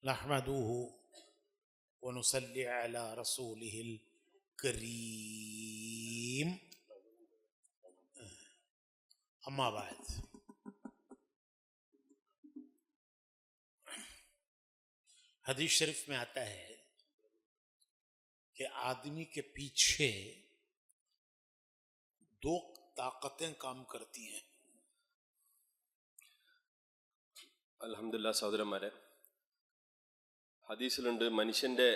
नहमदुहु व नुसल्ली अला रसूलिहिल करीम अम्मा बाद। हदीस शरीफ में आता है कि आदमी के पीछे दो ताकतें काम करती हैं। അൽഹംദുലില്ലാഹ് സഹോദരന്മാരെ, ഹദീസിലുണ്ട് മനുഷ്യന്റെ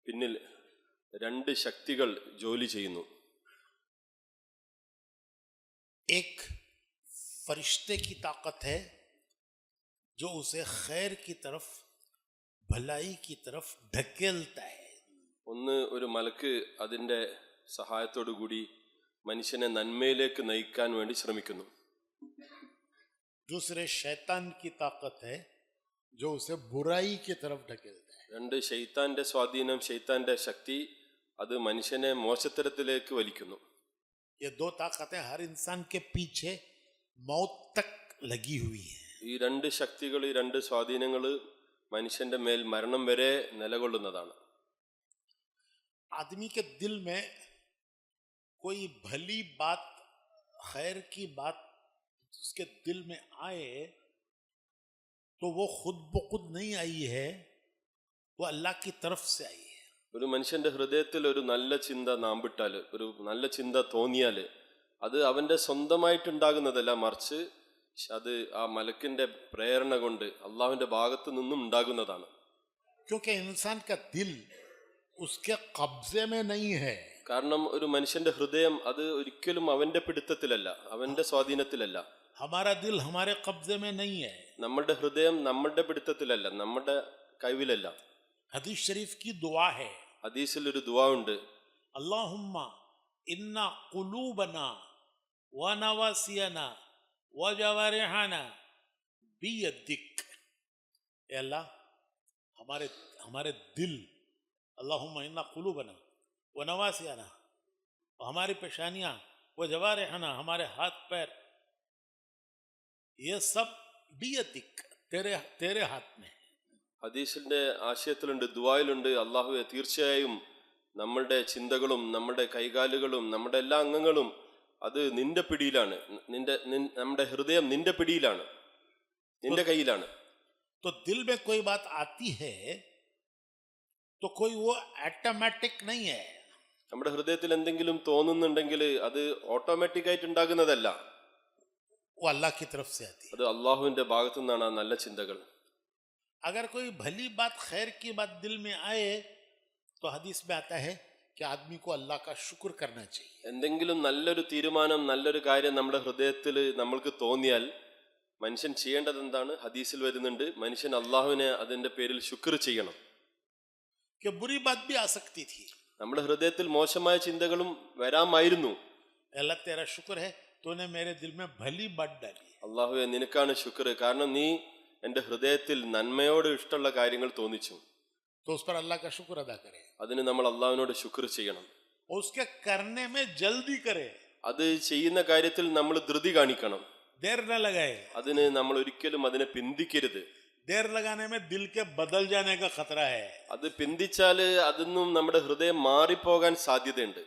പിന്നിൽ രണ്ട് ശക്തികൾ ജോലി ചെയ്യുന്നു. एक फरिश्ते की ताकत है जो उसे खैर की तरफ, भलाई की तरफ ढकेलता है। ഒന്ന് ഒരു മലക്ക് അതിന്റെ സഹായത്തോടു കൂടി മനുഷ്യനെ നന്മയിലേക്ക് നയിക്കാൻ വേണ്ടി ശ്രമിക്കുന്നു. दूसरे शैतान की ताकत है जो उसे बुराई की तरफ ढकेलता है। രണ്ട് ശൈത്താന്റെ സ്വാധീനം, ശൈത്താന്റെ ശക്തി അത് മനുഷ്യനെ മോശത്തരത്തിലേക്ക് വലിക്കുന്നു. ये दो ताकतें हर इंसान के पीछे मौत तक लगी हुई है। ഈ രണ്ട് ശക്തികൾ, ഈ രണ്ട് സ്വാധീനങ്ങൾ മനുഷ്യന്റെ മേൽ മരണം വരെ നിലകൊള്ളുന്നതാണ്. आदमी के दिल में कोई भली बात, खैर की बात उसके दिल में आए तो वो खुद ब खुद नहीं आई है, वो अल्लाह की तरफ से आई है। ഒരു മനുഷ്യന്റെ ഹൃദയത്തിൽ ഒരു നല്ല ചിന്ത നാമ്പിട്ടാൽ, ഒരു നല്ല ചിന്ത തോന്നിയാൽ അത് അവന്റെ സ്വന്തമായിട്ടുണ്ടാകുന്നതല്ല, മറിച്ച് അത് ആ മലക്കിന്റെ പ്രേരണ കൊണ്ട് അള്ളാഹുവിന്റെ ഭാഗത്ത് നിന്നും ഉണ്ടാകുന്നതാണ്. क्योंकि इंसान का दिल उसके कब्जे में नहीं है। കാരണം ഒരു മനുഷ്യന്റെ ഹൃദയം അത് ഒരിക്കലും അവന്റെ പിടുത്തത്തിലല്ല, അവന്റെ സ്വാധീനത്തിലല്ല. हमारा दिल हमारे कब्जे में नहीं है। നമ്മുടെ ഹൃദയം നമ്മുടെ പിടുത്തത്തിലല്ല, നമ്മുടെ കൈവിലല്ല. हदीस शरीफ की दुआ है, ഹദീസിൽ ഒരു ദുആ ഉണ്ട്. अल्लाहुम्मा इन्ना कुलूबना व नवासियना व जवारिहाना बियदिक। ए अल्लाह, हमारे दिल, अल्लाहुम्मा इन्ना कुलूबना व नवासियना, हमारी पेशानियां, व जवारिहाना, हमारे हाथ पैर, ये सब बियदिक, तेरे हाथ में। ഹദീസിന്റെ ആശയത്തിലുണ്ട്, ദുആയിലുണ്ട്, അള്ളാഹുവെ തീർച്ചയായും നമ്മളുടെ ചിന്തകളും നമ്മുടെ കൈകാലുകളും നമ്മുടെ എല്ലാ അംഗങ്ങളും അത് നിന്റെ പിടിയിലാണ്, നമ്മുടെ ഹൃദയം നിന്റെ പിടിയിലാണ്, നിന്റെ കയ്യിലാണ്. तो दिल में कोई बात आती है तो कोई वो ऑटोमेटिक नहीं है। നമ്മുടെ ഹൃദയത്തിൽ എന്തെങ്കിലും തോന്നുന്നുണ്ടെങ്കിൽ അത് ഓട്ടോമാറ്റിക് ആയിട്ട് ഉണ്ടാകുന്നതല്ല, वो अल्लाह की तरफ से आती है। അത് അള്ളാഹുവിന്റെ ഭാഗത്തു നിന്നാണ് ആ നല്ല ചിന്തകൾ. अगर कोई भली बात, खैर की बात दिल में आए तो हदीस में आता है कि आदमी को अल्लाह का शुक्र करना चाहिए। എന്തെങ്കിലും നല്ലൊരു തീരുമാനം, നല്ലൊരു കാര്യം നമ്മുടെ ഹൃദയത്തിൽ നമ്മൾക്ക് തോന്നിയാൽ മനുഷ്യൻ ചെയ്യേണ്ടത് എന്താണ്? ഹദീസിൽ വരുന്നുണ്ട്, മനുഷ്യൻ അള്ളാഹുവിനെ അതിന്റെ പേരിൽ ശുക്ർ ചെയ്യണം. कि बुरी बात भी आ सकती थी, നമ്മുടെ ഹൃദയത്തിൽ മോശമായ ചിന്തകളും വരാമായിരുന്നു. अल्लाह तेरा शुक्र है तूने मेरे दिल में भली बात डाली। അള്ളാഹുവെ നിനക്കാണ് ശുക്ർ, കാരണം നീ എന്റെ ഹൃദയത്തിൽ നന്മയോട് ഇഷ്ടമുള്ള കാര്യങ്ങൾ തോന്നിച്ചു. तो उस पर अल्लाह का शुक्र अदा करे, അതിന് നമ്മൾ അള്ളാഹുവിനോട് ശുക്ർ ചെയ്യണം. और उसके करने में जल्दी करे, അത് ചെയ്യുന്ന കാര്യത്തിൽ നമ്മൾ ധൃതി കാണിക്കണം, देर न लगाए। അതിന് നമ്മൾ ഒരിക്കലും അതിനെ പിന്തിക്കരുത്. देर लगाने में दिल के बदल जाने का खतरा है। അത് പിന്തിച്ചാല് അതൊന്നും നമ്മുടെ ഹൃദയം മാറിപ്പോകാൻ സാധ്യതയുണ്ട്.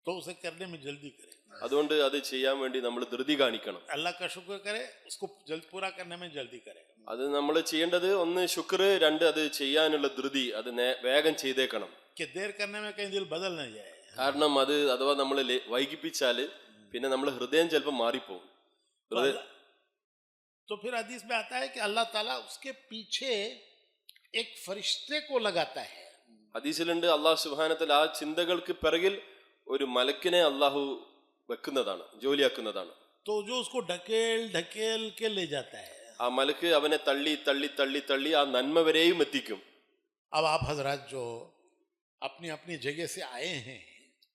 तो उसे करने में जल्दी करे, അതുകൊണ്ട് അത് ചെയ്യാൻ വേണ്ടി നമ്മൾ ധൃതി കാണിക്കണം. अल्लाह का शुक्र करे, उसको जल्द पूरा करने में जल्दी करे। അത് നമ്മൾ ചെയ്യേണ്ടത് ഒന്ന് ശുക്ർ, രണ്ട് അത് ചെയ്യാനുള്ള ധൃതി, അത് വേഗം ചെയ്തേക്കണം. कि देर करने में कहीं दिल बदल न जाए। കാരണം അത് അഥവാ നമ്മൾ വൈകിപ്പിച്ചാല് പിന്നെ നമ്മുടെ ഹൃദയം ചിലപ്പോൾ മാറിപ്പോകും. तो फिर हदीस में आता है कि अल्लाह ताला उसके पीछे एक फरिश्ते को लगाता है। ഹദീസിലുണ്ട്, അള്ളാഹു സുബ്ഹാനഹു വ തആല ആ ചിന്തകൾക്ക് പിറകിൽ ഒരു മലക്കിനെ അള്ളാഹു വെക്കുന്നതാണ്, ജോലിയാക്കുന്നതാണ്. तो जो उसको ढकेल के ले जाता है। ആ മലക്ക് അവനെ തള്ളി തള്ളി തള്ളി തള്ളി ആ നന്മ വരെയും എത്തിക്കും. अब आप हजरात जो अपनी अपनी जगह से आए हैं,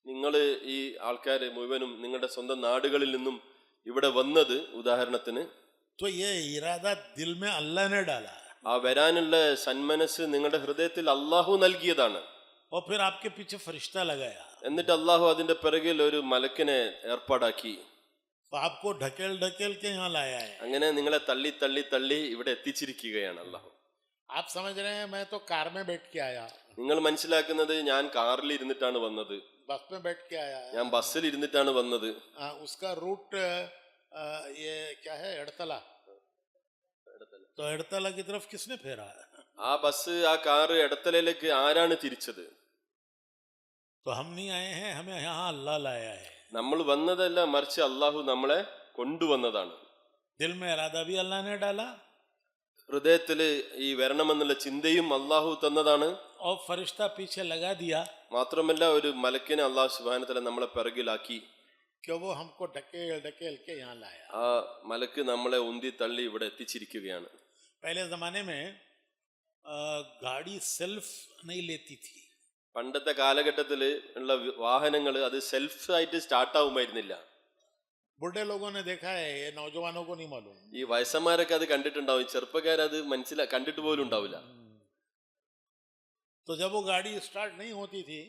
നിങ്ങൾ ഈ ആൾക്കാര് മുഴുവനും നിങ്ങളുടെ സ്വന്തം നാടുകളിൽ നിന്നും ഇവിടെ വന്നത്, ഉദാഹരണത്തിന്, तो ये इरादा दिल में अल्लाह ने डाला, ആ വരാനുള്ള സന്മനസ് നിങ്ങളുടെ ഹൃദയത്തിൽ അള്ളാഹു നൽകിയതാണ്. और फिर आपके पीछे फरिश्ता लगाया। എന്നിട്ട് അള്ളാഹു അതിന്റെ പിറകിൽ ഒരു മലക്കിനെ ഏർപ്പാടാക്കി. तो आपको ढकेल ढकेल के यहाँ लाया है। അങ്ങനെ നിങ്ങളെ തള്ളി തള്ളി തള്ളി ഇവിടെ എത്തിച്ചിരിക്കുകയാണ് അല്ലാഹു. आप समझ रहे हैं मैं तो कार में बैठ के आया, നിങ്ങൾ മനസ്സിലാക്കുന്നത് ഞാൻ കാറിൽ ഇരുന്നിട്ടാണ് വന്നത്, बस में बैठ के आया, ഞാൻ ബസ്സിൽ ഇരുന്നിട്ടാണ് വന്നത്. उसका रूट ये क्या है, एड़तला, तो एड़तला की तरफ किसने फेरा? ആ ബസ് ആ കാറ് എടത്തലയിലേക്ക് ആരാണ് തിരിച്ചത്? तो हम नहीं आए हैं, हमें यहाँ अल्लाह लाया है। നമ്മൾ വന്നതല്ല, മറിച്ച് അള്ളാഹു നമ്മളെ കൊണ്ടുവന്നതാണ്. दिल में इरादा भी अल्लाह ने डाला ഹൃദയത്തില് ഈ വരണമെന്നുള്ള ചിന്തയും അള്ളാഹു തന്നതാണ്. और फरिश्ता पीछे लगा दिया മാത്രമല്ല ഒരു മലക്കിനെ അള്ളാഹു സുബ്ഹാനഹു വ തആല നമ്മളെ പിറകിലാക്കി. कि वो हमको ढकेल ढकेल के यहाँ लाया। ആ മലക്ക് നമ്മളെ ഉന്തി തള്ളി ഇവിടെ എത്തിച്ചിരിക്കുകയാണ്. पहले जमाने में गाड़ी सेल्फ नहीं लेती थी। പണ്ടത്തെ കാലഘട്ടത്തില് ഉള്ള വാഹനങ്ങൾ അത് സെൽഫ് ആയിട്ട് സ്റ്റാർട്ട് ആവുമായിരുന്നില്ല. बूढ़े लोगों ने देखा है, ये नौजवानों को नहीं मालूम। ഈ വയസ്സന്മാരൊക്കെ അത് കണ്ടിട്ടുണ്ടാവും, ചെറുപ്പക്കാരത് കണ്ടിട്ട് പോലും ഉണ്ടാവില്ല. तो जब वो गाड़ी स्टार्ट नहीं होती थी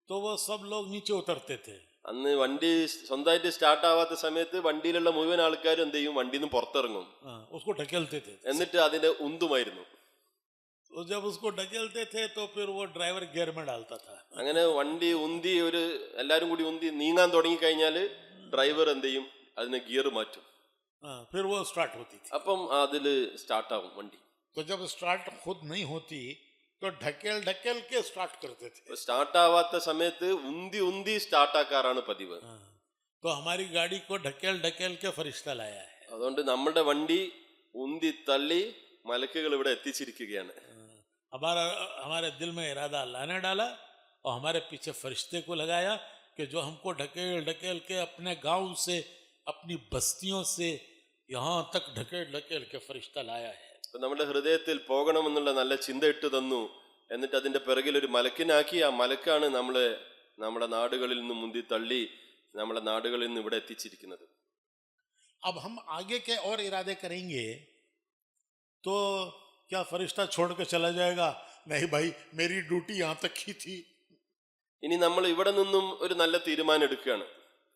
तो वो सब लोग नीचे उतरते थे। അന്ന് വണ്ടി സ്വന്തമായിട്ട് സ്റ്റാർട്ട് ആവാത്ത സമയത്ത് വണ്ടിയിലുള്ള മുഴുവൻ ആൾക്കാരും എന്ത് ചെയ്യും, വണ്ടിയിൽ നിന്ന് പുറത്തിറങ്ങും, उसको ढकेलते थे। എന്നിട്ട് അതിനെ ഉന്തുമായിരുന്നു. तो जब उसको ढकेलते थे तो फिर वो ड्राइवर गियर में डालता था। അങ്ങനെ വണ്ടി ഉന്തി എല്ലാരും കൂടി ഉന്തി നീങ്ങാൻ തുടങ്ങി കഴിഞ്ഞാല് ഡ്രൈവർ എന്ത് ചെയ്യും, അതിനെ ഗിയർ മാറ്റും. फिर वो स्टार्ट होती थी। അപ്പം അതില് സ്റ്റാർട്ട് ആവും വണ്ടി. तो जब स्टार्ट खुद नहीं होती तो ढकेल ढकेल के स्टार्ट करते थे। സ്റ്റാർട്ട് ആവാത്ത സമയത്ത് ഉന്തി ഉന്തി സ്റ്റാർട്ട് ആക്കാറാണ് പതിവ്. तो हमारी गाड़ी को ढकेल ढकेल के फरिश्ता लाया है। അതുകൊണ്ട് നമ്മുടെ വണ്ടി ഉന്തി തള്ളി മലക്കുകൾ ഇവിടെ എത്തിച്ചിരിക്കുകയാണ്. हमारे दिल में इरादा अल्लाह ने डाला और हमारे पीछे फरिश्ते को लगाया कि जो हमको ढकेल ढकेल के अपने गांव से, अपनी बस्तियों से यहाँ तक ढकेल ढकेल के फरिश्ता लाया है। നമ്മുടെ ഹൃദയത്തിൽ പോകണമെന്നുള്ള നല്ല ചിന്ത ഇട്ട് തന്നു. എന്നിട്ട് അതിന്റെ പിറകിൽ ഒരു മലക്കിനാക്കി. ആ മലക്കാണ് നമ്മുടെ നാടുകളിൽ നിന്ന് മുന്തി തള്ളി നമ്മുടെ നാടുകളിൽ നിന്ന് ഇവിടെ എത്തിച്ചിരിക്കുന്നത്. अब हम आगे के और इरादे करेंगे तो क्या फरिश्ता छोड़ के चला जाएगा? नहीं भाई, मेरी ड्यूटी यहाँ तक ही थी। ഇനി നമ്മൾ ഇവിടെ നിന്നും ഒരു നല്ല തീരുമാനം എടുക്കുകയാണ്,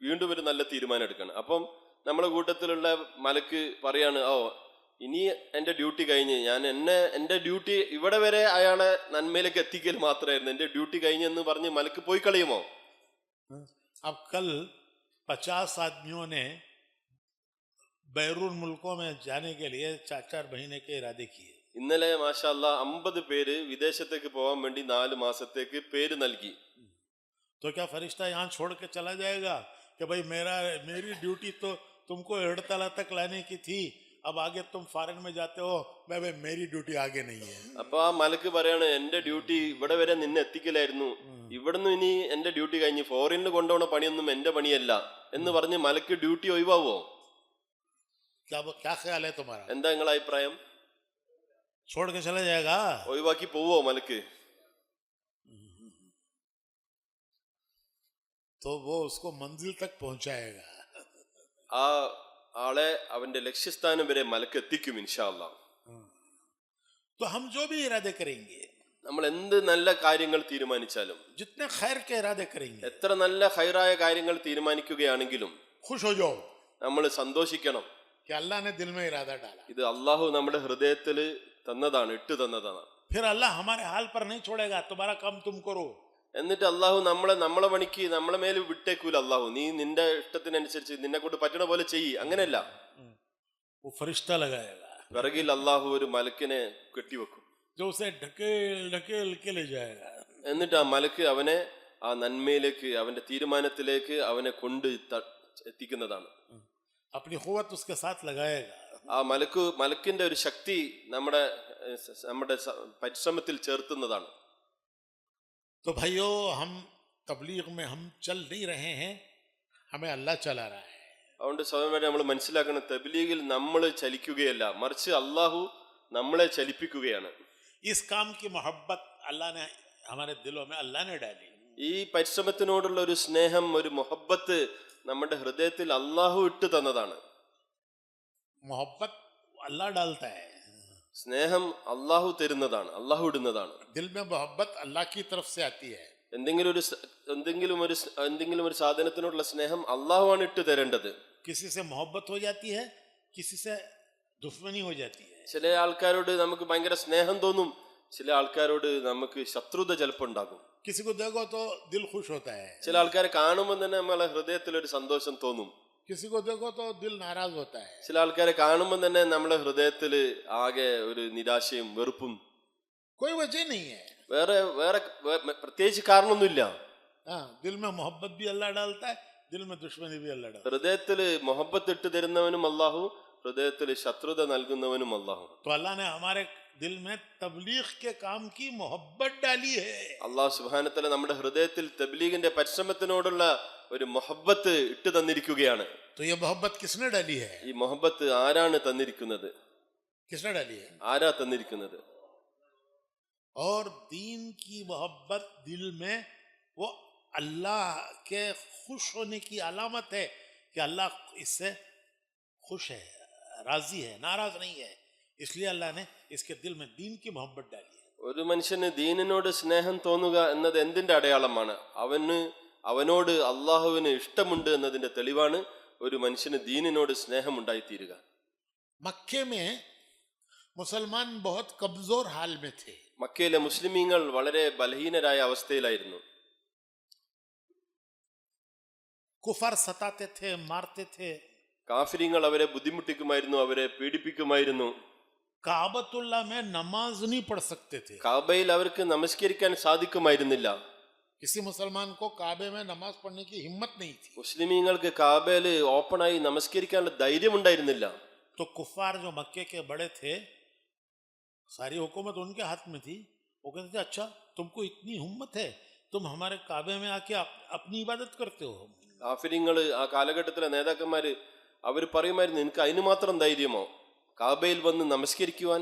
വീണ്ടും ഒരു നല്ല തീരുമാനം എടുക്കുകയാണ്. അപ്പം നമ്മളെ കൂട്ടത്തിലുള്ള മലക്ക് പറയാണ്, ഓ ഇനി എന്റെ ഡ്യൂട്ടി കഴിഞ്ഞ്, എന്റെ ഡ്യൂട്ടി ഇവിടെ വരെ അയാളെ നന്മയിലേക്ക് എത്തിക്കൽ മാത്രമായിരുന്നു, എന്റെ ഡ്യൂട്ടി കഴിഞ്ഞെന്ന് പറഞ്ഞ് മലക്ക് പോയി കളയുമോ? अब कल 50 आदमियों ने बैरून मुल्कों में जाने के लिए 4-4 महीने के इरादे किए। ഇന്നലെ മാഷാ അല്ലാ 50 പേര് വിദേശത്തേക്ക് പോകാൻ വേണ്ടി 4 മാസത്തേക്ക് പേര് നൽകി. तो क्या फरिश्ता यहाँ छोड़ के चला जाएगा कि भाई मेरी ड्यूटी तो तुमको एड़तला तक लाने की थी, अब आगे तुम फॉरेन में जाते हो, भाई मेरी ड्यूटी आगे नहीं है। അപ്പൊ ആ മലക്ക് പറയാണ്, എന്റെ ഡ്യൂട്ടി ഇവിടെ വരെ നിന്നെ എത്തിക്കലായിരുന്നു, ഇവിടുന്ന് ഇനി എന്റെ ഡ്യൂട്ടി കഴിഞ്ഞ് ഫോറിനിൽ കൊണ്ടുപോകുന്ന പണിയൊന്നും എന്റെ പണിയല്ല എന്ന് പറഞ്ഞ് മലക്ക് ഡ്യൂട്ടി ഒഴിവാവോ? क्या ख्याल है तुम्हारा? എന്താ നിങ്ങളുടെ അഭിപ്രായം? छोड़ के चला जाएगा? ഒഴിവാക്കി പോവോ മലക്ക്? तो वो उसको मंजिल तक पहुंचाएगा। ആ ആളെ അവന്റെ ലക്ഷ്യസ്ഥാനം വരെ മലക്ക് എത്തിക്കും ഇൻഷാ അല്ലാ. तो हम जो भी इरादे करेंगे, നമ്മൾ എന്ത് നല്ല കാര്യങ്ങൾ തീരുമാനിച്ചാലും, जितने खैर के इरादे करेंगे, എത്ര നല്ല ഖൈറായ കാര്യങ്ങൾ തീരുമാനിക്കുകയാണെങ്കിലും खुश हो जाओ നമ്മൾ സന്തോഷിക്കണം. कि अल्लाह ने दिल में इरादा डाला। ഇത് അള്ളാഹു നമ്മുടെ ഹൃദയത്തിൽ തന്നതാണ്, ഇട്ട് തന്നതാണ്. फिर अल्लाह हमारे हाल पर नहीं छोड़ेगा, तुम्हारा काम तुम करो। എന്നിട്ട് അള്ളാഹു നമ്മളെ പണിക്ക് നമ്മളെ മേൽ വിട്ടേക്കൂല. അള്ളാഹു നീ നിന്റെ ഇഷ്ടത്തിനനുസരിച്ച് നിന്നെ കൊണ്ട് പറ്റണ പോലെ ചെയ്യ്, അങ്ങനെയല്ല. वो फरिश्ता लगाएगा പിറകിൽ അള്ളാഹു ഒരു മലക്കിനെ കെട്ടിവെക്കും, जो उसे ढकेल ढकेल के ले जाएगा। എന്നിട്ട് ആ മലക്ക് അവനെ ആ നന്മയിലേക്ക്, അവന്റെ തീരുമാനത്തിലേക്ക് അവനെ കൊണ്ട് എത്തിക്കുന്നതാണ്. अपनी कुव्वत उसके साथ लगाएगा। ആ മലക്കിന്റെ ഒരു ശക്തി നമ്മുടെ പരിശ്രമത്തിൽ ചേർത്തുന്നതാണ്. तो भाइयों, हम तबलीग में हम चल नहीं रहे हैं, हमें अल्लाह चला रहा है। അതുകൊണ്ട് സഹോദരന്മാരെ നമ്മൾ മനസ്സിലാക്കണം, തബ്ലീഗിൽ നമ്മൾ ചലിക്കുകയല്ല, മറിച്ച് അള്ളാഹു നമ്മളെ ചലിപ്പിക്കുകയാണ്. इस काम की मोहब्बत अल्लाह ने हमारे दिलों में अल्लाह ने डाली। ഈ പരിശ്രമത്തിനോടുള്ള ഒരു സ്നേഹം, ഒരു മുഹബ്ബത്ത് നമ്മുടെ ഹൃദയത്തിൽ അള്ളാഹു ഇട്ട് തന്നതാണ്. मोहब्बत अल्लाह डालता है, സ്നേഹം അള്ളാഹു തരുന്നതാണ്, അള്ളാഹു ഇടുന്നതാണ്. दिल में मोहब्बत अल्लाह की तरफ से आती है। എന്തെങ്കിലും ഒരു സാധനത്തിനോടുള്ള സ്നേഹം അള്ളാഹുവാണ് ഇട്ട് തരേണ്ടത്. किसी से मोहब्बत हो जाती है, किसी से दुश्मनी हो जाती है। ചില ആൾക്കാരോട് നമുക്ക് ഭയങ്കര സ്നേഹം തോന്നും, ചില ആൾക്കാരോട് നമുക്ക് ശത്രുത ചിലപ്പോൾ ഉണ്ടാകും. किसी को देखो तो दिल खुश होता है, ചില ആൾക്കാരെ കാണുമ്പോൾ തന്നെ നമ്മളെ ഹൃദയത്തിൽ ഒരു സന്തോഷം തോന്നും. किसी को देखो तो दिल नाराज होता है। ചില ആൾക്കാരെ കാണുമ്പോൾ തന്നെ നമ്മുടെ ഹൃദയത്തിൽ ആകെ ഒരു നിരാശയും വെറുപ്പും. कोई वजह नहीं है। വേറെ വേറെ പ്രത്യേകിച്ച് കാരണമൊന്നുമില്ല. हाँ, दिल में मोहब्बत भी अल्लाह डालता है, दिल में दुश्मनी भी अल्लाह डालता है। ഹൃദയത്തിൽ മൊഹബ്ബത്ത് ഇട്ട് തരുന്നവനും അല്ലാഹു, ഹൃദയത്തിൽ ശത്രുത നൽകുന്നവനും അല്ലാഹു. तो अल्लाह ने हमारे दिल में तबलीग के काम की मोहब्बत डाली है। അല്ലാഹു സുബ്ഹാനഹു വ തആല നമ്മുടെ ഹൃദയത്തിൽ തബ്ലീഗിന്റെ പരിശ്രമത്തിനോടുള്ള ഒരു മൊഹബ്ബത്ത് ഇട്ട് തന്നിരിക്കുകയാണ്. तो ये मोहब्बत किसने डाली है? ഈ മൊഹബ്ബത്ത് ആരാണ് തന്നിരിക്കുന്നത്? किसने डाली है? ആരാ തന്നിരിക്കുന്നത്? और दीन की मोहब्बत दिल में वो अल्लाह के खुश होने की अलामत है कि अल्लाह इससे खुश है, राजी है, नाराज नहीं है। इसलिए अल्लाह ने इसके दिल में दीन की मोहब्बत डाली है। ഒരു മനുഷ്യന് ദീനിനോട് സ്നേഹം തോന്നുക എന്നത് എന്തിന്റെ അടയാളമാണ്? അവനോട് അള്ളാഹുവിന് ഇഷ്ടമുണ്ട് എന്നതിന്റെ തെളിവാണ് ഒരു മനുഷ്യന് ദീനിനോട് സ്നേഹം ഉണ്ടായിത്തീരുക. मक्के में मुसलमान बहुत कमजोर हाल में थे। മക്കയിലെ മുസ്ലിമീങ്ങൾ വളരെ ബലഹീനരായ അവസ്ഥയിലായിരുന്നു. कुफर सताते थे, मारते थे। കാഫിരീങ്ങൾ അവരെ ബുദ്ധിമുട്ടിക്കുമായിരുന്നു, അവരെ പീഡിപ്പിക്കുമായിരുന്നു. काबतुल्लाह में नमाज नहीं पढ़ सकते थे। കാബയിൽ അവർക്ക് നമസ്കരിക്കാൻ സാധിക്കുമായിരുന്നില്ല. किसी मुसलमान को काबे में नमाज पढ़ने की हिम्मत नहीं थी। മുസ്ലിമീങ്ങൾക്ക് കാബയിൽ ഓപ്പണായി നമസ്കരിക്കാനുള്ള ധൈര്യം ഉണ്ടായിരുന്നില്ല. तो कुफार जो मक्के के बड़े थे, सारी हुकूमत उनके हाथ में थी। वो कहते थे, अच्छा तुमको इतनी हिम्मत है, तुम हमारे काबे में आके अपनी इबादत करते हो। കാഫിരീങ്ങൾ ആ കാലഘട്ടത്തിലെ നേതാക്കന്മാര് അവർ പറയുമായിരുന്നു, നിനക്ക് അതിന് മാത്രം ധൈര്യമോ കാബയിൽ വന്ന് നമസ്കരിക്കുവാൻ?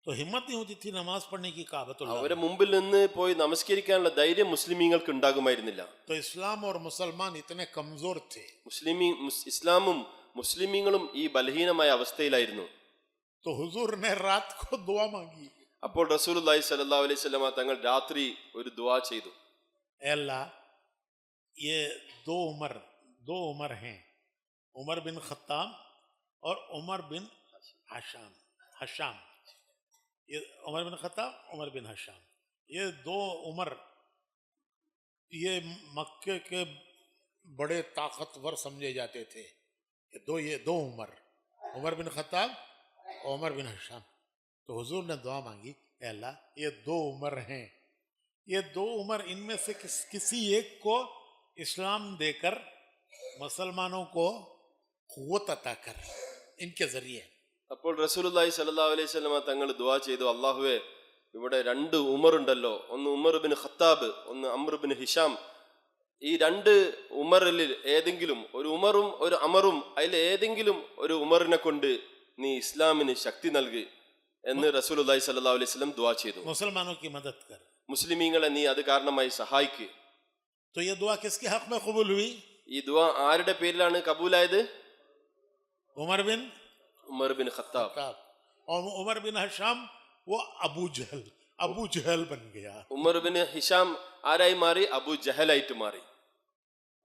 तो हिम्मत नहीं होती थी नमाज पढ़ने की काबतुल्लाह। അവരെ മുമ്പിൽ നിന്ന് പോയി നമസ്കരിക്കാനുള്ള ധൈര്യം മുസ്ലിമീങ്ങൾക്ക് ഉണ്ടാകുമായിരുന്നില്ല. तो इस्लाम और मुसलमान इतने कमजोर थे। ഇസ്ലാമും മുസ്ലിമീങ്ങളും ഈ ബലഹീനമായ അവസ്ഥയിലായിരുന്നു. तो हुजूर ने रात को दुआ मांगी। അപ്പോൾ റസൂലുള്ളാഹി സ്വല്ലല്ലാഹു അലൈഹി വസല്ലമ തങ്ങൾ രാത്രി ഒരു ദുആ ചെയ്തു. ऐ अल्लाह, ये दो उमर हैं, उमर बिन खत्ताब और उमर बिन हशाम। ये उमर बिन खत्ताब, उमर बिन हशाम, ये दो उमर, ये मक्के के बड़े ताकतवर समझे जाते थे। ये दो उमर बिन खत्ताब और उमर बिन हशाम। तो हुजूर ने दुआ मांगी, ऐ अल्लाह, ये दो उमर हैं, ये दो उमर, इनमें से किसी एक को इस्लाम देकर मुसलमानों को क़ुव्वत अता कर, इनके जरिए। അപ്പോൾ റസൂലുള്ളാഹി സ്വല്ലല്ലാഹു അലൈഹി വസല്ലമ തങ്ങൾ ദുആ ചെയ്തു, അല്ലാഹുവേ, ഇവിടെ രണ്ട് ഉമർ ഉണ്ടല്ലോ, ഒന്ന് ഉമർ ബിൻ ഖത്താബ്, ഒന്ന് അംർ ബിൻ ഹിഷാം. ഈ രണ്ട് ഉമറിൽ ഏതെങ്കിലും ഒരു ഉമറും ഒരു അമറും, അതിൽ ഏതെങ്കിലും ഒരു ഉമറിനെ കൊണ്ട് നീ ഇസ്ലാമിന് ശക്തി നൽകി എന്ന് റസൂലുള്ളാഹി സ്വല്ലല്ലാഹു അലൈഹി വസല്ലം ദുആ ചെയ്തു. मुसलमानों की मदद कर, മുസ്ലിമീങ്ങളെ നീ അത് കാരണമായി സഹായിക്കുക. तो ये दुआ किसके हक में कबूल हुई? ഈ ദുആ ആരുടെ പേരിലാണ് കബൂലായത്? उमर बिन ഖത്താബ്. और उमर बिन हशाम वो अबू जहल बन गया। ഉമർ ബിൻ ഹിഷാം ആരായി മാറി? അബൂ ജഹലായിട്ട് മാറി.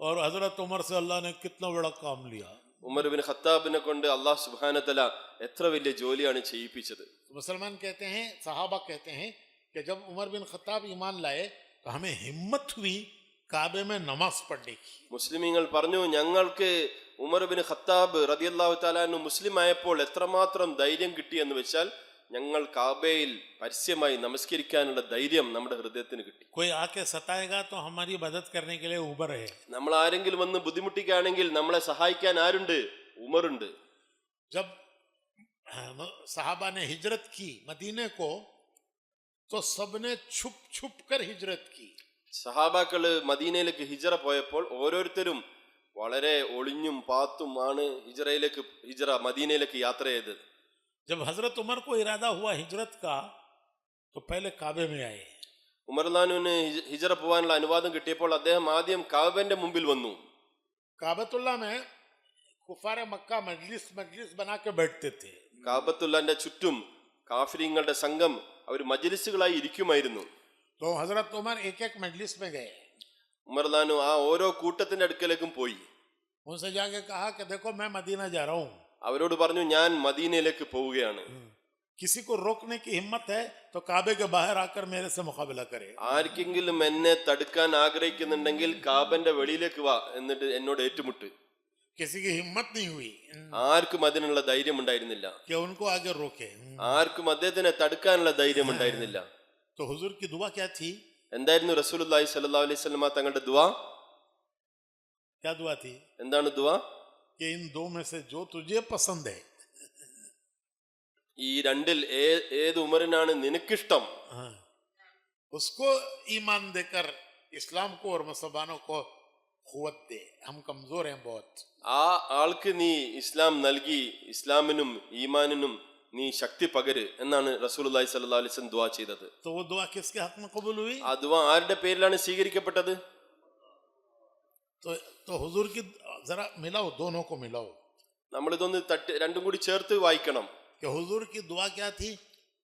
और हजरत उमर से अल्लाह ने कितना बड़ा काम लिया। ഉമർ ബിൻ ഖത്താബിനെ കൊണ്ട് അല്ലാഹു സുബ്ഹാനഹു വ തആല എത്ര വലിയ ജോലിയാണ് ചെയ്യിപ്പിച്ചത്. मुसलमान कहते हैं, सहाबा कहते हैं कि जब उमर बिन खत्ताब ईमान लाए तो हमें हिम्मत हुई काबे में नमाज पढ़ने की। മുസ്ലിമീങ്ങൾ പറഞ്ഞു, ഞങ്ങൾക്ക് ഉമർ ബിൻ ഖത്താബ് റളിയല്ലാഹു തആല അൻഹു മുസ്ലിം ആയപ്പോൾ എത്രമാത്രം ധൈര്യം കിട്ടി എന്ന് വെച്ചാൽ, ഞങ്ങൾ കാബയിൽ പരസ്യമായി നമസ്കരിക്കാനുള്ള ധൈര്യം നമ്മുടെ ഹൃദയത്തിന് കിട്ടി. कोई आके सताएगा तो हमारी मदद करने के लिए उमर है। നമ്മൾ ആരെങ്കിലും വന്ന് ബുദ്ധിമുട്ടിക്കുകയാണെങ്കിൽ നമ്മളെ സഹായിക്കാൻ ആരുണ്ട്? ഉമറുണ്ട്. जब सहाबा ने हिजरत की मदीने को, तो सबने छुप छुप कर हिजरत की। സഹാബാക്കള് മദീനയിലേക്ക് ഹിജറ പോയപ്പോൾ ഓരോരുത്തരും വളരെ ഒളിഞ്ഞും പാത്തും ആണ് ഹിജറ മദീനയിലേക്ക് യാത്ര ചെയ്തത്. जब हजरत उमर को इरादा हुआ हिजरत का, तो पहले काबे में आए। ഉമർലാനുവിന് ഹിജറ പോകാനുള്ള അനുവാദം കിട്ടിയപ്പോൾ അദ്ദേഹം ആദ്യം കാബന്റെ മുമ്പിൽ വന്നു. काबतुल्लाह में कुफारे मक्का मजलिस बना के बैठते थे। കാബത്തുല്ലാന്റെ ചുറ്റും കാഫിരീങ്ങളുടെ സംഘം അവർ മജ്ലിസുകളായി ഇരിക്കുമായിരുന്നു. तो हजरत उमर एक एक मजलिस में गए। ഉമർലാനു ആ ഓരോ കൂട്ടത്തിന്റെ അടുക്കലേക്കും പോയി. उनसे जाके कहा कि देखो मैं मदीना जा रहा हूँ, അവരോട് പറഞ്ഞു ഞാൻ മദീനയിലേക്ക് പോവുകയാണ്. किसी को रोकने की हिम्मत है तो काबे के बाहर आकर मेरे से मुकाबला करे. ആർക്കെങ്കിലും എന്നെ തടുക്കാൻ ആഗ്രഹിക്കുന്നുണ്ടെങ്കിൽ കാബന്റെ വെളിയിലേക്ക് വാ, എന്നിട്ട് എന്നോട് ഏറ്റുമുട്ട്. किसी की हिम्मत नहीं हुई ആർക്കും അതിനുള്ള ധൈര്യം ഉണ്ടായിരുന്നില്ല. कि उनको आगे रोके. ആർക്കും അദ്ദേഹത്തിനെ തടുക്കാനുള്ള ധൈര്യം ഉണ്ടായിരുന്നില്ല. तो हुजूर की दुआ क्या थी? എന്തായിരുന്നു റസൂലുള്ളാഹി സ്വല്ലല്ലാഹു അലൈഹി വസല്ലമ തങ്ങളുടെ ദുആ? क्या दुआ थी? എന്താണ് ദുആ? कि इन दो में से जो तुझे पसंद है, ഈ രണ്ടിൽ ഏത് ഉമറിനാണ് നിനക്കിഷ്ടം, हाँ, उसको ईमान देकर इस्लाम को और मुसलमानों को क़ुव्वत दे, हम कमजोर हैं बहुत. ആ ആൾക്ക് നീ ഇസ്ലാം നൽകി ഇസ്ലാമിനും ഈമാനിനും നീ ശക്തി പകര് എന്നാണ് റസൂലുള്ളാഹി സ്വല്ലല്ലാഹു അലൈഹി വസല്ലം ദുആ ചെയ്തത്. तो वो दुआ किसके हक में कबूल हुई? ആ ദുആ ആരുടെ പേരിലാണ് സ്വീകരിക്കപ്പെട്ടത്? तो हुजूर की जरा मिलाओ, दोनों को मिलाओ. നമ്മളിതൊന്ന് രണ്ടും കൂടി ചേർത്ത് വായിക്കണം. कि हुजूर की दुआ क्या थी?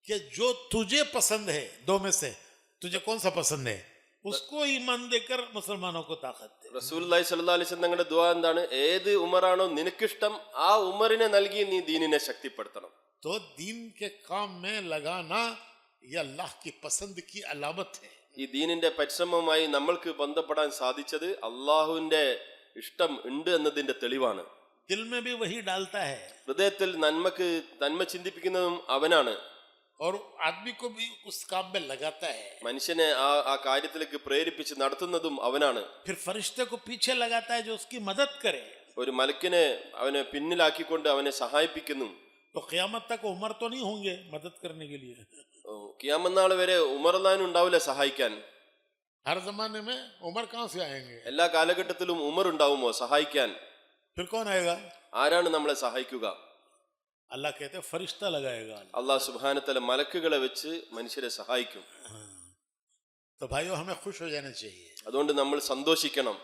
कि जो तुझे पसंद है, दो में से तुझे कौन सा पसंद है, उसको ईमान देकर मुसलमानों को ताकत दे. റസൂലുള്ളാഹി സ്വല്ലല്ലാഹു അലൈഹി വസല്ലം തങ്ങളുടെ ദുആ എന്താണ്? ഏത് ഉമറാണോ നിനക്കിഷ്ടം ആ ഉമറിനെ നൽകി നീ ദീനിനെ ശക്തിപ്പെടുത്തണം. तो दीन के काम में लगाना ये अल्लाह की पसंद की अलामत है. ഈ ദീനിന്റെ പരിശ്രമവുമായി നമ്മൾക്ക് ബന്ധപ്പെടാൻ സാധിച്ചത് അള്ളാഹുവിന്റെ ഇഷ്ടം ഉണ്ട് എന്നതിന്റെ തെളിവാണ്. दिल में भी वही डालता है ഹൃദയത്തിൽ നന്മ ചിന്തിപ്പിക്കുന്നതും അവനാണ്. और आदमी को भी उस काम में लगाता है. മനുഷ്യനെ ആ കാര്യത്തിലേക്ക് പ്രേരിപ്പിച്ച് നടത്തുന്നതും അവനാണ്. फिर फरिश्ते को पीछे लगाता है जो उसकी मदद करे. ഒരു മലക്കിനെ അവനെ പിന്നിലാക്കിക്കൊണ്ട് അവനെ സഹായിപ്പിക്കുന്നു. तो क़यामत तक उमर तो नहीं होंगे मदद करने के लिए. ഖിയാമത്ത് നാൾ വരെ ഉമർലാൻ ഉണ്ടാവില്ല സഹായിക്കാൻ. हर जमाने में उमर कहाँ से आएंगे? എല്ലാ കാലഘട്ടത്തിലും ഉമർ ഉണ്ടാവുമോ സഹായിക്കാൻ? फिर कौन आएगा? ആരാണ് നമ്മളെ സഹായിക്കുക? अल्लाह कहते हैं फरिश्ता लगाएगा. അള്ളാഹു സുബ്ഹാനഹു വ തആല മലക്കുകളെ വെച്ച് മനുഷ്യരെ സഹായിക്കും. तो भाइयों हमें खुश हो जाना चाहिए അതുകൊണ്ട് നമ്മൾ സന്തോഷിക്കണം.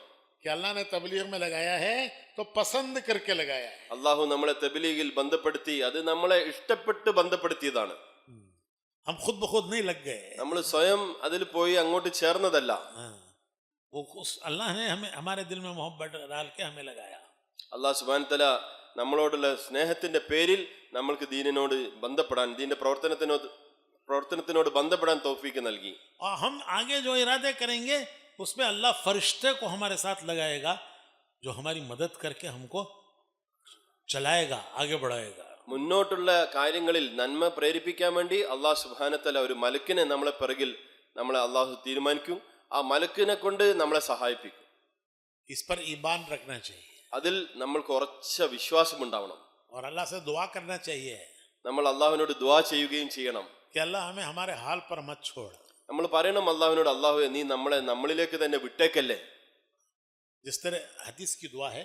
कि अल्लाह ने तबलीग में लगाया है तो पसंद करके लगाया है. അള്ളാഹു നമ്മളെ തബ്ലീഗിൽ ബന്ധപ്പെടുത്തി, അത് നമ്മളെ ഇഷ്ടപ്പെട്ട് ബന്ധപ്പെടുത്തിയതാണ്. हम खुद ब खुद नहीं लग गए. നമ്മൾ സ്വയം അതിൽ പോയി അങ്ങോട്ട് ചേർന്നതല്ല. वो अल्लाह ने हमें हमारे दिल में मोहब्बत डाल के हमें लगाया. അള്ളാഹു സുബ്ഹാനഹു വ തആല നമ്മളോടുള്ള സ്നേഹത്തിന്റെ പേരിൽ നമ്മൾക്ക് ദീനിനോട് ബന്ധപ്പെടാൻ, ദീന്റെ പ്രവർത്തനത്തിനോട് ബന്ധപ്പെടാൻ തൗഫീക്ക് നൽകി. और हम आगे जो इरादे करेंगे उसमें अल्लाह फरिश्ते को हमारे साथ लगाएगा जो हमारी मदद करके हमको चलाएगा, आगे बढ़ाएगा. മുന്നോട്ടുള്ള കാര്യങ്ങളിൽ നന്മ പ്രേരിപ്പിക്കാൻ വേണ്ടി അള്ളാഹു സുബ്ഹാനഹു വ തആല ഒരു മലക്കിനെ നമ്മളെ പിറകിൽ അള്ളാഹു തീരുമാനിക്കും. ആ മലക്കിനെ കൊണ്ട് നമ്മളെ സഹായിപ്പിക്കും. इस पर ईमान रखना चाहिए അതിൽ നമ്മൾക്ക് ഉറച്ച വിശ്വാസം ഉണ്ടാവണം. और अल्लाह से दुआ करना चाहिए നമ്മൾ അള്ളാഹുവിനോട് ദുആ ചെയ്യുകയും ചെയ്യണം. कि अल्लाह हमें हमारे हाल पर मत छोड़. നമ്മൾ പറയണം അള്ളാഹുവിനോട്, അള്ളാഹുവേ നീ നമ്മളിലേക്ക് തന്നെ വിട്ടേക്കല്ലേ. जिस तरह हदीस की दुआ है,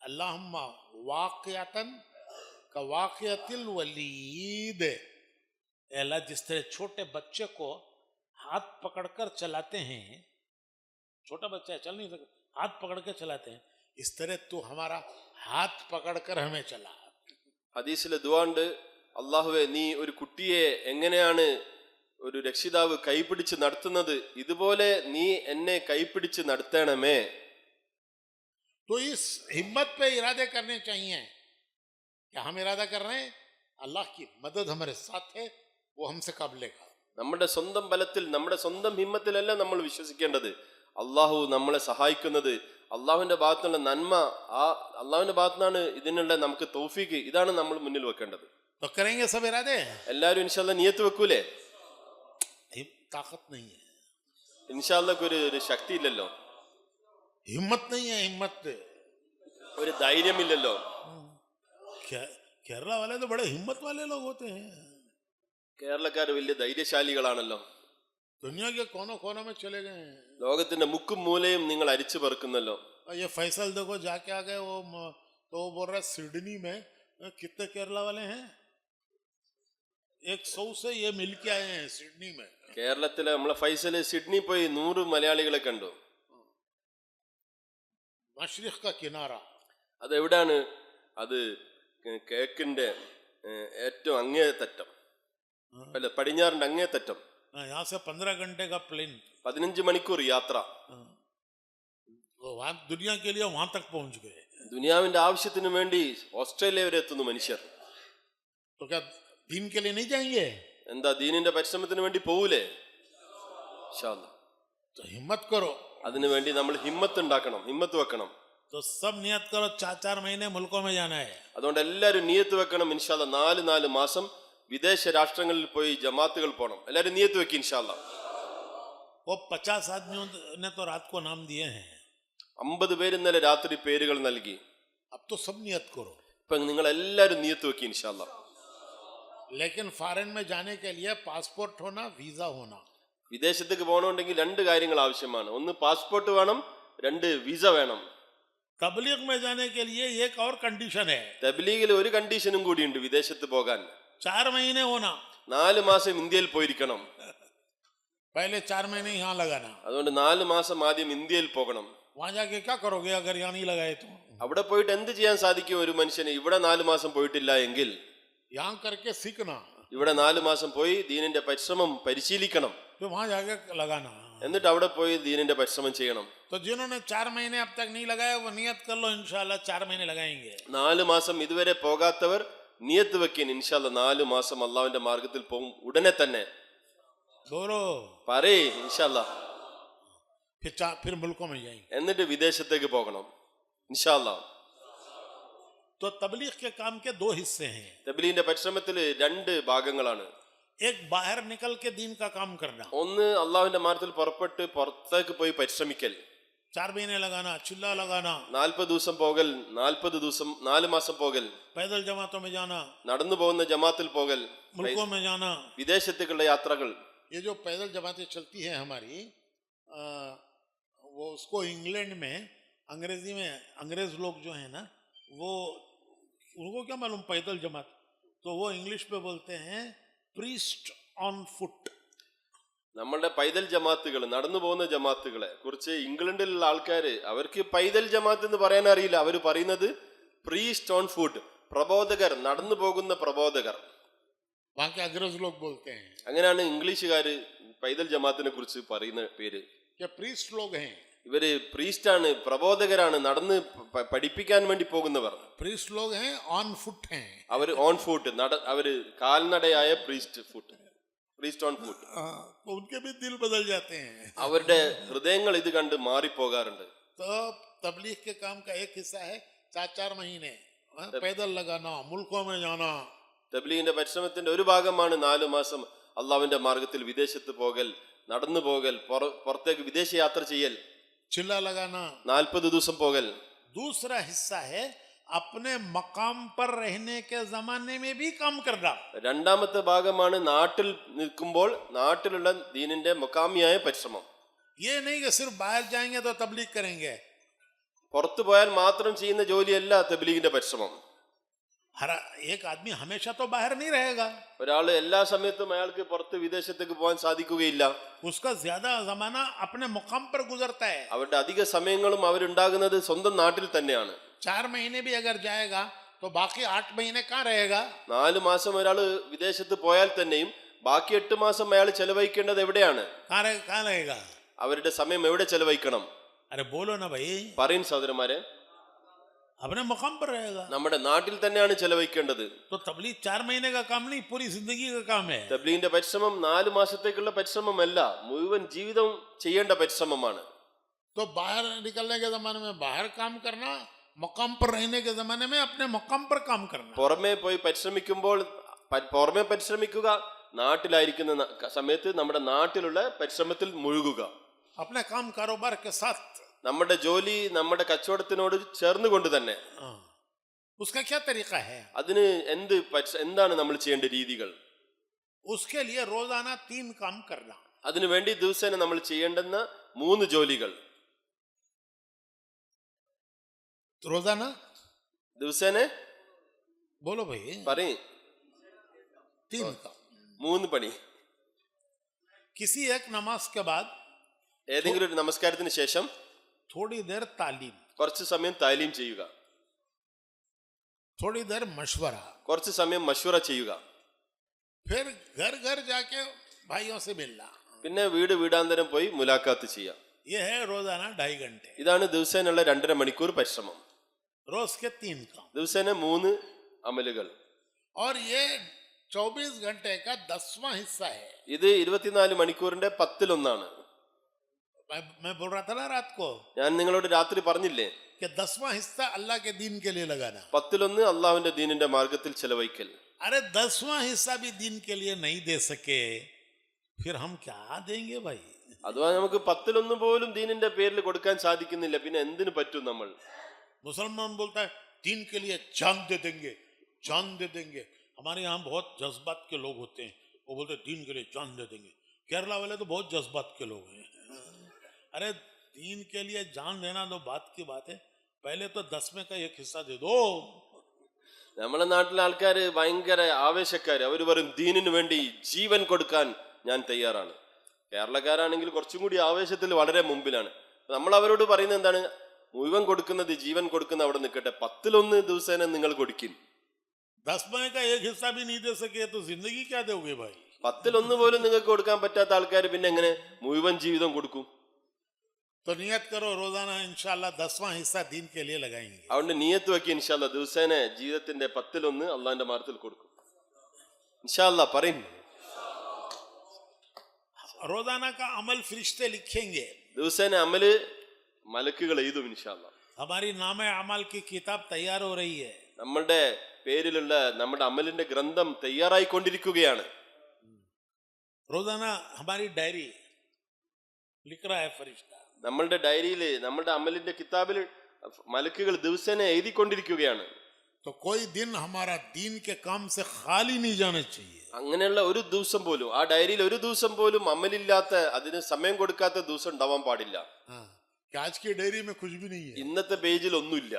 अल्लाहुम्मा वाक़ियतन का वाक़ियतिल वलीद. अल्लाह जिस तरह छोटे बच्चे को हाथ पकड़कर चलाते हैं, छोटा बच्चा है चल नहीं सकता, हाथ पकड़ के चलाते हैं, इस तरह तू हमारा हाथ पकड़कर हमें चला. ഹദീസിലെ ദുആ ഉണ്ട്, അള്ളാഹുവേ നീ ഒരു കുട്ടിയെ എങ്ങനെയാണ് ഒരു രക്ഷിതാവ് കൈപിടിച്ച് നടത്തുന്നത്, ഇതുപോലെ നീ എന്നെ കൈപിടിച്ച് നടത്തണമേ. तो इस हिम्मत पे इरादे करने चाहिए कि हम इरादा कर रहे हैं अल्लाह की मदद हमारे साथ है, वो हमसे काबिलेगा. നമ്മുടെ സ്വന്തം ബലത്തിൽ, നമ്മുടെ സ്വന്തം ഹിമ്മത്തിലല്ല നമ്മൾ വിശ്വസിക്കേണ്ടത്. അള്ളാഹു നമ്മളെ സഹായിക്കുന്നത്, അള്ളാഹുവിന്റെ ഭാഗത്തുള്ള നന്മ, ആ അള്ളാഹുവിന്റെ ഭാഗത്തുനിന്നാണ് ഇതിനുള്ള നമുക്ക് തൗഫീക്ക്. ഇതാണ് നമ്മൾ മുന്നിൽ വെക്കേണ്ടത്. तो करेंगे सब इरादे. എല്ലാവരും ഇൻഷാ അല്ലാഹ് നിയത്ത് വെക്കൂലേ? ताकत नहीं है, ഇൻഷാ അല്ലാഹ് ഒരു ശക്തി ഇല്ലല്ലോ, हिम्मत नहीं है. हिम्मत ഒരു ധൈര്യമില്ലല്ലോ. केरला वाले तो बड़े हिम्मत वाले लोग होते हैं. കേരളക്കാർ വലിയ ധൈര്യശാലികളാണല്ലോ. दुनिया के कोनों कोनों में चले गए हैं. ലോകത്തിന്റെ മുക്കും മൂലയും നിങ്ങൾ അരിച്ചു പെറുക്കുന്നല്ലോ. और ये फैसल देखो जाके आ गए, तो वो बोल रहा है सिडनी में कितने केरला वाले हैं, 100 से ये मिल के आए हैं सिडनी में. കേരളത്തിലെ നമ്മളെ ഫൈസല് സിഡ്നി പോയി 100 മലയാളികളെ കണ്ടു. मशरिक का किनारा, അതെവിടാണ്? അത് കിഴക്കിന്റെ ഏറ്റവും അങ്ങേയറ്റം, അല്ല പടിഞ്ഞാറിന്റെ അങ്ങേയറ്റം. यहाँ से 15 घंटे का प्लेन, 15 മണിക്കൂർ യാത്ര. तो वहां दुनिया के लिए वहां तक पहुंच गए। ദുനിയാവിന്റെ ആവശ്യത്തിനു വേണ്ടി ഓസ്ട്രേലിയ വരെ എത്തുന്നു മനുഷ്യർ. तो क्या दीन के लिए नहीं जाएंगे? എന്താ ദീനിന്റെ പരിശ്രമത്തിന് വേണ്ടി പോവൂലേ? ഇൻഷാ അല്ലാഹ്. तो हिम्मत करो। അതിനു വേണ്ടി നമ്മൾ ഹിമ്മത്ത് ഉണ്ടാക്കണം, ഹിമ്മത്ത് വെക്കണം. तो सब नियत करो 4-4 महीने मुल्कों में जाना है। അതുകൊണ്ട് എല്ലാവരും നിയത്ത് വെക്കണം. ഇൻഷാ അല്ലാഹ് 4 മാസം വിദേശ രാഷ്ട്രങ്ങളിൽ പോയി ജമാഅത്തുകൾ പോകണം. എല്ലാവരും നിയത്ത് വെക്കി ഇൻഷാ അല്ലാഹ്. वो 50 आदमियों ने तो रात को नाम दिए हैं। 50 പേര് ഇന്നലെ രാത്രി പേരുകൾ നൽകി. अब तो सब नियत करो। ഇപ്പൊ നിങ്ങൾ എല്ലാവരും നിയത്ത് വെക്കി ഇൻഷാ അല്ലാഹ്. लेकिन फॉरेन में जाने के लिए पासपोर्ट होना, वीजा होना। വിദേശത്തേക്ക് പോകണമെങ്കിൽ 2 കാര്യങ്ങൾ ആവശ്യമാണ്. ഒന്ന് പാസ്പോർട്ട് വേണം, 2 വിസ വേണം. तबलीग में जाने के लिए एक और कंडीशन है, തബ്ലീഗിൽ ഒരു കണ്ടീഷനും കൂടിയുണ്ട് വിദേശത്ത് പോകാൻ. 4 महीने होना। 4 മാസം ഇന്ത്യയിൽ പോയിരിക്കണം. पहले 4 महीने यहाँ लगाना। അതുകൊണ്ട് 4 മാസം ആദ്യം ഇന്ത്യയിൽ പോകണം. वहां जाके क्या करोगे अगर यहाँ नहीं लगाए तो? അവിടെ പോയിട്ട് എന്ത് ചെയ്യാൻ സാധിക്കും ഒരു മനുഷ്യന്? ഇവിടെ 4 മാസം പോയിട്ടില്ല എങ്കിൽ यहाँ करके सीखना, ഇവിടെ 4 മാസം പോയി ദീനിന്റെ പരിശ്രമം പരിശീലിക്കണം. फिर वहां जाके लगाना। എന്നിട്ട് അവിടെ പോയി ദീനിന്റെ പരിശ്രമം ചെയ്യണം. तो जिन्होंने 4 महीने अब तक नहीं लगाया वो नियत कर लो, इंशाल्लाह 4 महीने लगाएंगे। 4 മാസം ഇതുവരെ പോകാത്തവർ നിയത്ത് വെക്കാൻ ഇൻഷാ അല്ലാഹ് 4 മാസം അള്ളാഹുവിന്റെ മാർഗത്തിൽ പോകും ഉടനെ തന്നെ. बोलो। പറയേ ഇൻഷാ അല്ലാഹ്. फिर मुल्कों में जाएंगे। എന്നിട്ട് വിദേശത്തേക്ക് പോകണം ഇൻഷാ അല്ലാഹ്. तो तबलीग के काम के 2 हिस्से हैं। തബ്ലീഗിന്റെ പരിശ്രമത്തിൽ 2 ഭാഗങ്ങളാണ്. एक बाहर निकल के दीन का काम करना, ഒന്ന് അള്ളാഹുവിന്റെ മാർഗത്തിൽ പുറപ്പെട്ട് പുറത്തേക്ക് പോയി പരിശ്രമിക്കൽ. 4 महीने लगाना, चिल्ला लगाना, 40 ദിവസം പോകൽ, 4 മാസം പോകൽ, पैदल जमातों में जाना, നടന്നു പോകുന്ന ജമാത്തിൽ പോകൽ, मुल्कों में जाना। വിദേശത്തേക്കുള്ള യാത്രകൾ. ये जो पैदल जमातें चलती है हमारी, वो उसको इंग्लैंड में अंग्रेजी में अंग्रेज लोग जो है ना, वो उनको क्या मालूम पैदल जमात, तो वो इंग्लिश में बोलते हैं प्रीस्ट ऑन फुट। നമ്മളുടെ പൈതൽ ജമാത്തുകൾ, നടന്നു പോകുന്ന ജമാത്തുകളെ കുറിച്ച് ഇംഗ്ലണ്ടിലുള്ള ആൾക്കാര് അവർക്ക് പൈതൽ ജമാത്ത് എന്ന് പറയാൻ അറിയില്ല. അവർ പറയുന്നത് പ്രീസ്റ്റ് ഓൺ ഫുട്ട്, പ്രബോധകർ, നടന്നു പോകുന്ന പ്രബോധകർ. वहाँ के अंग्रेज लोग बोलते हैं അങ്ങനെയാണ് ഇംഗ്ലീഷുകാര് പൈതൽ ജമാത്തിനെ കുറിച്ച് പറയുന്ന പേര്. कि प्रीस्ट लोग हैं। ഇവര് പ്രീസ്റ്റാണ്, പ്രബോധകരാണ്, നടന്ന് പഠിപ്പിക്കാൻ വേണ്ടി പോകുന്നവർ. प्रीस्ट लोग हैं, ऑन फुट हैं। അവർ ഓൺ ഫുട്ട്, അവര് കാൽനടയായ priest foot, priest on foot. तो उनके भी दिल बदल जाते हैं। അവരുടെ ഹൃദയങ്ങൾ ഇത് കണ്ട് മാറിപ്പോകാറുണ്ട്. तो तबलीग के काम का एक हिस्सा है 4-4 महीने पैदल लगाना, मुल्कों में जाना। തബ്ലീഗിന്റെ പരിശ്രമത്തിന്റെ ഒരു ഭാഗമാണ് 4 മാസം അള്ളാഹുവിന്റെ മാർഗത്തിൽ വിദേശത്ത് പോകൽ, നടന്നു പോകൽ, പുറത്തേക്ക് വിദേശ യാത്ര ചെയ്യൽ, चिल्ला लगाना। 40 ദിവസം പോകൽ. दूसरा हिस्सा है अपने मकाम पर रहने के जमाने में भी काम करना। രണ്ടാമത്തെ ഭാഗമാണ് നാട്ടിൽ നിൽക്കുമ്പോൾ നാട്ടിലുള്ള ദീനിന്റെ മുക്കാമിയായ പരിശ്രമം. ये नहीं कि सिर्फ बाहर जाएंगे तो तबलीग करेंगे। പുറത്തു പോയാൽ മാത്രം ചെയ്യുന്ന ജോലിയല്ല തബ്ലീഗിന്റെ പരിശ്രമം. हर एक आदमी हमेशा तो बाहर नहीं रहेगा। ഒരാൾ എല്ലാ സമയത്തും അയാൾക്ക് പുറത്ത് വിദേശത്തേക്ക് പോകാൻ സാധിക്കുകയില്ല. उसका ज्यादा जमाना अपने मुकाम पर गुजरता है। അവരുടെ അധിക സമയങ്ങളും അവരുണ്ടാകുന്നത് സ്വന്തം നാട്ടിൽ തന്നെയാണ്. 4 महीने भी अगर जाएगा तो बाकी 8 महीने कहाँ रहेगा? 4 മാസം ഒരാൾ വിദേശത്ത് പോയാൽ തന്നെയും ബാക്കി 8 മാസം അയാൾ ചെലവഴിക്കേണ്ടത് എവിടെയാണ്? कहाँ रहेगा? അവരുടെ സമയം എവിടെ ചെലവഴിക്കണം? अरे बोलो ना भाई। പറയും സഹോദരന്മാരെ, अपने मुकाम पर रहेगा। നമ്മുടെ നാട്ടിൽ തന്നെയാണ് ചെലവഴിക്കേണ്ടത്. तो तबलीग 4 महीने का काम नहीं, पूरी जिंदगी का काम है। തബ്ലീഗിന്റെ പരിശ്രമം 4 മാസത്തേക്കുള്ള പരിശ്രമമല്ല, മുഴുവൻ ജീവിതം ചെയ്യേണ്ട പരിശ്രമമാണ്. तो बाहर निकलने के जमाने में बाहर काम करना, मुकाम पर रहने के जमाने में अपने मुकाम पर काम करना। പുറമെ പോയി പരിശ്രമിക്കുമ്പോൾ പുറമെ പരിശ്രമിക്കുക, നാട്ടിലായിരിക്കുന്ന സമയത്ത് നമ്മുടെ നാട്ടിലുള്ള പരിശ്രമത്തിൽ മുഴുകുക. अपने काम कारोबार के साथ। നമ്മുടെ ജോലി നമ്മുടെ കച്ചവടത്തിനോട് ചേർന്നുകൊണ്ട് തന്നെ. उसका क्या तरीका है? അതിന് എന്താണ് നമ്മൾ ചെയ്യേണ്ട രീതികൾ? उसके लिए रोजाना 3 काम करना। അതിനു വേണ്ടി ദിവസേന നമ്മൾ ചെയ്യേണ്ടുന്ന 3 ജോലികൾ. रोजाना ദിവസേന बोलो भाई। പറയും 3 काम। 3 പണി. किसी एक नमाज के बाद ഏതെങ്കിലും ഒരു നമസ്കാരത്തിന് ശേഷം थोड़ी देर तालीम, കുറച്ച് സമയം താലീം ചെയ്യുക, थोड़ी देर मशवरा, കുറച്ച് സമയം മഷ്വറ ചെയ്യുക, फिर घर घर जाके भाइयों से मिलना। പിന്നെ വീടാന്തരം പോയി മുലാഖാത്ത് ചെയ്യുക. ये है रोजाना 2.5 घंटे, ഇതാണ് ദിവസേനയുള്ള 2.5 മണിക്കൂർ പരിശ്രമം. रोज के 3 काम. ദിവസേന 3 അമലുകൾ. और ये 24 घंटे का 10वां हिस्सा है. ഇത് 24 മണിക്കൂറിന്റെ 10-1. मैं बोल रहा था ना रात को ഞാൻ നിങ്ങളോട് രാത്രി പറഞ്ഞില്ലേ, कि 10वां हिस्सा अल्लाह के दीन के लिए लगाना. 10-1 അള്ളാഹുവിന്റെ ദീനിന്റെ മാർഗത്തിൽ ചെലവഴിക്കൽ. अरे 10वां हिस्सा भी दीन के लिए नहीं दे सके, फिर हम क्या देंगे भाई? അഥവാ നമുക്ക് 10-1 പോലും ദീനിന്റെ പേരിൽ കൊടുക്കാൻ സാധിക്കുന്നില്ല, പിന്നെ എന്തിനു പറ്റും നമ്മൾ? मुसलमान बोलता है दीन के लिए जान दे देंगे, जान दे देंगे. हमारे यहाँ बहुत जज्बात के लोग होते हैं, वो बोलते हैं दीन के लिए जान दे देंगे. केरला वाले तो बहुत जज्बात के लोग हैं. अरे दीन के लिए जान देना तो बात की बात है, पहले तो 10वें का 1 हिस्सा दे दो. നമ്മളെ നാട്ടിലെ ആൾക്കാര് ഭയങ്കര ആവേശക്കാര്. അവര് പറയും ദീനിനു വേണ്ടി ജീവൻ കൊടുക്കാൻ ഞാൻ തയ്യാറാണ്. കേരളക്കാരാണെങ്കിൽ കുറച്ചും കൂടി ആവേശത്തിൽ വളരെ മുമ്പിലാണ്. നമ്മൾ അവരോട് പറയുന്നത് എന്താണ്? മുഴുവൻ കൊടുക്കുന്നത്, ജീവൻ കൊടുക്കുന്ന അവിടെ നിൽക്കട്ടെ, 10-1 ദിവസേന നിങ്ങൾ കൊടുക്കും. 10वें का 1 हिस्सा भी नहीं दे सके तो जिंदगी क्या दोगे भाई? 10-1 പോലും നിങ്ങൾക്ക് കൊടുക്കാൻ പറ്റാത്ത ആൾക്കാർ പിന്നെ എങ്ങനെ മുഴുവൻ ജീവിതം കൊടുക്കും? तो नियत करो रोजाना इंशाल्लाह 10वां हिस्सा दीन के लिए लगाएंगे. അതുകൊണ്ട് നിയത്ത് വെക്കി, ഇൻഷാല്ലാ ദിവസേന ജീവിതത്തിന്റെ 10-1 അള്ളാഹിന്റെ മാർഗത്തിൽ കൊടുക്കും. ഇൻഷാല്ലാ പറയും. रोजाना का अमल फरिश्ते लिखेंगे. ദിവസേന അമല് മലക്കുകൾ എഴുതും ഇൻഷാല്ലാ. हमारी नामे अमल की किताब तैयार हो रही है. നമ്മളുടെ പേരിലുള്ള നമ്മുടെ അമലിന്റെ ഗ്രന്ഥം തയ്യാറായിക്കൊണ്ടിരിക്കുകയാണ്. रोजाना हमारी डायरी लिख रहा है फरिश्ता. നമ്മളുടെ ഡയറിയില്, നമ്മുടെ അമലിന്റെ കിതാബിൽ മലക്കുകൾ ദിവസേന എഴുതിക്കൊണ്ടിരിക്കുകയാണ്. तो कोई दिन हमारा दीन के काम से खाली नहीं जाना चाहिए. അങ്ങനെയുള്ള ഒരു ദിവസം പോലും, ആ ഡയറിയിൽ ഒരു ദിവസം പോലും അമലില്ലാത്ത, അതിന് സമയം കൊടുക്കാത്ത ദിവസം ഉണ്ടാവാൻ പാടില്ല. कि आज की डायरी में कुछ भी नहीं है, ഇന്നത്തെ പേജിൽ ഒന്നുമില്ല,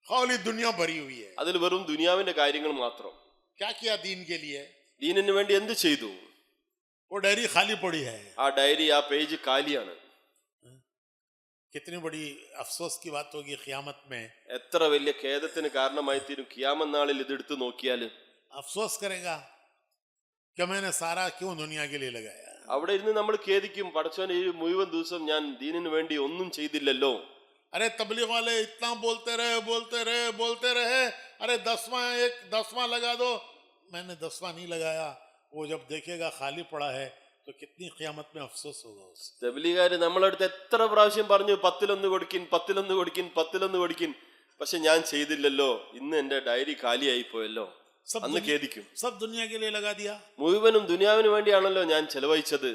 खाली दुनिया भरी हुई है. അതിൽ വെറും ദുനിയാവിന്റെ കാര്യങ്ങൾ മാത്രം. क्या किया दीन के लिए? ദീനിന് വേണ്ടി എന്ത് ചെയ്തു? वो डायरी खाली पड़ी है. ആ ഡയറി, ആ പേജ് കാലിയാണ്. कितनी बड़ी अफसोस की बात होगी ഖിയാമത്ത് में. എത്ര വലിയ ഖേദത്തിന് കാരണമായി തീരും ഖിയാമത്ത് നാളിൽ ഇത് എടുത്തു നോക്കിയാൽ. अफसोस करेगा कि मैंने सारा क्यों दुनिया के लिए लगाया. അവിടെ ഇരുന്ന് നമ്മൾ ഖേദിക്കും, പടച്ചോൻ ഈ മുഴുവൻ ദിവസം ഞാൻ ദീനിന് വേണ്ടി ഒന്നും ചെയ്തില്ലല്ലോ. अरे तबलीग वाले इतना बोलते रहे, अरे 10वां लगा दो. मैंने 10वां नहीं लगाया. वो जब देखेगा खाली पड़ा है तो कितनी ഖിയാമത്ത് में अफसोस होगा उसे. തബ്ലീഗുകാര് നമ്മളടുത്ത് എത്ര പ്രാവശ്യം പറഞ്ഞു 10-1 കൊടുക്കിൻ, 10-1 കൊടുക്കിൻ, 10-1 കൊടുക്കിൻ, പക്ഷെ ഞാൻ ചെയ്തില്ലല്ലോ, ഇന്ന് എന്റെ ഡയറി കാലിയായി പോയല്ലോ, അന്ന് ഖേദിക്കും. सब दुनिया के लिए लगा दिया. മുഴുവനും ദുനിയാവിന് വേണ്ടിയാണല്ലോ ഞാൻ ചെലവഴിച്ചത്.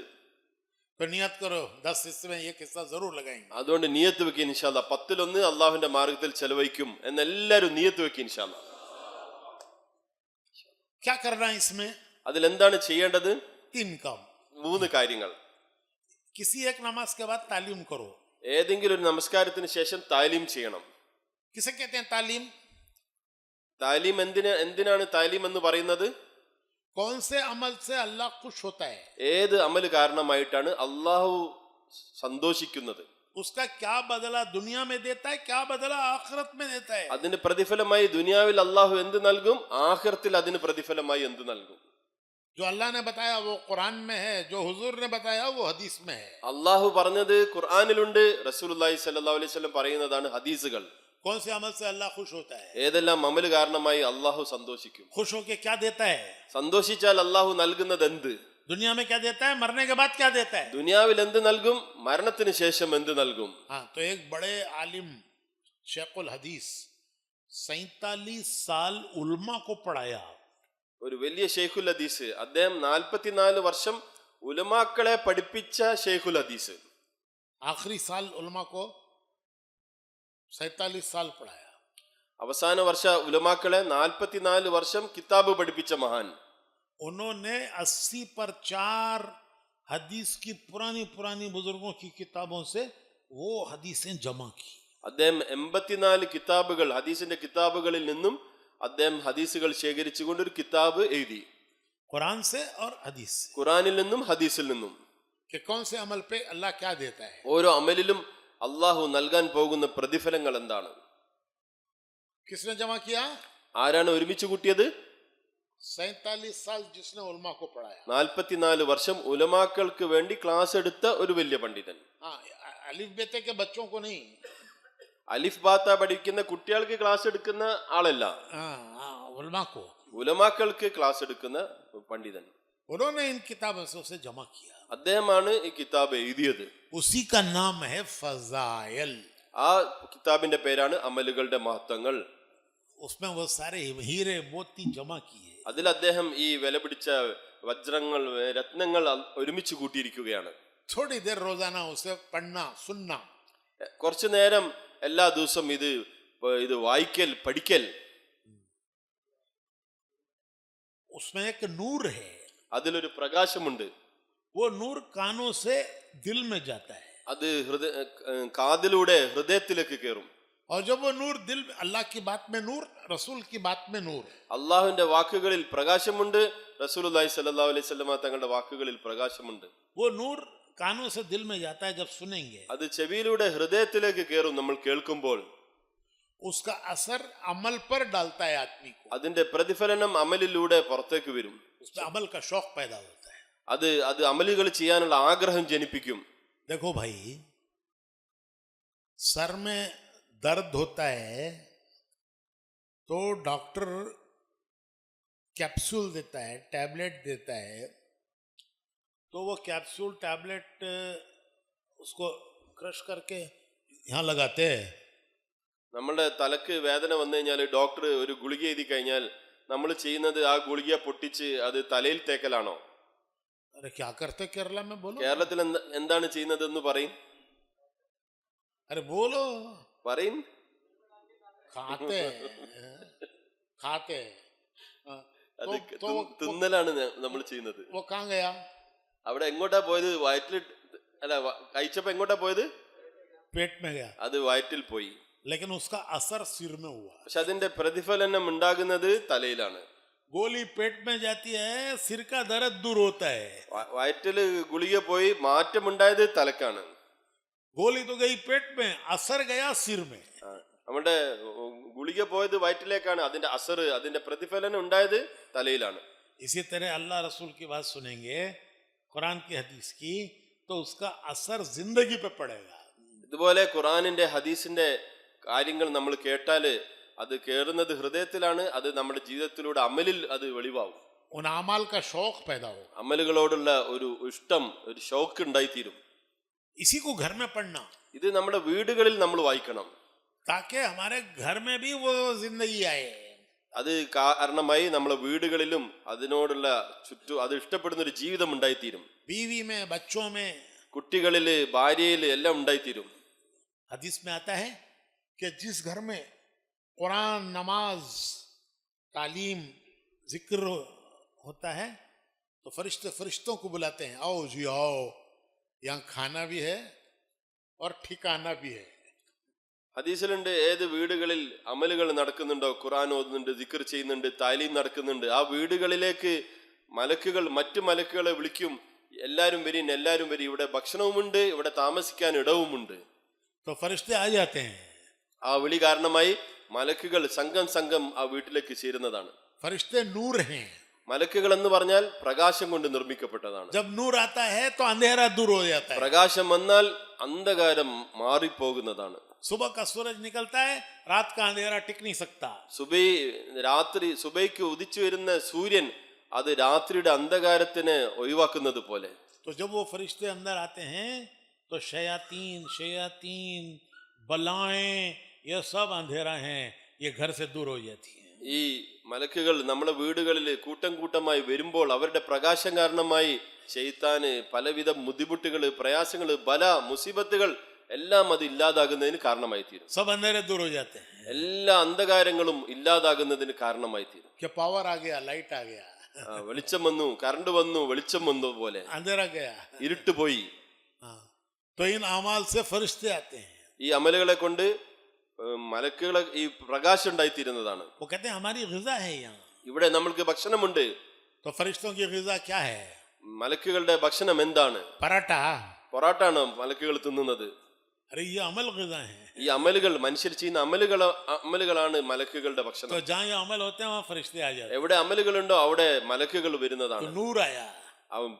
तो नियत करो 10 हिस्से में 1 हिस्सा जरूर लगाएंगे. അതുകൊണ്ട് നിയത്ത് വെക്കി ഇൻഷാല്ലാ, 10-1 അള്ളാഹുവിന്റെ മാർഗത്തിൽ ചെലവഴിക്കും എന്നെല്ലാരും നിയത്ത് വെക്കി ഇൻഷാല്ലാ. क्या करना है इसमें? അതിലെന്താണ് ചെയ്യേണ്ടത്? 3 काम. 3 കാര്യങ്ങൾ. किसी एक नमाज के बाद तालीम करो. ഏതെങ്കിലും ഒരു നമസ്കാരത്തിന് ശേഷം താലീം ചെയ്യണം. किसे कहते हैं तालीम? താലീം എന്തിനാണ് താലീം എന്ന് പറയുന്നത്? कौन से अमल से अल्लाह खुश होता है? ഏത് അമല് കാരണമായിട്ടാണ് അള്ളാഹു സന്തോഷിക്കുന്നത്? उसका क्या बदला दुनिया में देता है, क्या बदला आखिरत में देता है. അതിന് പ്രതിഫലമായി ദുനിയാവിൽ അള്ളാഹു എന്ത് നൽകും, ആഖിറത്തിൽ അതിന് പ്രതിഫലമായി എന്ത് നൽകും? जो अल्लाह ने बताया वो कुरान में है, जो हुजूर ने बताया वो हदीस में है. അള്ളാഹു പറഞ്ഞത് ഖുർആനിലുണ്ട്, റസൂലുള്ളാഹി സ്വല്ലല്ലാഹു അലൈഹി വസല്ലം പറയുന്നതാണ് ഹദീസുകൾ. कौन से अमल से अल्लाह खुश होता है? ഏതെല്ലാം അമല് കാരണമായി അള്ളാഹു സന്തോഷിക്കും? खुश होके क्या देता है? സന്തോഷിച്ചാൽ അള്ളാഹു നൽകുന്നത് എന്ത്? दुनिया में क्या देता है, मरने के बाद क्या देता है? ദുനിയാവിൽ എന്ത് നൽകും, മരണത്തിന് ശേഷം എന്ത് നൽകും? हाँ, तो एक बड़े आलिम शेखुल हदीस 47 साल उलमा को पढ़ाया. ഒരു വലിയ ഷെയ്ഖുൽ ഹദീസ്, അദ്ദേഹം 44 വർഷം ഉലമാക്കളെ പഠിപ്പിച്ച ഷെയ്ഖുൽ ഹദീസ്. आखिरी साल उलमा को 47 साल पढ़ाया. അവസാന വർഷ ഉലമാക്കളെ 44 വർഷം കിതാബ് പഠിപ്പിച്ച മഹാൻ. उन्होंने 80 पर 4 हदीस की पुरानी बुजुर्गों की किताबों से वो हदीसें जमा की. അദ്ദേഹം 84 കിതാബുകൾ, ഹദീസിന്റെ കിതാബുകളിൽ നിന്നും അദ്ദേഹം ഹദീസുകൾ ശേഖരിച്ചുകൊണ്ട് ഒരു കിതാബ് എഴുതി. कुरान से और हदीस से. ഖുറാനിൽ നിന്നും ഹദീസിൽ നിന്നും कि कौन से अमल पे अल्लाह क्या देता है. ഓരോ അമലിലും അള്ളാഹു നൽകാൻ പോകുന്ന പ്രതിഫലങ്ങൾ എന്താണ്? किसने जमा किया? ആരാണ് ഒരുമിച്ച് കൂട്ടിയത്? 47 साल जिसने उलमा को पढ़ाया. 44 വർഷം ഉലമാക്കൾക്ക് വേണ്ടി ക്ലാസ് എടുത്ത ഒരു വലിയ പണ്ഡിതൻ. हाँ, अलिफ बेते के बच्चों को नहीं। അലിഫ് ബാത്ത പഠിക്കുന്ന കുട്ടികൾക്ക് ക്ലാസ് എടുക്കുന്ന ആളല്ല, उलमा को। ഉലമാക്കൾക്ക് ക്ലാസ് എടുക്കുന്ന പണ്ഡിതൻ. उन्होंने इन किताबों से उसे जमा किया। അദ്ദേഹമാണ് ഈ കിതാബ് എഴുതിയത്. उसी का नाम है फजाइल। ആ കിതാബിന്റെ പേരാണ് അമലുകളുടെ മഹത്വങ്ങൾ. उसमें वो सारे हीरे मोती जमा किए। അതിൽ അദ്ദേഹം ഈ വില പിടിച്ച വജ്രങ്ങൾ രത്നങ്ങൾ ഒരുമിച്ച് കൂട്ടിയിരിക്കുകയാണ്. थोड़ी देर रोजाना उसे पढ़ना सुनना, കുറച്ചു നേരം എല്ലാ ദിവസവും ഇത് വായിക്കൽ പഠിക്കൽ. उसमें एक नूर है, അതിലൊരു പ്രകാശമുണ്ട്. वो नूर कानों से दिल में जाता है, അത് കാതിലൂടെ ഹൃദയത്തിലേക്ക് കയറും. और जब वो नूर दिल में, अल्लाह की बात में नूर, रसूल की बात में नूर। അള്ളാഹുവിന്റെ വാക്കുകളിൽ പ്രകാശമുണ്ട്, റസൂലുള്ളാഹി സ്വല്ലല്ലാഹു അലൈഹി വസല്ലമ തങ്ങളുടെ വാക്കുകളിൽ പ്രകാശമുണ്ട്. वो नूर कानों से दिल में जाता है जब सुनेंगे, അത് ചെവിയിലൂടെ ഹൃദയത്തിലേക്ക് കയറും നമ്മൾ കേൾക്കുമ്പോൾ. उसका असर अमल पर डालता है आदमी को, അതിന്റെ പ്രതിഫലനം അമലിലൂടെ പുറത്തേക്ക് വരും. उसमें अमल का शौक पैदा होता है। അത് അമലുകൾ ചെയ്യാനുള്ള ആഗ്രഹം ജനിപ്പിക്കും. देखो भाई, सर में दर्द होता है तो डॉक्टर कैप्सूल देता है, टैबलेट देता है, तो वो कैप्सूल टैबलेट उसको क्रश करके यहाँ लगाते हैं। നമ്മുടെ തലക്ക് വേദന വന്നു കഴിഞ്ഞാൽ ഡോക്ടർ ഒരു ഗുളിക എഴുതി കഴിഞ്ഞാൽ നമ്മൾ ചെയ്യുന്നത് ആ ഗുളിക പൊട്ടിച്ച് അത് തലയിൽ തേക്കലാണോ? अरे क्या करते केरला में, बोलो। കേരളത്തിൽ എന്താണ് ചെയ്യുന്നത് എന്ന് പറയും. अरे बोलो। പറയും. खाते खाते അത് തിന്നലാണ് നമ്മൾ ചെയ്യുന്നത്. वो कहाँ गया? അവിടെ എങ്ങോട്ടാ പോയത്? വയറ്റിൽ അല്ല, കഴിച്ചപ്പോ എങ്ങോട്ടാ പോയത്? पेट में गया, അത് വയറ്റിൽ പോയി. लेकिन उसका असर सिर में हुआ। പക്ഷെ അതിന്റെ പ്രതിഫലനം ഉണ്ടാകുന്നത് തലയിലാണ്. गोली पेट में जाती है, सिर का दर्द दूर होता है। വയറ്റില് ഗുളിക പോയി മാറ്റമുണ്ടായത് തലക്കാണ്. गोली तो गई पेट में, असर गया सिर में। നമ്മുടെ ഗുളിക പോയത് വയറ്റിലേക്കാണ്, അതിന്റെ അസർ, അതിന്റെ പ്രതിഫലനം ഉണ്ടായത് തലയിലാണ്. इसी तरह अल्लाह रसूल की बात सुनेंगे, कुरान की हदीस की, तो उसका असर जिंदगी पे पड़ेगा। ഇതുപോലെ ഖുറാനിന്റെ ഹദീസിന്റെ കാര്യങ്ങൾ നമ്മൾ കേട്ടാല് അത് കേറുന്നത് ഹൃദയത്തിലാണ്, അത് നമ്മുടെ ജീവിതത്തിലൂടെ അമലിൽ അത് വെളിവാകും. उन अमाल का शौक पैदा हो, അമലുകളോടുള്ള ഒരു ഇഷ്ടം, ഒരു ഷൗക്ക് ഉണ്ടായിത്തീരും. इसी को घर में पढ़ना, ഇത് നമ്മുടെ വീടുകളിൽ നമ്മൾ വായിക്കണം, ताकि हमारे घर में भी वो जिंदगी आए। അത് കാരണമായി നമ്മളെ വീടുകളിലും അതിനോടുള്ള അത് ഇഷ്ടപ്പെടുന്ന ഒരു ജീവിതം ഉണ്ടായിത്തീരും. बीवी में, बच्चों में, കുട്ടികളില്, ഭാര്യയില് എല്ലാം ഉണ്ടായിത്തീരും. हदीस में आता है कि जिस घर में कुरान, नमाज, तालीम, जिक्र होता है तो फरिश्तों को बुलाते हैं, आओ जी आओ, यहाँ खाना भी है और ठिकाना भी है। ഹദീസിലുണ്ട്, ഏത് വീടുകളിൽ അമലുകൾ നടക്കുന്നുണ്ടോ, ഖുർആൻ ഓതുന്നുണ്ട്, ദിക്ർ ചെയ്യുന്നുണ്ട്, താലീം നടക്കുന്നുണ്ട്, ആ വീടുകളിലേക്ക് മലക്കുകൾ, മറ്റു മലക്കുകളെ വിളിക്കും, എല്ലാരും വരീൻ, എല്ലാരും വരി, ഇവിടെ ഭക്ഷണവുമുണ്ട്, ഇവിടെ താമസിക്കാൻ ഇടവുമുണ്ട്. तो फरिश्ते आ जाते हैं। ആ വിളി കാരണമായി മലക്കുകൾ സംഘം ആ വീട്ടിലേക്ക് ചേരുന്നതാണ്. फरिश्ते नूर हैं। മലക്കുകൾ എന്ന് പറഞ്ഞാൽ പ്രകാശം കൊണ്ട് നിർമ്മിക്കപ്പെട്ടതാണ്. जब नूर आता है तो अंधेरा दूर हो जाता है। പ്രകാശം വന്നാൽ അന്ധകാരം മാറിപ്പോകുന്നതാണ്. सुबह का सूरज निकलता है, रात का अंधेरा टिक नहीं सकता। സുബൈക്ക് ഉദിച്ചു വരുന്ന സൂര്യൻ അത് രാത്രിയുടെ അന്ധകാരത്തിനെ ഒഴിവാക്കുന്നത് പോലെ. तो जब वो फरिश्ते अंदर आते हैं तो शयातीन बलाएं, ये सब अंधेरा हैं, ये घर से दूर हो जाती हैं। ഈ മലക്കുകൾ നമ്മുടെ വീടുകളിൽ കൂട്ടം കൂട്ടമായി വരുമ്പോൾ അവരുടെ പ്രകാശം കാരണമായി ശൈത്താന് പലവിധ ബുദ്ധിമുട്ടുകൾ, പ്രയാസങ്ങൾ, ബല, മുസീബത്തുകൾ എല്ലാം അത് ഇല്ലാതാകുന്നതിന് കാരണമായി തീരും. सब अंधेरे दूर हो जाते हैं। എല്ലാ അന്ധകാരങ്ങളും ഇല്ലാതാകുന്നതിന് കാരണമായി തീരും. कि पावर आ गया, लाइट आ गया, വെളിച്ചം വന്നു, കറണ്ട് വന്നു, വെളിച്ചം വന്നു പോലെ अंधेरा गया, ഇരുട്ട് പോയി. तो इन अमाल से फरिश्ते आते हैं। ഈ അമലുകളെ കൊണ്ട് മലക്കുകളെ ഈ പ്രകാശം ഉണ്ടായിത്തീരുന്നതാണ്. वो कहते हैं हमारी ग़िज़ा है यहाँ। ഇവിടെ നമ്മൾക്ക് ഭക്ഷണമുണ്ട്. तो फरिश्तों की ग़िज़ा क्या है? മലക്കുകളുടെ ഭക്ഷണം എന്താണ്? पराठा। പൊറാട്ടാണ് മലക്കുകൾ തിന്നുന്നത്. अरे ये अमल ग़िज़ा है। ഈ അമലുകൾ, മനുഷ്യർ ചെയ്യുന്ന അമലുകളാണ് മലക്കുകളുടെ ഭക്ഷണം. तो जहाँ ये अमल होते हैं वहाँ फरिश्ते आ जाते हैं। എവിടെ അമലുകളുണ്ടോ അവിടെ മലക്കുകൾ വരുന്നതാണ്. तो नूर आया,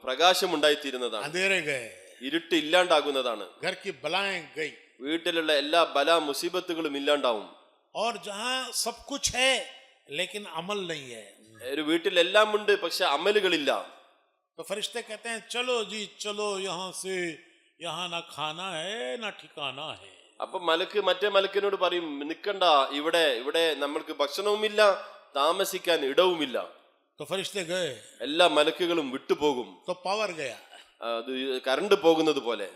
പ്രകാശം ഉണ്ടായിത്തീരുന്നതാണ്. अंधेरे गए, ഇരുട്ട് ഇല്ലാണ്ടാകുന്നതാണ്. घर की बलाएं गई വീട്ടിലുള്ള എല്ലാ ബലാ മുസീബത്തുകളും ഇല്ലാണ്ടാവും. और जहां सब कुछ है लेकिन अमल नहीं है ഒരു വീട്ടിൽ എല്ലാം ഉണ്ട്, പക്ഷെ അമലുകളില്ല. तो फरिश्ते कहते हैं चलो जी चलो यहाँ से, यहाँ ना खाना है ना ठिकाना है. അപ്പൊ മറ്റേ മലക്കിനോട് പറയും, നിക്കണ്ട, ഇവിടെ നമ്മൾക്ക് ഭക്ഷണവുമില്ല, താമസിക്കാൻ ഇടവുമില്ല. तो फरिश्ते गए എല്ലാ മലക്കുകളും വിട്ടുപോകും. तो पावर गया. അത് കറണ്ട് പോകുന്നത് പോലെ.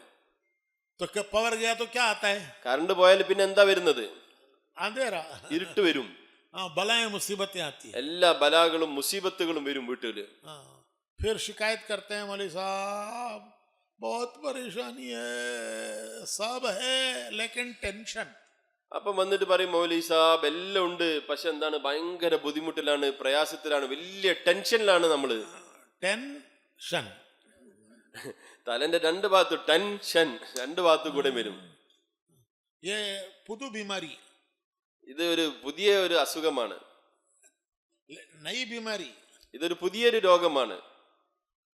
तो पावर गया तो क्या आता है? കറണ്ട് പോയാൽ പിന്നെ എന്താ വരുന്നത്? अंधेरा, ഇരുട്ട് വരും. हाँ, बलाएं मुसीबतें आती है. എല്ലാ ബലാകളും മുസീബത്തുകളും വരും വീട്ടില്. हाँ, फिर शिकायत करते हैं मौलवी साहब बहुत परेशानी है, सब है लेकिन टेंशन. അപ്പം വന്നിട്ട് പറയും, മൗലവി സാബ് എല്ലാം ഉണ്ട്, പക്ഷെ എന്താണ്, ഭയങ്കര ബുദ്ധിമുട്ടിലാണ്, പ്രയാസത്തിലാണ്, വലിയ ടെൻഷനിലാണ് നമ്മള്. टेंशन തലന്റെ രണ്ട് ഭാഗത്ത് ടെൻഷൻ, രണ്ട് ഭാഗത്തു കൂടെ വരും. ये पुदु बीमारी, ഇത് ഒരു പുതിയ ഒരു അസുഖമാണ്, नई बीमारी. ഇതൊരു പുതിയൊരു രോഗമാണ്.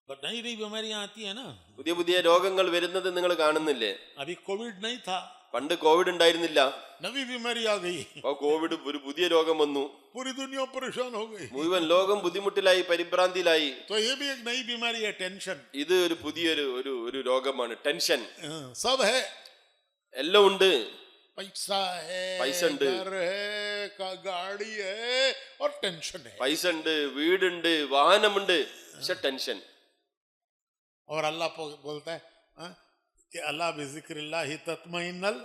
नई नई बीमारियां आती है ना. പുതിയ പുതിയ രോഗങ്ങൾ വരുന്നത് നിങ്ങൾ കാണുന്നില്ലേ? अभी कोविड नहीं था, പണ്ട് കോവിഡ് ഉണ്ടായിരുന്നില്ല, नवी बीमारी आ गई. അപ്പൊ കോവിഡ് ഒരു പുതിയ രോഗം വന്നു. पूरी दुनिया परेशान हो गई. മുഴുവൻ ലോകം ബുദ്ധിമുട്ടിലായി, പരിഭ്രാന്തിയിലായി. तो ये भी एक नई बीमारी है, टेंशन. ഇത് ഒരു പുതിയൊരു ഒരു രോഗമാണ്, ടെൻഷൻ. सब है, എല്ലാം ഉണ്ട്, पैसा है, पैसा ഉണ്ട്, घर है, गाड़ी है और टेंशन है. പൈസ ഉണ്ട്, വീടുണ്ട്, വാഹനമുണ്ട്, പക്ഷെ ടെൻഷൻ. और अल्लाह बोलता है कि अल्लाह बिज़िक्रिल्लाह ही तत्मइन्नुल,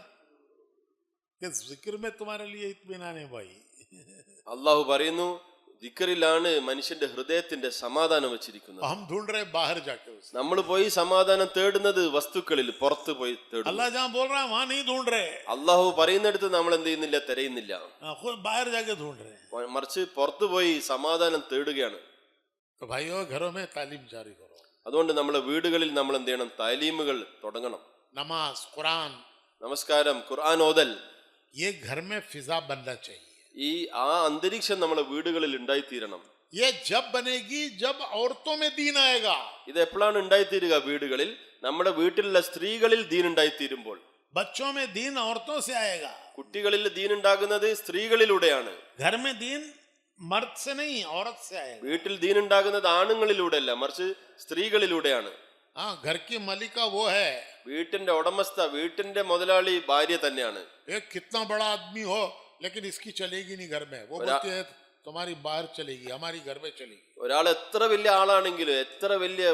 कि जिक्र में तुम्हारे लिए इत्मीनान है भाई. അള്ളാഹു പറയുന്നു, ദിക്റിലാണ് മനുഷ്യന്റെ ഹൃദയത്തിന്റെ സമാധാനം വെച്ചിരിക്കുന്നത്. हम ढूंढ रहे बाहर जाके उसे. നമ്മൾ പോയി സമാധാനം തേടുന്നത് വസ്തുക്കളിൽ, പുറത്ത് പോയി തേടുന്നു. अल्लाह जहां बोल रहा है वहां नहीं ढूंढ रहे. അള്ളാഹു പറയുന്നിടത്ത് നമ്മൾ എന്ത് ചെയ്യുന്നില്ല, തിരയുന്നില്ല, खुद बाहर जाके ढूंढ रहे. മറിച്ച് പുറത്തു പോയി സമാധാനം തേടുകയാണ്. तो भाइयों, घरों में तालीम जारी करो. അതുകൊണ്ട് നമ്മളെ വീടുകളിൽ നമ്മൾ എന്ത് ചെയ്യണം, താലീമുകൾ തുടങ്ങണം. नमाज, कुरान, നമസ്കാരം, ഖുർആൻ ഓതൽ, ये घर में फिजा बनना चाहिए. ഈ അന്തരീക്ഷം നമ്മളെ വീടുകളിൽ ഉണ്ടായിത്തീരണം. ये जब बनेगी जब औरतों में दीन आएगा. ഇത് എപ്പോഴാണ് ഉണ്ടായിത്തീരുക? വീടുകളിൽ, നമ്മുടെ വീട്ടിലുള്ള സ്ത്രീകളിൽ ദീൻ ഉണ്ടായിത്തീരുമ്പോൾ. बच्चों में दीन औरतों से आएगा. കുട്ടികളിൽ ദീൻ ഉണ്ടാകുന്നത് സ്ത്രീകളിലൂടെയാണ്. घर में दीन मर्द से नहीं, औरत से आएगा. വീട്ടിൽ ദീൻ ഉണ്ടാകുന്നത് ആണുങ്ങളിലൂടെ അല്ല, മറിച്ച് സ്ത്രീകളിലൂടെയാണ്. हाँ, घर की मालिका वो है. വീട്ടിന്റെ ഉടമസ്ഥ, വീട്ടിന്റെ മുതലാളി ഭാര്യ തന്നെയാണ്. एक कितना बड़ा आदमी हो लेकिन इसकी चलेगी नहीं घर में, वो बोलती है तुम्हारी बाहर चलेगी, हमारी घर में चलेगी. ഒരാൾ എത്ര വലിയ ആളാണെങ്കിലും, എത്ര വലിയ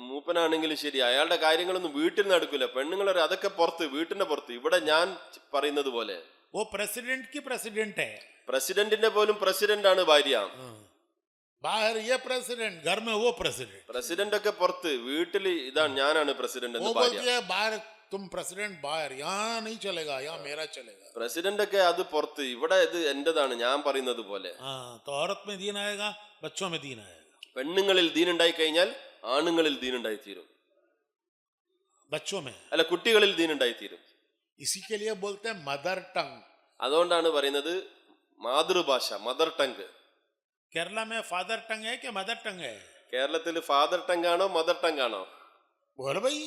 മൂപ്പനാണെങ്കിലും ശരി, അയാളുടെ കാര്യങ്ങളൊന്നും വീട്ടിൽ നടക്കില്ല. പെണ്ണുങ്ങൾ അതൊക്കെ പുറത്ത്, വീട്ടിന്റെ പുറത്ത്. ഇവിടെ ഞാൻ പറയുന്നത് പോലെ वो प्रेसिडेंट की प्रेसिडेंट है, പ്രസിഡന്റിന്റെ പോലും പ്രസിഡന്റ് ആണ് ഭാര്യ. बाहर ये प्रेसिडेंट, घर में वो प्रेसिडेंट. പ്രസിഡന്റ് ഒക്കെ പുറത്ത്, വീട്ടിൽ ഇതാണ് ഞാനാണ് പ്രസിഡന്റ് वो എന്ന് बोलती ഭാര്യ. है बाहर तुम प्रेसिडेंट बाहर, यहाँ नहीं चलेगा, यहाँ मेरा चलेगा. പ്രസിഡന്റ് ഒക്കെ അത് പുറത്ത്, ഇവിടെ ഇത് എന്റേതാണ്, ഞാൻ പറയുന്നത് പോലെ. हाँ, तो औरत में दीन आएगा, बच्चों में दीन आएगा. പെണ്ണുങ്ങളിൽ ദീൻ ഉണ്ടായി കഴിഞ്ഞാൽ ആണുങ്ങളിൽ ദീൻ ഉണ്ടായിത്തീരും, बच्चों में. അല്ല കുട്ടികളിൽ ദീൻ ഉണ്ടായിത്തീരും. इसी के लिए बोलते हैं मदर टंग. അതുകൊണ്ടാണ് പറയുന്നത് മാതൃഭാഷ, മദർ ടങ്. केरला में फादर टंग है कि मदर टंग है? കേരളത്തിൽ ഫാദർ ടങ് ആണോ മദർ ടങ് ആണോ? बोल भाई.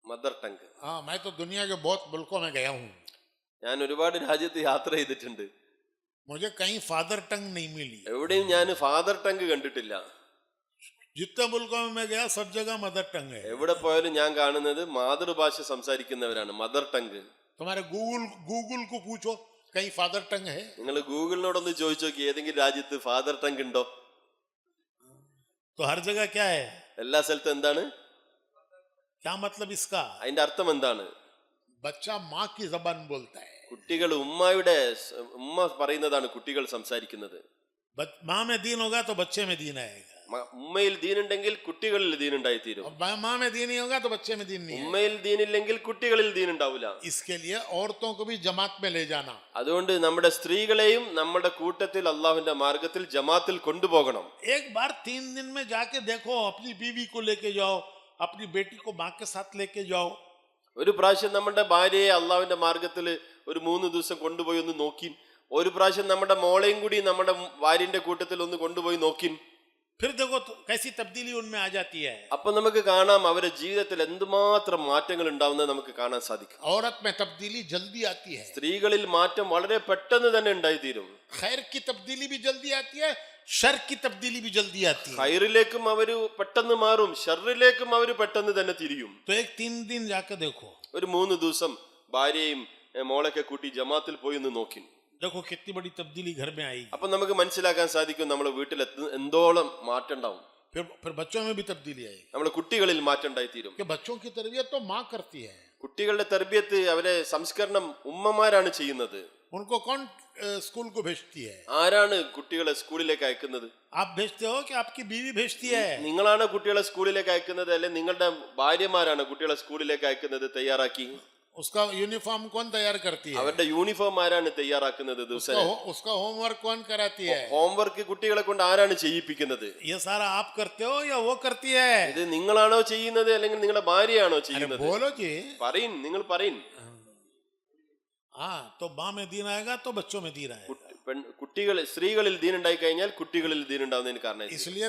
Mother tongue. हाँ, मैं तो दुनिया के बहुत मुल्कों में गया हूँ, ഞാൻ ഒരുപാട് രാജ്യത്ത് യാത്ര ചെയ്തിട്ടുണ്ട്, मुझे कहीं फादर टंग नहीं मिली. എവിടെയും ഞാൻ ഫാദർ ടങ് കണ്ടിട്ടില്ല. जितने मुल्कों में मैं गया सब जगह मदर टंग है. എവിടെ പോയാലും ഞാൻ കാണുന്നത് മാതൃഭാഷ സംസാരിക്കുന്നവരാണ്, മദർ ടങ്. तुम्हारे गूगल को पूछो कहीं फादर टंग है? നിങ്ങൾ ഗൂഗിളിനോടൊന്ന് ചോദിച്ചു നോക്കി, ഏതെങ്കിലും രാജ്യത്ത് ഫാദർ ടങ് ഉണ്ടോ? तो हर जगह क्या है? എല്ലാ സ്ഥലത്തും എന്താണ്? क्या मतलब इसका? അതിന്റെ അർത്ഥം എന്താണ്? बच्चा माँ की जबान बोलता है. കുട്ടികൾ ഉമ്മ പറയുന്നതാണ് കുട്ടികൾ സംസാരിക്കുന്നത്. माँ में दीन होगा तो बच्चे में दीन आएगा. ഉമ്മയിൽ ദീനുണ്ടെങ്കിൽ കുട്ടികളിൽ ദീൻ ഉണ്ടായിത്തീരും. माँ में दीन नहीं होगा तो बच्चे में दीन नहीं है. ഉമ്മയിൽ ദീനില്ലെങ്കിൽ കുട്ടികളിൽ ദീൻ ഉണ്ടാവില്ല. इसके लिए औरतों को भी जमात में ले जाना. അതുകൊണ്ട് നമ്മുടെ സ്ത്രീകളെയും നമ്മുടെ കൂട്ടത്തിൽ അള്ളാഹുവിന്റെ മാർഗത്തിൽ ജമാത്തിൽ കൊണ്ടുപോകണം. एक बार 3 दिन में जाके देखो, अपनी बीवी को लेके जाओ, अपनी बेटी को माँ के साथ लेके जाओ. ഒരു പ്രാവശ്യം നമ്മുടെ ഭാര്യയെ അള്ളാഹുവിന്റെ മാർഗത്തിൽ ഒരു 3 ദിവസം കൊണ്ടുപോയി ഒന്ന് നോക്കി. ഒരു പ്രാവശ്യം നമ്മുടെ മോളെയും കൂടി നമ്മുടെ ഭാര്യന്റെ കൂട്ടത്തിൽ ഒന്ന് കൊണ്ടുപോയി നോക്കി. फिर देखो तो कैसी तब्दीली उनमें आ जाती है। അപ്പൊ നമുക്ക് കാണാം അവരുടെ ജീവിതത്തിൽ എന്തുമാത്രം മാറ്റങ്ങൾ ഉണ്ടാവുന്നത് നമുക്ക് കാണാൻ സാധിക്കും. औरत में तब्दीली जल्दी आती है, സ്ത്രീകളിൽ മാറ്റം വളരെ പെട്ടെന്ന് തന്നെ ഉണ്ടായിത്തീരും. खैर की तब्दीली भी जल्दी आती है, शर की तब्दीली भी जल्दी आती है। ഖൈറിലേക്കും അവര് പെട്ടെന്ന് മാറും, ഷർറിലേക്കും അവര് പെട്ടെന്ന് തന്നെ തിരിയും. तो एक 3 दिन जाकर देखो, ഒരു 3 ദിവസം ഭാര്യയും മോളൊക്കെ കൂട്ടി ജമാത്തിൽ പോയി ഒന്ന് നോക്കി. देखो कितनी बड़ी तब्दीली घर में आएगी। അപ്പൊ നമുക്ക് മനസ്സിലാക്കാൻ സാധിക്കും നമ്മുടെ വീട്ടിൽ എന്തോളം മാറ്റം ഉണ്ടാവും. फिर बच्चों में भी तब्दीली आएगी, നമ്മുടെ കുട്ടികളിൽ മാറ്റം ഉണ്ടായിത്തീരും. कि बच्चों की तरबियत तो माँ करती है। കുട്ടികളുടെ തർബിയത്ത് അവരെ സംസ്കരണം ഉമ്മമാരാണ് ചെയ്യുന്നത്. उनको कौन स्कूल को भेजती है? ആരാണ് കുട്ടികളെ സ്കൂളിലേക്ക് അയക്കുന്നത്? आप भेजते हो कि आपकी बीवी भेजती है? നിങ്ങളാണ് കുട്ടികളെ സ്കൂളിലേക്ക് അയക്കുന്നത്, അല്ലെ നിങ്ങളുടെ ഭാര്യമാരാണ് കുട്ടികളെ സ്കൂളിലേക്ക് അയക്കുന്നത് തയ്യാറാക്കി? उसका यूनिफॉर्म कौन तैयार करती है? അവരുടെ യൂണിഫോം ആരാണ് തയ്യാറാക്കുന്നത്? ദിവസം उसका होमवर्क कौन कराती है? ഹോംവർക്ക് കുട്ടികളെ കൊണ്ട് ആരാണ് ചെയ്യിപ്പിക്കുന്നത്? ये सारा आप करते हो या वो करती है? ഇത് നിങ്ങളാണോ ചെയ്യുന്നത് അല്ലെങ്കിൽ നിങ്ങളുടെ ഭാര്യയാണോ अरे ചെയ്യുന്നത്? बोलो जी। പറയിൻ, നിങ്ങൾ പറയിൻ. हाँ, तो माँ में दीन आएगा तो बच्चों में दीन आएगा। കുട്ടികൾ സ്ത്രീകളിൽ ദീൻ ഉണ്ടായി കഴിഞ്ഞാൽ കുട്ടികളിൽ ദീൻ ഉണ്ടാവുന്നതിന് കാരണം. इसलिए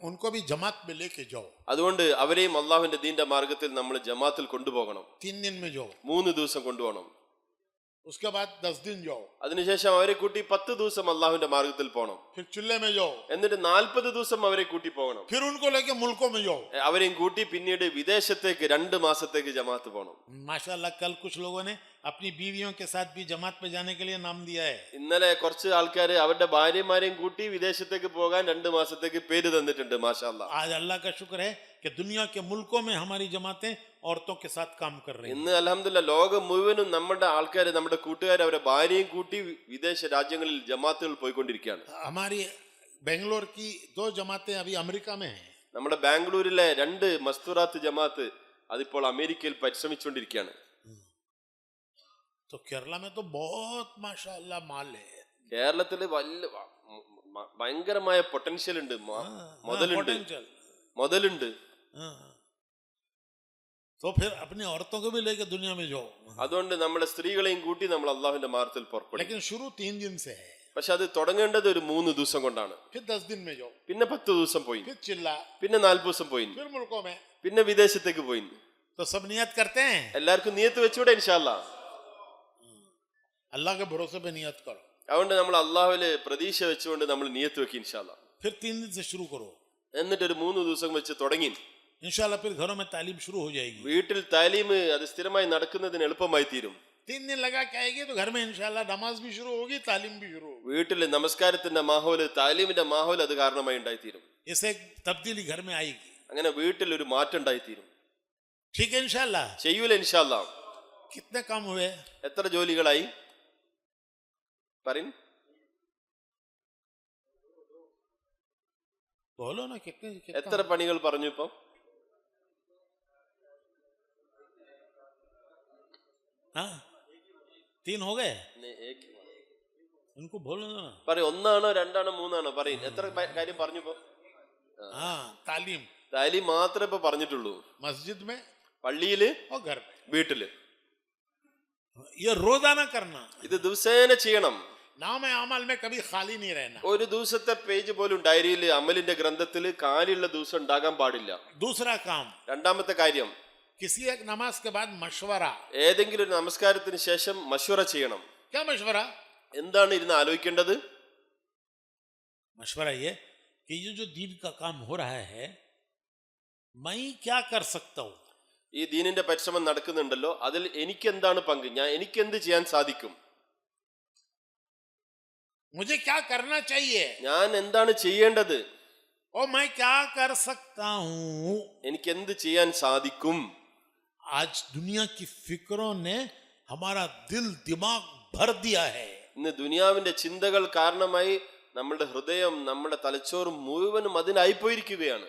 उनको भी जमात में लेके जाओ। അതുകൊണ്ട് അവരെയും അള്ളാഹുവിന്റെ ദീന്റെ മാർഗത്തിൽ നമ്മൾ ജമാത്തിൽ കൊണ്ടുപോകണം. 3 दिन में जाओ, 3 ദിവസം കൊണ്ടുപോകണം. उसके बाद 10 दिन जाओ, അതിനുശേഷം അവരെ കൂട്ടി 10 ദിവസം അള്ളാഹുവിന്റെ മാർഗത്തിൽ പോകണം. फिर चुल्ले में जाओ, എന്നിട്ട് 40 ദിവസം അവരെ കൂട്ടി പോകണം. फिर उनको लेके मुल्कों में जाओ। അവരെയും കൂട്ടി പിന്നീട് വിദേശത്തേക്ക് 2 മാസത്തേക്ക് ജമാഅത്ത് പോകണം. माशाल्लाह कल कुछ लोगों ने अपनी बीवियों के साथ भी जमात में जाने के लिए नाम दिया है। ഇന്നലെ കുറച്ച് ആൾക്കാര് അവരുടെ ഭാര്യമാരെയും കൂട്ടി വിദേശത്തേക്ക് പോകാൻ 2 മാസത്തേക്ക് പേര് തന്നിട്ടുണ്ട്. മാഷാ അല്ലാഹ്. आज अल्लाह का शुक्र है कि दुनिया के मुल्कों में हमारी जमातें औरतों के साथ काम कर रही हैं। ഇന്ന് അൽഹംദുലില്ലാഹ് ലോകം മുഴുവനും നമ്മുടെ ആൾക്കാര്, നമ്മുടെ കൂട്ടുകാർ അവരുടെ ഭാര്യയും കൂട്ടി വിദേശ രാജ്യങ്ങളിൽ ജമാത്തുകൾ പോയിക്കൊണ്ടിരിക്കുകയാണ്. हमारी बेंगलोर की 2 जमातें अभी अमेरिका में हैं। നമ്മുടെ ബാംഗ്ലൂരിലെ 2 മസ്തുറാത്ത് ജമാഅത്ത് അതിപ്പോൾ അമേരിക്കയിൽ പരിശ്രമിച്ചുകൊണ്ടിരിക്കുകയാണ്. तो केरला में तो बहुत माशाल्लाह माल है। കേരളത്തില് ഭയങ്കരമായ പൊട്ടൻഷ്യൽ ഉണ്ട്, മുതലുണ്ട്. तो फिर अपनी औरतों को भी लेकर दुनिया में जाओ। അതുകൊണ്ട് നമ്മുടെ സ്ത്രീകളെയും കൂട്ടി നമ്മൾ അള്ളാഹുവിന്റെ മാർഗത്തിൽ പുറപ്പെടും. लेकिन शुरू 3 दिन से है, പക്ഷെ അത് തുടങ്ങേണ്ടത് ഒരു 3 ദിവസം കൊണ്ടാണ്. फिर 10 दिन में जाओ, പിന്നെ 10 ദിവസം പോയി, फिर चिल्ला, പിന്നെ 40 ദിവസം പോയി, फिर मुल्कों में। പിന്നെ വിദേശത്തേക്ക് പോയി. तो सब नियत करते हैं, എല്ലാവർക്കും നിയത്ത് വെച്ചൂടെ? ഇൻഷാ അല്ലാഹ്. अल्लाह के भरोसे पे नियत करो। അതുകൊണ്ട് നമ്മൾ അള്ളാഹുവില് പ്രതീക്ഷ വെച്ചുകൊണ്ട് നമ്മൾ നിയത്ത് വെക്കി ഇൻഷാ അല്ലാഹ്. फिर 3 दिन से शुरू करो, എന്നിട്ട് ഒരു 3 ദിവസം വെച്ച് തുടങ്ങി. इंशाल्लाह फिर घरों में तालीम शुरू हो जाएगी। വീട്ടിൽ താലീമ് അത് സ്ഥിരമായി നടക്കുന്നതിന് എളുപ്പമായി തീരും. 3 दिन लगा के आएगी तो घर में इंशाल्लाह नमाज भी शुरू होगी, तालीम भी शुरू होगी। വീട്ടിൽ നമസ്കാരത്തിന്റെ മാഹോല്, താലീമിന്റെ മാഹോല് അത് കാരണമായി ഉണ്ടായിത്തീരും. इससे एक तब्दीली घर में आएगी। അങ്ങനെ വീട്ടിൽ ഒരു മാറ്റം ഉണ്ടായിത്തീരും. ठीक है इंशाल्लाह। ചെയ്യൂല ഇൻഷാ അല്ലാഹ്. कितने काम हुए? എത്ര ജോലികളായി പറയും? बोलो ना, कितने എത്ര പണികൾ പറഞ്ഞു ഇപ്പൊ? हाँ 3 हो गए। इनको बोलो ना। പറയും, 1 2 3 പറയും. എത്ര കാര്യം പറഞ്ഞു ഇപ്പൊ? हाँ तालीम, താലീം മാത്രമേ ഇപ്പൊ പറഞ്ഞിട്ടുള്ളൂ. मस्जिद में പള്ളിയില്, और घर में, വീട്ടില്. ये रोजाना करना। ഇത് ദിവസേന ചെയ്യണം. नाम अमल में कभी खाली नहीं रहना। ഒരു ദിവസത്തെ പേജ് പോലും ഡയറിയിൽ അമലിന്റെ ഗ്രന്ഥത്തിൽ കാലിയുള്ള ദിവസം ഉണ്ടാകാൻ പാടില്ല. दूसरा काम, രണ്ടാമത്തെ കാര്യം, किसी एक नमाज के बाद मशवरा। ഏതെങ്കിലും ഒരു നമസ്കാരത്തിന് ശേഷം മശൂറ ചെയ്യണം. क्या मशवरा? എന്താണ് ഇരുന്ന് ആലോചിക്കേണ്ടത്? मशवरा ये कि ये जो दीन का काम हो रहा है, मैं क्या कर सकता हूँ? ഈ ദീനിന്റെ പരിശ്രമം നടക്കുന്നുണ്ടല്ലോ, അതിൽ എനിക്ക് എന്താണ് പങ്ക്? എനിക്ക് എന്ത് ചെയ്യാൻ സാധിക്കും? मुझे क्या करना चाहिए? ഞാൻ എന്താണ് ചെയ്യേണ്ടത്? और मैं क्या कर सकता हूँ? എനിക്ക് എന്ത് ചെയ്യാൻ സാധിക്കും? आज दुनिया की फिक्रों ने हमारा दिल दिमाग भर दिया है। ഇന്ന് ദുനിയാവിന്റെ ചിന്തകൾ കാരണമായി നമ്മുടെ ഹൃദയം, നമ്മുടെ തലച്ചോറും മുഴുവനും അതിനായിപ്പോയിരിക്കുകയാണ്.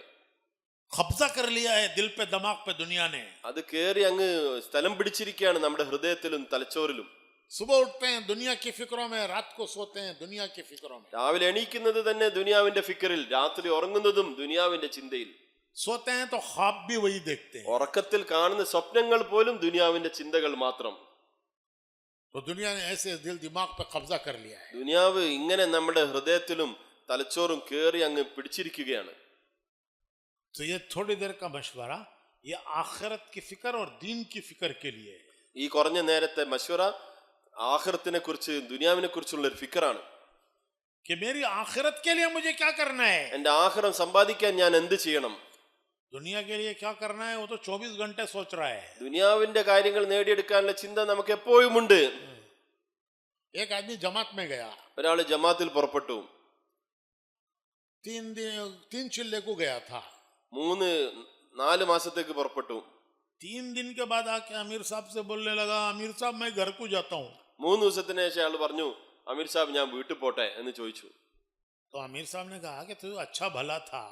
कब्जा कर लिया है दिल पे, दिमाग पे दुनिया ने। അത് കേറി അങ്ങ് സ്ഥലം പിടിച്ചിരിക്കുകയാണ് നമ്മുടെ ഹൃദയത്തിലും തലച്ചോറിലും. सुबह उठते हैं दुनिया की फिक्रों में, रात को सोते हैं दुनिया की फिक्रों में। രാവിലെ എണീക്കുന്നത് തന്നെ ദുനിയാവിന്റെ ഫിക്കറിൽ, രാത്രി ഉറങ്ങുന്നതും ദുനിയാവിന്റെ ചിന്തയിൽ. सोते हैं तो ख्वाब भी वही देखते हैं। ഉറക്കത്തിൽ കാണുന്ന സ്വപ്നങ്ങൾ പോലും ദുനിയാവിന്റെ ചിന്തകൾ മാത്രം. तो दुनिया ने ऐसे दिल दिमाग पे कब्जा कर लिया है। ദുനിയാവ് ഇങ്ങനെ നമ്മുടെ ഹൃദയത്തിലും തലച്ചോറും കേറി അങ്ങ് പിടിച്ചിരിക്കുകയാണ്. तो ये थोड़ी देर का मशवरा ये आखिरत की फिक्र और दीन की फिक्र के लिए है. ഈ കുറഞ്ഞ നേരത്തെ മശ്വറ ആഖിറത്തിനെ കുറിച്ച് ദുനിയാവിനെ കുറിച്ചുള്ള ഒരു ഫിക്കറാണ്. कि मेरी आखिरत के लिए मुझे क्या करना है, എന്റെ ആഖിറം സമ്പാദിക്കാൻ ഞാൻ എന്ത് ചെയ്യണം, दुनिया के लिए क्या करना है वो तो 24 घंटे सोच रहा है. ദുനിയാവിന്റെ കാര്യങ്ങൾ നേടിയെടുക്കാനുള്ള ചിന്ത നമുക്ക് എപ്പോഴും ഉണ്ട്. एक आदमी जमात में गया, ഒരാള് ജമാത്തിൽ പുറപ്പെട്ടു. 3 चिल्ले को गया था. 3-4 മാസത്തേക്ക് പുറപ്പെട്ടു. 3 दिन के बाद आके अमीर साहब से बोलने लगा, अमीर साहब मैं घर को जाता हूँ. 3 ദിവസത്തിന് ശേഷം അയാൾ പറഞ്ഞു, അമീർ സാബ് ഞാൻ വീട്ടിൽ പോട്ടെ എന്ന് ചോദിച്ചു. तो आमिर साहब ने कहा कि तू अच्छा भला था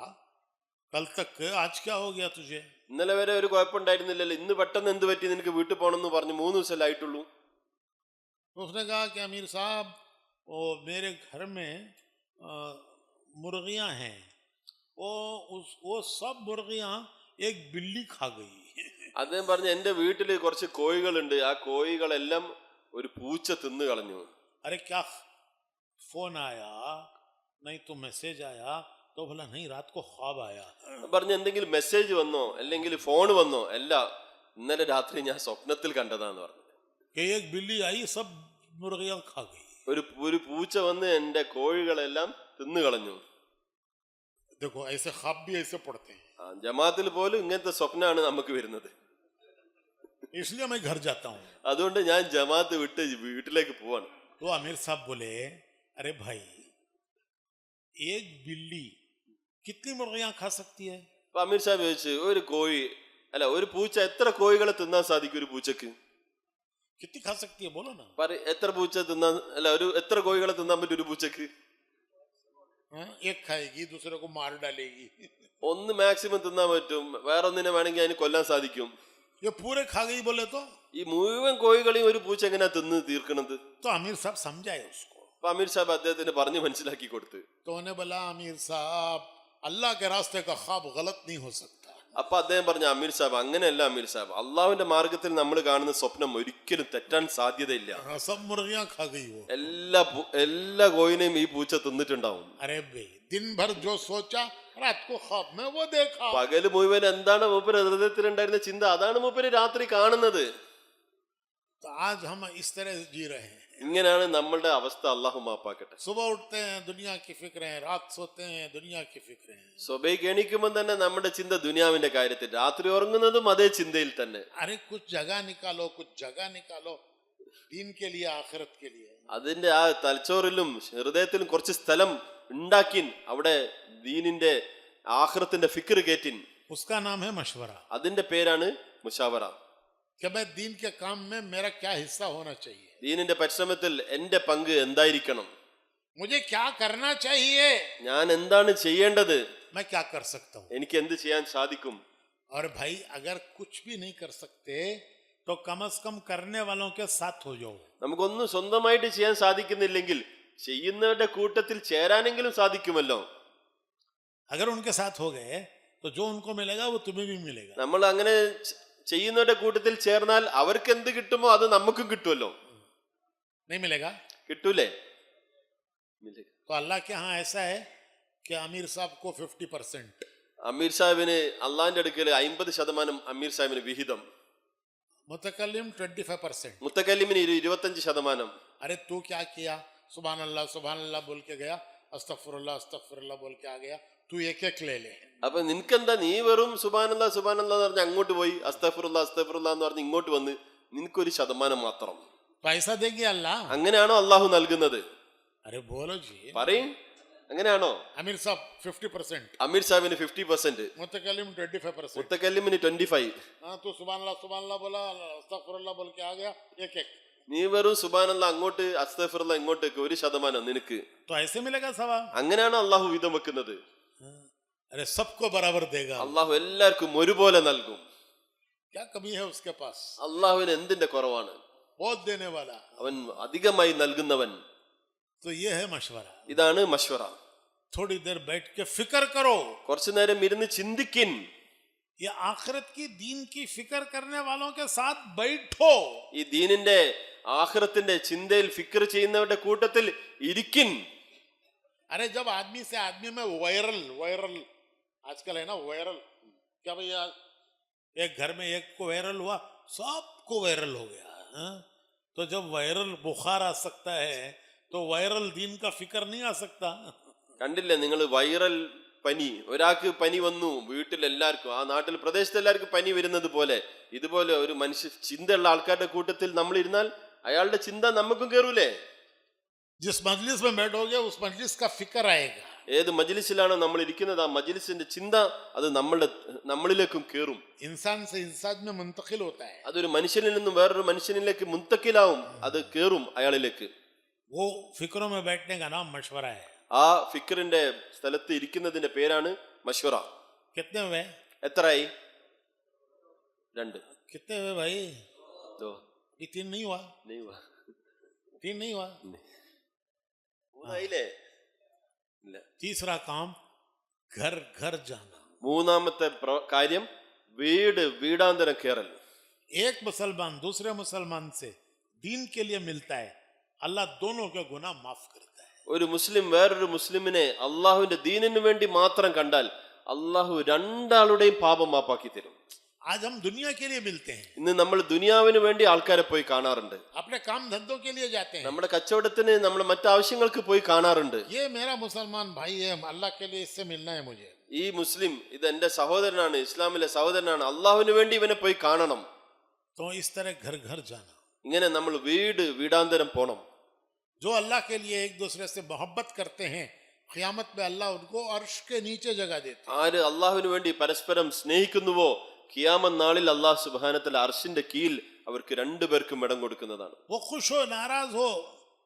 कल तक, आज क्या हो गया तुझे. ഇന്നലെ വരെ ഒരു കുഴപ്പമുണ്ടായിരുന്നില്ലല്ലോ, ഇന്ന് പെട്ടെന്ന് എന്ത് പറ്റി, നിനക്ക് വീട്ടിൽ പോകണമെന്ന് പറഞ്ഞു. 3 ദിവസമല്ലേ ആയിട്ടുള്ളൂ. तो उसने कहा कि अमीर साहब वो मेरे घर में मुर्गियां हैं, वो सब मुर्गियां एक बिल्ली खा गई. അദ്ദേഹം പറഞ്ഞു, എന്റെ വീട്ടില് കുറച്ച് കോഴികളുണ്ട്, ആ കോഴികളെല്ലാം ഒരു പൂച്ച തിന്നു കളഞ്ഞു. अरे क्या फोन आया नहीं तो मैसेज आया तो बोला नहीं रात को ख्वाब आया. പറഞ്ഞു, എന്തെങ്കിലും മെസ്സേജ് വന്നോ അല്ലെങ്കിൽ ഫോൺ വന്നോ? അല്ല, ഇന്നലെ രാത്രി ഞാൻ സ്വപ്നത്തിൽ കണ്ടതാന്ന് പറഞ്ഞു. कि एक बिल्ली आई सब मुर्गियां खा गई. ഒരു പൂച്ച വന്ന് എന്റെ കോഴികളെല്ലാം തിന്നു കളഞ്ഞു. देखो ऐसे ख्वाब भी ऐसे पड़ते हैं. ജമാഅത്തിൽ പോലും ഇങ്ങനത്തെ സ്വപ്നമാണ് നമുക്ക് വരുന്നത്. इसलिए मैं घर जाता हूँ. അതുകൊണ്ട് ഞാൻ ജമാഅത്ത് വിട്ട് വീട്ടിലേക്ക് പോവാണ്. तो आमिर साहब बोले, अरे भाई एक बिल्ली कितनी मुर्गियां खा सकती है. അപ്പൊ അമീർ സാഹിബ് ചോദിച്ചു, ഒരു പൂച്ച എത്ര കോഴികളെ തിന്നാൻ സാധിക്കും? ഒരു പൂച്ചക്ക് कितनी खा सकती है बोलो ना. എത്ര പൂച്ച തിന്നാൻ, എത്ര കോഴികളെ തിന്നാൻ പറ്റും ഒരു പൂച്ചക്ക്? एक खाएगी दूसरे को मार डालेगी. ഒന്ന് മാക്സിമം തിന്നാൻ പറ്റും, വേറൊന്നിനെ വേണമെങ്കിൽ അതിന് കൊല്ലാൻ സാധിക്കും. ये पूरे खा गई बोले तो ഈ മുഴുവൻ കോഴികളെയും ഒരു പൂച്ച എങ്ങനെയാ തിന്ന് തീർക്കണത്? तो आमिर साहब समझाए उसको. അപ്പൊ അമീർ സാഹിബ് അദ്ദേഹത്തിന് പറഞ്ഞു മനസ്സിലാക്കി കൊടുത്ത്. तो उन्हें बोला, आमिर साहब अल्लाह के रास्ते का ख्वाब गलत नहीं हो सकता. അപ്പൊ അദ്ദേഹം പറഞ്ഞു, അമീർ സാഹിബ് അങ്ങനെയല്ല അമീർ സാഹിബ്, അള്ളാഹുവിന്റെ മാർഗത്തിൽ നമ്മൾ കാണുന്ന സ്വപ്നം ഒരിക്കലും തെറ്റാൻ സാധ്യതയില്ല. सब मुर्गियां खा गई वो. എല്ലാ കോഴിനെയും ഈ പൂച്ച തിന്നിട്ടുണ്ടാവും. अरे भाई दिन भर जो सोचा रात को ख्वाब में वो देखा. പകല് മുഴുവൻ എന്താണ് മൂപ്പര് ഹൃദയത്തിലുണ്ടായിരുന്ന ചിന്ത, അതാണ് മൂപ്പര് രാത്രി കാണുന്നത്. तो आज हम इस तरह जी रहे हैं. ഇങ്ങനെയാണ് നമ്മളുടെ അവസ്ഥ. അള്ളാഹു മാപ്പാക്കട്ടെ. सुबह उठते हैं दुनिया की फिक्रें, रात सोते हैं दुनिया की फिक्रें. സ്വബൈക്ക് എണീക്കുമ്പോൾ തന്നെ നമ്മുടെ ചിന്ത ദുനിയാവിന്റെ കാര്യത്തിൽ, രാത്രി ഉറങ്ങുന്നതും അതേ ചിന്തയിൽ തന്നെ. अरे कुछ जगह निकालो, कुछ जगह निकालो दीन के लिए, आखिरत के लिए. അതിന്റെ ആ തലച്ചോറിലും ഹൃദയത്തിലും കുറച്ച് സ്ഥലം ഉണ്ടാക്കിൻ, അവിടെ ദീനിന്റെ ആഖിറത്തിന്റെ ഫിക്ർ കേറ്റിൻ. उसका नाम है मशवरा. അതിന്റെ പേരാണ് മുശാവറ. कि मैं दीन के काम में मेरा क्या हिस्सा होना चाहिए, ദീനിന്റെ പരിശ്രമത്തിൽ എന്റെ പങ്ക് എന്തായിരിക്കണം, मुझे क्या करना चाहिए, ഞാൻ എന്താണ് ചെയ്യേണ്ടത്, मैं क्या कर सकता हूँ. എനിക്ക് എന്ത് ചെയ്യാൻ സാധിക്കും. और भाई अगर कुछ भी नहीं कर सकते तो कम से कम करने वालों के साथ हो जाओ. നമുക്കൊന്നും സ്വന്തമായിട്ട് ചെയ്യാൻ സാധിക്കുന്നില്ലെങ്കിൽ ചെയ്യുന്നവരുടെ കൂട്ടത്തിൽ ചേരാനെങ്കിലും സാധിക്കുമല്ലോ. अगर उनके साथ हो गए तो जो उनको मिलेगा वो तुम्हें भी मिलेगा. നമ്മൾ അങ്ങനെ ചെയ്യുന്നവരുടെ കൂട്ടത്തിൽ ചേർന്നാൽ അവർക്ക് എന്ത് കിട്ടുമോ അത് നമുക്കും കിട്ടുമല്ലോ. नहीं मिलेगा. കിട്ടൂലേ? तो अल्लाह के यहाँ ऐसा है कि आमिर साहब को 50%, അമീർ സാഹിബിന് അള്ളാന്റെ അടുക്കൽ 50% അമീർ സാഹിബിന് വിഹിതം, मुतकल्लिम 25%. മുത്തക്കല്ലിമിന് 25%. अरे तू क्या किया, सुभान अल्लाह बोल के गया, अस्तगफिरुल्लाह बोल के आ गया, तू एक एक ले ले. അപ്പൊ നിനക്കെന്താ, നീ വെറും സുബ്ഹാനല്ലാഹ് എന്ന് പറഞ്ഞ് അങ്ങോട്ട് പോയി, അസ്തഗ്ഫിറുല്ലാഹ് എന്ന് പറഞ്ഞ് ഇങ്ങോട്ട് വന്ന് നിനക്കൊരു ശതമാനം മാത്രം. पैसा देंगे अल्लाह. അങ്ങനെയാണോ അള്ളാഹു നൽകുന്നത്? अरे बोलो जी. പറയും, അങ്ങനെയാണോ? आमिर साहब 50%, അമീർ സാഹിബിന് 50%, मुतकल्लिम 25%. മുത്തക്കല്ലിമിന് 25%. हाँ तू सुभान अल्लाह बोला, अस्तगफिरुल्लाह बोल के आ गया, एक एक. നീ വെറും സുബ്ഹാനല്ലാഹ് അങ്ങോട്ട്, അസ്തഗ്ഫിറുല്ലാഹ് ഇങ്ങോട്ടേക്ക് 1% നിനക്ക്. तो ऐसे मिलेगा सवाब. അങ്ങനെയാണോ അള്ളാഹു വിധം വെക്കുന്നത്? अरे सबको बराबर देगा. അള്ളാഹു എല്ലാവർക്കും ഒരുപോലെ നൽകും. क्या कमी है उसके पास, അള്ളാഹുവിന് എന്തിന്റെ കുറവാണ്? बहुत देने वाला. അവൻ അധികമായി നൽകുന്നവൻ. तो ये है मशवरा. ഇതാണ് മശ്വറ. थोड़ी देर बैठ के फिक्र करो. കുറച്ചു നേരം ഇരുന്ന് ചിന്തിക്കിൻ. ये आखिरत की दीन की फिक्र करने वालों के साथ बैठो. ഈ ദീനിന്റെ ആഖിറത്തിന്റെ ചിന്തയിൽ ഫിക്ർ ചെയ്യുന്നവരുടെ കൂട്ടത്തിൽ ഇരിക്കിൻ. अरे जब आदमी से आदमी में वायरल वायरल आजकल है ना वायरल, क्या भैया एक घर में एक को वायरल हुआ सबको वायरल हो गया, हाँ? तो जब वायरल बुखार आ सकता है तो वायरल दीन का फिक्र नहीं आ सकता. കണ്ടില്ലേ നിങ്ങൾ, വൈറൽ പനി, ഒരാൾക്ക് പനി വന്നു, വീട്ടിൽ എല്ലാവർക്കും, ആ നാട്ടിൽ പ്രദേശത്ത് എല്ലാവർക്കും പനി വരുന്നത് പോലെ, ഇതുപോലെ ഒരു മനുഷ്യ ചിന്തയുള്ള ആൾക്കാരുടെ കൂട്ടത്തിൽ നമ്മൾ ഇരുന്നാൽ അയാളുടെ ചിന്ത നമുക്കും കയറൂലേ? जिस मजलिस में बैठोगे उस मजलिस का फिक्र आएगा. ഏത് മജ്ലിസിലാണോ നമ്മൾ ഇരിക്കുന്നത് ആ മജ്ലിസിന്റെ ചിന്ത അത് നമ്മളിലേക്കും കയറും. इंसान से इंसान में मुंतकिल होता है. അതൊരു മനുഷ്യനിൽ നിന്നും വേറൊരു മനുഷ്യനിലേക്ക് മുന്തക്കിലാവും, അത് കയറും അയാളിലേക്ക്. वो फिक्रों में बैठने का नाम मशवरा है. ആ ഫിക്റിന്റെ സ്ഥലത്ത് ഇരിക്കുന്നതിന്റെ പേരാണ് മഷ്വറ. कितने हुए? എത്രയായി? 2. कितने हुए भाई? तो ये 3 नहीं हुआ? नहीं हुआ. 3 नहीं हुआ? മൂന്നായില്ലേ? ഇല്ല. तीसरा काम घर घर जाना. മൂന്നാമത്തെ കാര്യം വീടാന്തരം കയറൽ. एक मुसलमान दूसरे मुसलमान से दीन के लिए मिलता है, अल्लाह दोनों के गुनाह माफ करता है. ഒരു മുസ്ലിം വേറൊരു മുസ്ലിമിനെ അള്ളാഹുവിന്റെ ദീനിന് വേണ്ടി മാത്രം കണ്ടാൽ അള്ളാഹു രണ്ടാളുടെയും പാപം മാപ്പാക്കി തരും. आज हम दुनिया के लिए मिलते हैं, ഇന്ന് നമ്മൾ ദുനിയാവിന് വേണ്ടി ആൾക്കാരെ പോയി കാണാറുണ്ട്. अपने काम धंधों के लिए जाते हैं. നമ്മുടെ കച്ചവടത്തിന്, നമ്മൾ മറ്റാവശ്യങ്ങൾക്ക് പോയി കാണാറുണ്ട്. ये मेरा मुसलमान भाई है, अल्लाह के लिए इससे मिलना है मुझे. ഈ മുസ്ലിം ഇത് എന്റെ സഹോദരനാണ്, ഇസ്ലാമിലെ സഹോദരനാണ്, അള്ളാഹുവിന് വേണ്ടി ഇവനെ പോയി കാണണം. तो इस तरह घर घर जाना. ഇങ്ങനെ നമ്മൾ വീടാന്തരം പോണം. जो अल्लाह के लिए एक दूसरे से मोहब्बत करते हैं, ഖിയാമത്ത് में अल्लाह उनको अर्श के नीचे जगह देते हैं. ആര് അള്ളാഹുവിന് വേണ്ടി പരസ്പരം സ്നേഹിക്കുന്നുവോ ഖിയാമത്ത് നാളിൽ അള്ളാഹു സുബ്ഹാനഹു അർശിന്റെ കീഴിൽ അവർക്ക് രണ്ടുപേർക്കും ഇടം കൊടുക്കുന്നതാണ്. वो खुश हो नाराज हो,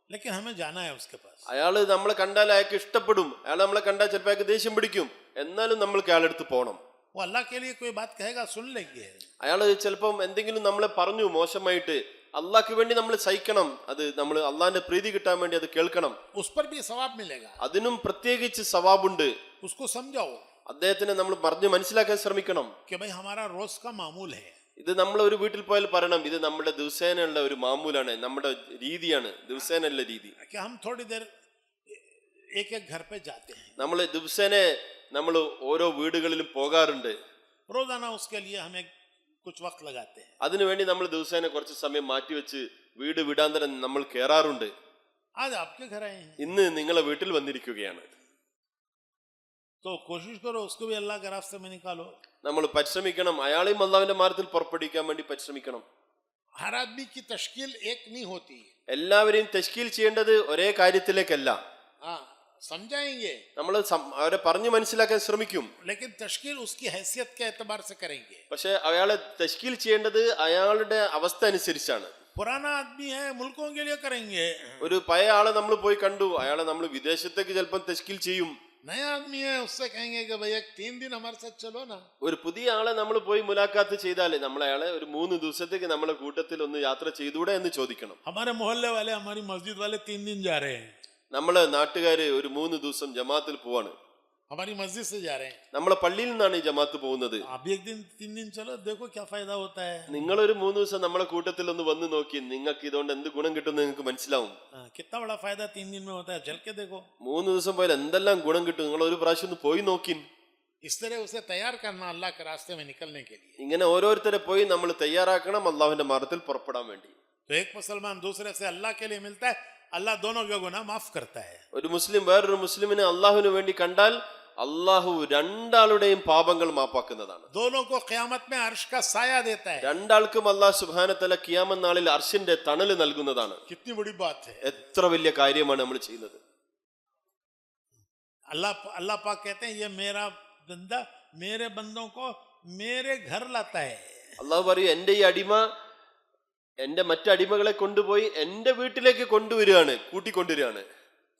लेकिन हमें जाना है उसके पास. അയാള് നമ്മളെ കണ്ടാൽ അയാൾക്ക് ഇഷ്ടപ്പെടും, അയാൾ നമ്മളെ കണ്ടാൽ ചിലപ്പോൾ അയാൾക്ക് ദേഷ്യം പിടിക്കും, എന്നാലും നമ്മൾക്ക് അയാളെടുത്ത് പോകണം. वो अल्लाह के लिए कोई बात कहेगा सुन लेंगे. അയാള് ചിലപ്പം എന്തെങ്കിലും നമ്മളെ പറഞ്ഞു മോശമായിട്ട്, അള്ളാഹ്ക്ക് വേണ്ടി നമ്മൾ സഹിക്കണം, അത് നമ്മൾ അള്ളാഹിന്റെ പ്രീതി കിട്ടാൻ വേണ്ടി അത് കേൾക്കണം. उस पर भी सवाब मिलेगा. അതിനും പ്രത്യേകിച്ച് സവാബുണ്ട്. उसको समझाओ അദ്ദേഹത്തിനെ നമ്മൾ പറഞ്ഞ് മനസ്സിലാക്കാൻ ശ്രമിക്കണം. कि भाई हमारा रोज का मामूल है. ഇത് നമ്മൾ ഒരു വീട്ടിൽ പോയാൽ പറയണം, ഇത് നമ്മുടെ ദിവസേനയുള്ള ഒരു മാമൂലാണ്, നമ്മുടെ രീതിയാണ്, ദിവസേനയുള്ള രീതി. कि हम थोड़ी देर एक एक घर पे जाते हैं, നമ്മൾ ദിവസേന നമ്മൾ ഓരോ വീടുകളിലും പോകാറുണ്ട്. रोजाना उसके लिए हमें कुछ वक्त लगाते हैं. അതിനുവേണ്ടി നമ്മൾ ദിവസേന കുറച്ച് സമയം മാറ്റിവെച്ച് വീടാന്തരം നമ്മൾ കയറാറുണ്ട്. आज आपके घर आए हैं ഇന്ന് നിങ്ങളെ വീട്ടിൽ വന്നിരിക്കുകയാണ്. तो कोशिश करो उसको भी अल्लाह के रास्ते में निकालो. നമ്മൾ പരിശ്രമിക്കണം, അയാളെയും അള്ളാഹുവിന്റെ മാർഗത്തിൽ പുറപ്പെടുവിക്കാൻ വേണ്ടി പരിശ്രമിക്കണം. हर आदमी की तश्कील एक नहीं होती. എല്ലാവരെയും തശ്കീൽ ചെയ്യേണ്ടത് ഒരേ കാര്യത്തിലേക്കല്ല. हाँ समझाएंगे, നമ്മൾ അവരെ പറഞ്ഞു മനസ്സിലാക്കാൻ ശ്രമിക്കും. लेकिन तश्कील उसकी हैसियत के एतबार से करेंगे. പക്ഷെ അയാളെ തശ്കീൽ ചെയ്യേണ്ടത് അയാളുടെ അവസ്ഥ അനുസരിച്ചാണ്. पुराना आदमी है मुल्कों के लिए करेंगे. ഒരു പഴയ ആളെ നമ്മൾ പോയി കണ്ടു, അയാളെ നമ്മൾ വിദേശത്തേക്ക് ചിലപ്പം തശ്കീൽ ചെയ്യും. नया आदमी है उससे कहेंगे कि भैया 3 दिन हमारे साथ चलो ना. ഒരു പുതിയ ആളെ നമ്മൾ പോയി മുലാഖാത്ത് ചെയ്താലേ നമ്മൾ അയാളെ ഒരു 3 ദിവസത്തേക്ക് നമ്മളെ കൂട്ടത്തിൽ ഒന്ന് യാത്ര ചെയ്തുകൂടെ എന്ന് ചോദിക്കണം. हमारे मोहल्ले वाले हमारी मस्जिद वाले 3 दिन जा रहे हैं, നമ്മളെ നാട്ടുകാര് ഒരു 3 ദിവസം ജമാഅത്തിൽ പോവാണ്. हमारी मस्जिद से जा रहे हैं. നമ്മളെ പള്ളിയിൽ നിന്നാണ് ഈ ജമാഅത്ത് പോകുന്നത്. आप भी एक दिन 3 दिन चलो, देखो क्या फायदा होता है. നിങ്ങളൊരു 3 ദിവസം നമ്മളെ കൂട്ടത്തിൽ ഒന്ന് വന്ന് നോക്കി, നിങ്ങൾക്ക് ഇതുകൊണ്ട് എന്ത് ഗുണം കിട്ടുമെന്ന് നിങ്ങൾക്ക് മനസ്സിലാവും. कितना बड़ा फायदा 3 दिन में होता है, चल के देखो. 3 ദിവസം പോയാൽ എന്തെല്ലാം ഗുണം കിട്ടും, നിങ്ങൾ ഒരു പ്രാവശ്യം ഒന്ന് പോയി നോക്കി. इस तरह उसे तैयार करना अल्लाह के रास्ते में निकलने के लिए. ഇങ്ങനെ ഓരോരുത്തരെ പോയി നമ്മൾ തയ്യാറാക്കണം അള്ളാഹുവിന്റെ മാർഗത്തിൽ പുറപ്പെടാൻ വേണ്ടി. तो एक मुसलमान दूसरे से अल्लाह के लिए मिलता है, अल्लाह दोनों के गुनाह माफ करता है. ഒരു മുസ്ലിം വേറൊരു മുസ്ലിമിനെ അള്ളാഹുവിന് വേണ്ടി കണ്ടാൽ അള്ളാഹു രണ്ടാളുടെയും പാപങ്ങൾ മാപ്പാക്കുന്നതാണ്. दोनों को क़यामत में अर्श का साया देता है. രണ്ടാൾക്കും അള്ളാഹു സുബ്ഹാനഹു വ തആല ഖിയാമത്ത് നാളിൽ അർശിന്റെ തണല് നൽകുന്നതാണ്. कितनी बड़ी बात है. എത്ര വലിയ കാര്യമാണ് നമ്മൾ ചെയ്യുന്നത്. अल्लाह पाक कहते हैं ये मेरा बंदा मेरे बंदों को मेरे घर लाता है. അള്ളാഹു പറയും, എന്റെ ഈ അടിമ എന്റെ മറ്റടിമകളെ കൊണ്ടുപോയി എന്റെ വീട്ടിലേക്ക് കൊണ്ടുവരികയാണ്, കൂട്ടിക്കൊണ്ടുവരികയാണ്.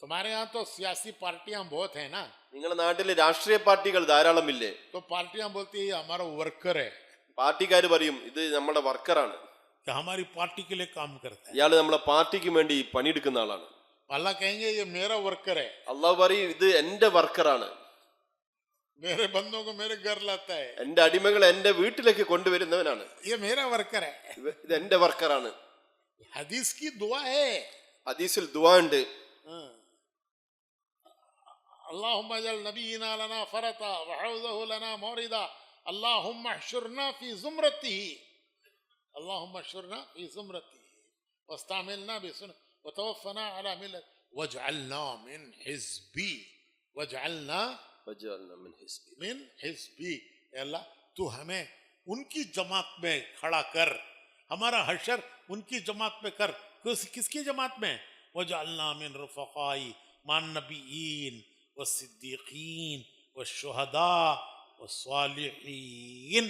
तुम्हारे यहाँ तो सियासी पार्टियां बहुत है ना, നിങ്ങളുടെ നാട്ടില് രാഷ്ട്രീയ പാർട്ടികൾ ധാരാളമില്ലേ? तो पार्टियां बोलती है ये हमारा वर्कर है, പാർട്ടിക്കാര് പറയും ഇത് നമ്മുടെ വർക്കറാണ്, कि हमारी पार्टी के लिए काम करता है. ഇയാള് നമ്മളെ പാർട്ടിക്ക് വേണ്ടി പണിയെടുക്കുന്ന ആളാണ്. अल्लाह कहेंगे ये मेरा वर्कर है, അള്ളാഹു പറയും ഇത് എന്റെ വർക്കറാണ്, मेरे बंदों को मेरे घर लाता है, എന്റെ അടിമകളെ എന്റെ വീട്ടിലേക്ക് കൊണ്ടുവരുന്നവനാണ്, ये मेरा वर्कर है. ഇത് എന്റെ വർക്കറാണ്. हदीस की दुआ है. ഹദീസിൽ ദുആ ഉണ്ട്. اللهم اجعل نبينا لنا فرطا وحوزه لنا موردا اللهم احشرنا في زمرته اللهم احشرنا في زمرته واستعملنا بسنة وتوفنا على ملة واجعلنا من حزبي واجعلنا من हिस्बी अल्लाह तू हमें उनकी जमात में खड़ा कर हमारा हशर उनकी जमात में कर किसकी जमात में वजअलना मिन रफ़क़ाई मान नबीयीन व सिद्दीक़ीन व शुहदा व सालिहीन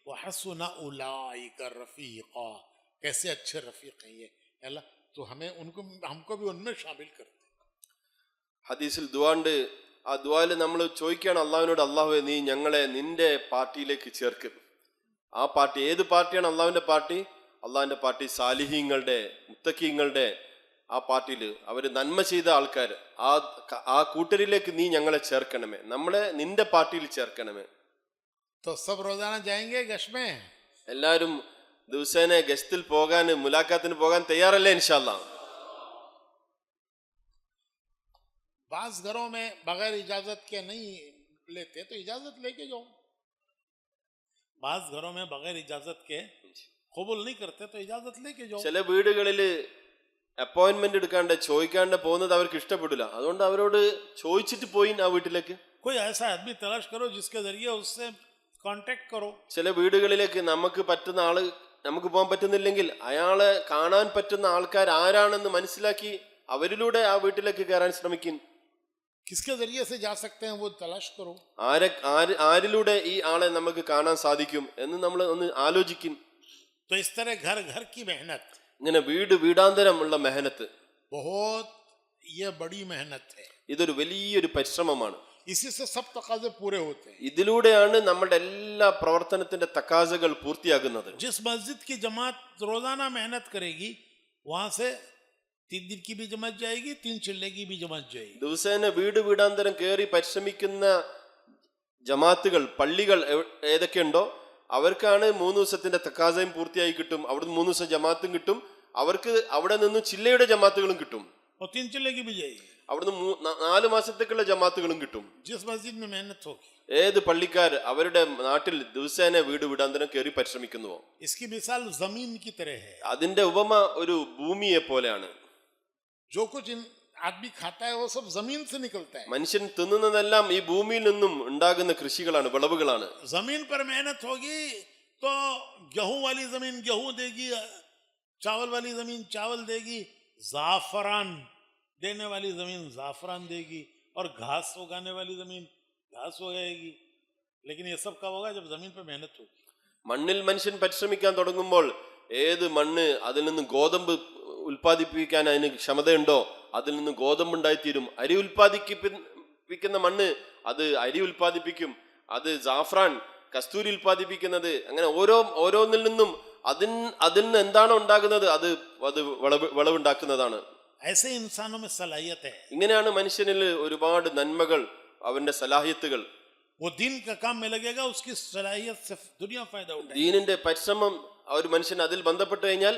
व हसुना उलाइका रफ़ीक़ा कैसे अच्छे रफ़ीक़ हैं ये अल्लाह तू हमें हमको भी उनमें शामिल कर दे ഹദീസിൽ ദുആ ഉണ്ട്. ആ ദുആയിൽ നമ്മൾ ചോദിക്കുകയാണ് അള്ളാഹുവിനോട്, അള്ളാഹുവേ നീ ഞങ്ങളെ നിന്റെ പാർട്ടിയിലേക്ക് ചേർക്ക്. ആ പാർട്ടി ഏത് പാർട്ടിയാണ്? അള്ളാഹുവിന്റെ പാർട്ടി. അള്ളാഹുവിന്റെ പാർട്ടി സാലിഹീങ്ങളുടെ, മുത്തഖീങ്ങളുടെ ആ പാർട്ടിയിൽ അവര് നന്മ ചെയ്ത ആൾക്കാർ, ആ കൂട്ടരിലേക്ക് നീ ഞങ്ങളെ ചേർക്കണമേ, നമ്മളെ നിന്റെ പാർട്ടിയിൽ ചേർക്കണമേ. तो सब रोजाना जाएंगे गश में എല്ലാവരും ദിവസേന ഗസ്റ്റിൽ പോകാൻ, മുലാഖാത്തിന് പോകാൻ തയ്യാറല്ലേ? ഇൻഷാ അല്ലാഹ്. बास घरों में बगैर इजाजत के नहीं लेते तो इजाजत लेके जाओ बास घरों में बगैर इजाजत के कबूल नहीं करते तो इजाजत लेके जाओ ചില വീടുകളിൽ അപ്പോയിന്റ്മെന്റ് എടുക്കാണ്ട് ചോദിക്കാണ്ട് പോകുന്നത് അവർക്ക് ഇഷ്ടപ്പെടില്ല. അതുകൊണ്ട് അവരോട് ചോദിച്ചിട്ട് പോയി ആ വീട്ടിലേക്ക്. कोई ऐसा आदमी तलाश करो जिसके जरिए उससे कांटेक्ट करो. ചില വീടുകളിലേക്ക് നമുക്ക് പറ്റുന്ന ആള്, നമുക്ക് പോകാൻ പറ്റുന്നില്ലെങ്കിൽ അയാളെ കാണാൻ പറ്റുന്ന ആൾക്കാർ ആരാണെന്ന് മനസ്സിലാക്കി അവരിലൂടെ ആ വീട്ടിലേക്ക് കയറാൻ ശ്രമിക്കും. किसके जरिए से जा सकते हैं वो तलाश करो. ആരിലൂടെ ഈ ആളെ നമുക്ക് കാണാൻ സാധിക്കും എന്ന് നമ്മൾ ഒന്ന് ആലോചിക്കും. तो इस तरह घर घर की मेहनत, ഇങ്ങനെ വീടാന്തരമുള്ള മെഹനത്ത്, बहुत ये बड़ी मेहनत है. ഇതൊരു വലിയൊരു പരിശ്രമമാണ്. इसी से सब तकाजे पूरे होते हैं. ഇതിലൂടെയാണ് നമ്മുടെ എല്ലാ പ്രവർത്തനത്തിന്റെ തക്കാസകൾ പൂർത്തിയാകുന്നത്. जिस मस्जिद की जमात रोजाना मेहनत करेगी वहां से 3 दिन की भी जमात जाएगी, 3 चिल्ले की भी जमात जाएगी. ദിവസേന വീടാന്തരം കയറി പരിശ്രമിക്കുന്ന ജമാത്തുകൾ, പള്ളികൾ ഏതൊക്കെയുണ്ടോ അവർക്കാണ് 3 ദിവസത്തിന്റെ തക്കാസയും പൂർത്തിയായി കിട്ടും. അവിടുന്ന് 3 ദിവസം ജമാത്തും കിട്ടും. അവർക്ക് അവിടെ നിന്ന് ചില്ലയുടെ ജമാത്തുകളും കിട്ടും. और 3 चिल्ले की भी जाएगी. അവിടുന്ന് 4 മാസത്തേക്കുള്ള ജമാത്തുകളും കിട്ടും. जिस मस्जिद में मेहनत होगी. ഏത് പള്ളിക്കാർ അവരുടെ നാട്ടിൽ ദിവസേന വീടാന്തരം കയറി പരിശ്രമിക്കുന്നുവോ. इसकी मिसाल जमीन की तरह है. അതിന്റെ ഉപമ ഒരു ഭൂമിയെ പോലെയാണ്. जो कुछ आदमी खाता है वो सब जमीन से निकलता है. മനുഷ്യൻ തിന്നുന്നതെല്ലാം ഈ ഭൂമിയിൽ നിന്നും ഉണ്ടാകുന്ന കൃഷികളാണ്, വിളവുകളാണ്. जमीन पर मेहनत होगी तो गेहूं वाली जमीन गेहूं देगी, चावल वाली जमीन चावल देगी, जाफरान देने वाली जमीन जाफरान देगी और घास उगाने वाली जमीन घास उगाएगी. लेकिन ये सब कब होगा? जब जमीन पर मेहनत होगी. മണ്ണിൽ മനുഷ്യൻ പരിശ്രമിക്കാൻ തുടങ്ങുമ്പോൾ ഏത് മണ്ണ് അതിൽ നിന്ന് ഗോതമ്പ് ഉൽപ്പാദിപ്പിക്കാൻ അതിന് ക്ഷമതയുണ്ടോ അതിൽ നിന്ന് ഗോതമ്പ് ഉണ്ടായിത്തീരും. അരി ഉൽപ്പാദിപ്പിക്കുന്ന മണ്ണ് അത് അരി ഉൽപ്പാദിപ്പിക്കും. അത് ജാഫ്രാൻ കസ്തൂരി ഉൽപ്പാദിപ്പിക്കുന്നത്. അങ്ങനെ ഓരോന്നിൽ നിന്നും അതിൽ നിന്ന് എന്താണോ ഉണ്ടാകുന്നത് അത് വിളവുണ്ടാക്കുന്നതാണ്. ऐसे इंसानों में सलाहियत है. ഇങ്ങനെയാണ് മനുഷ്യനിൽ ഒരുപാട് നന്മകൾ, അവന്റെ സലാഹിയത്തുകൾ. वो दिन का काम में लगेगा, उसकी सलाहियत से दुनिया फायदा उठाएगी. ദീനിന്റെ പരിശ്രമം ഒരു മനുഷ്യൻ അതിൽ ബന്ധപ്പെട്ട് കഴിഞ്ഞാൽ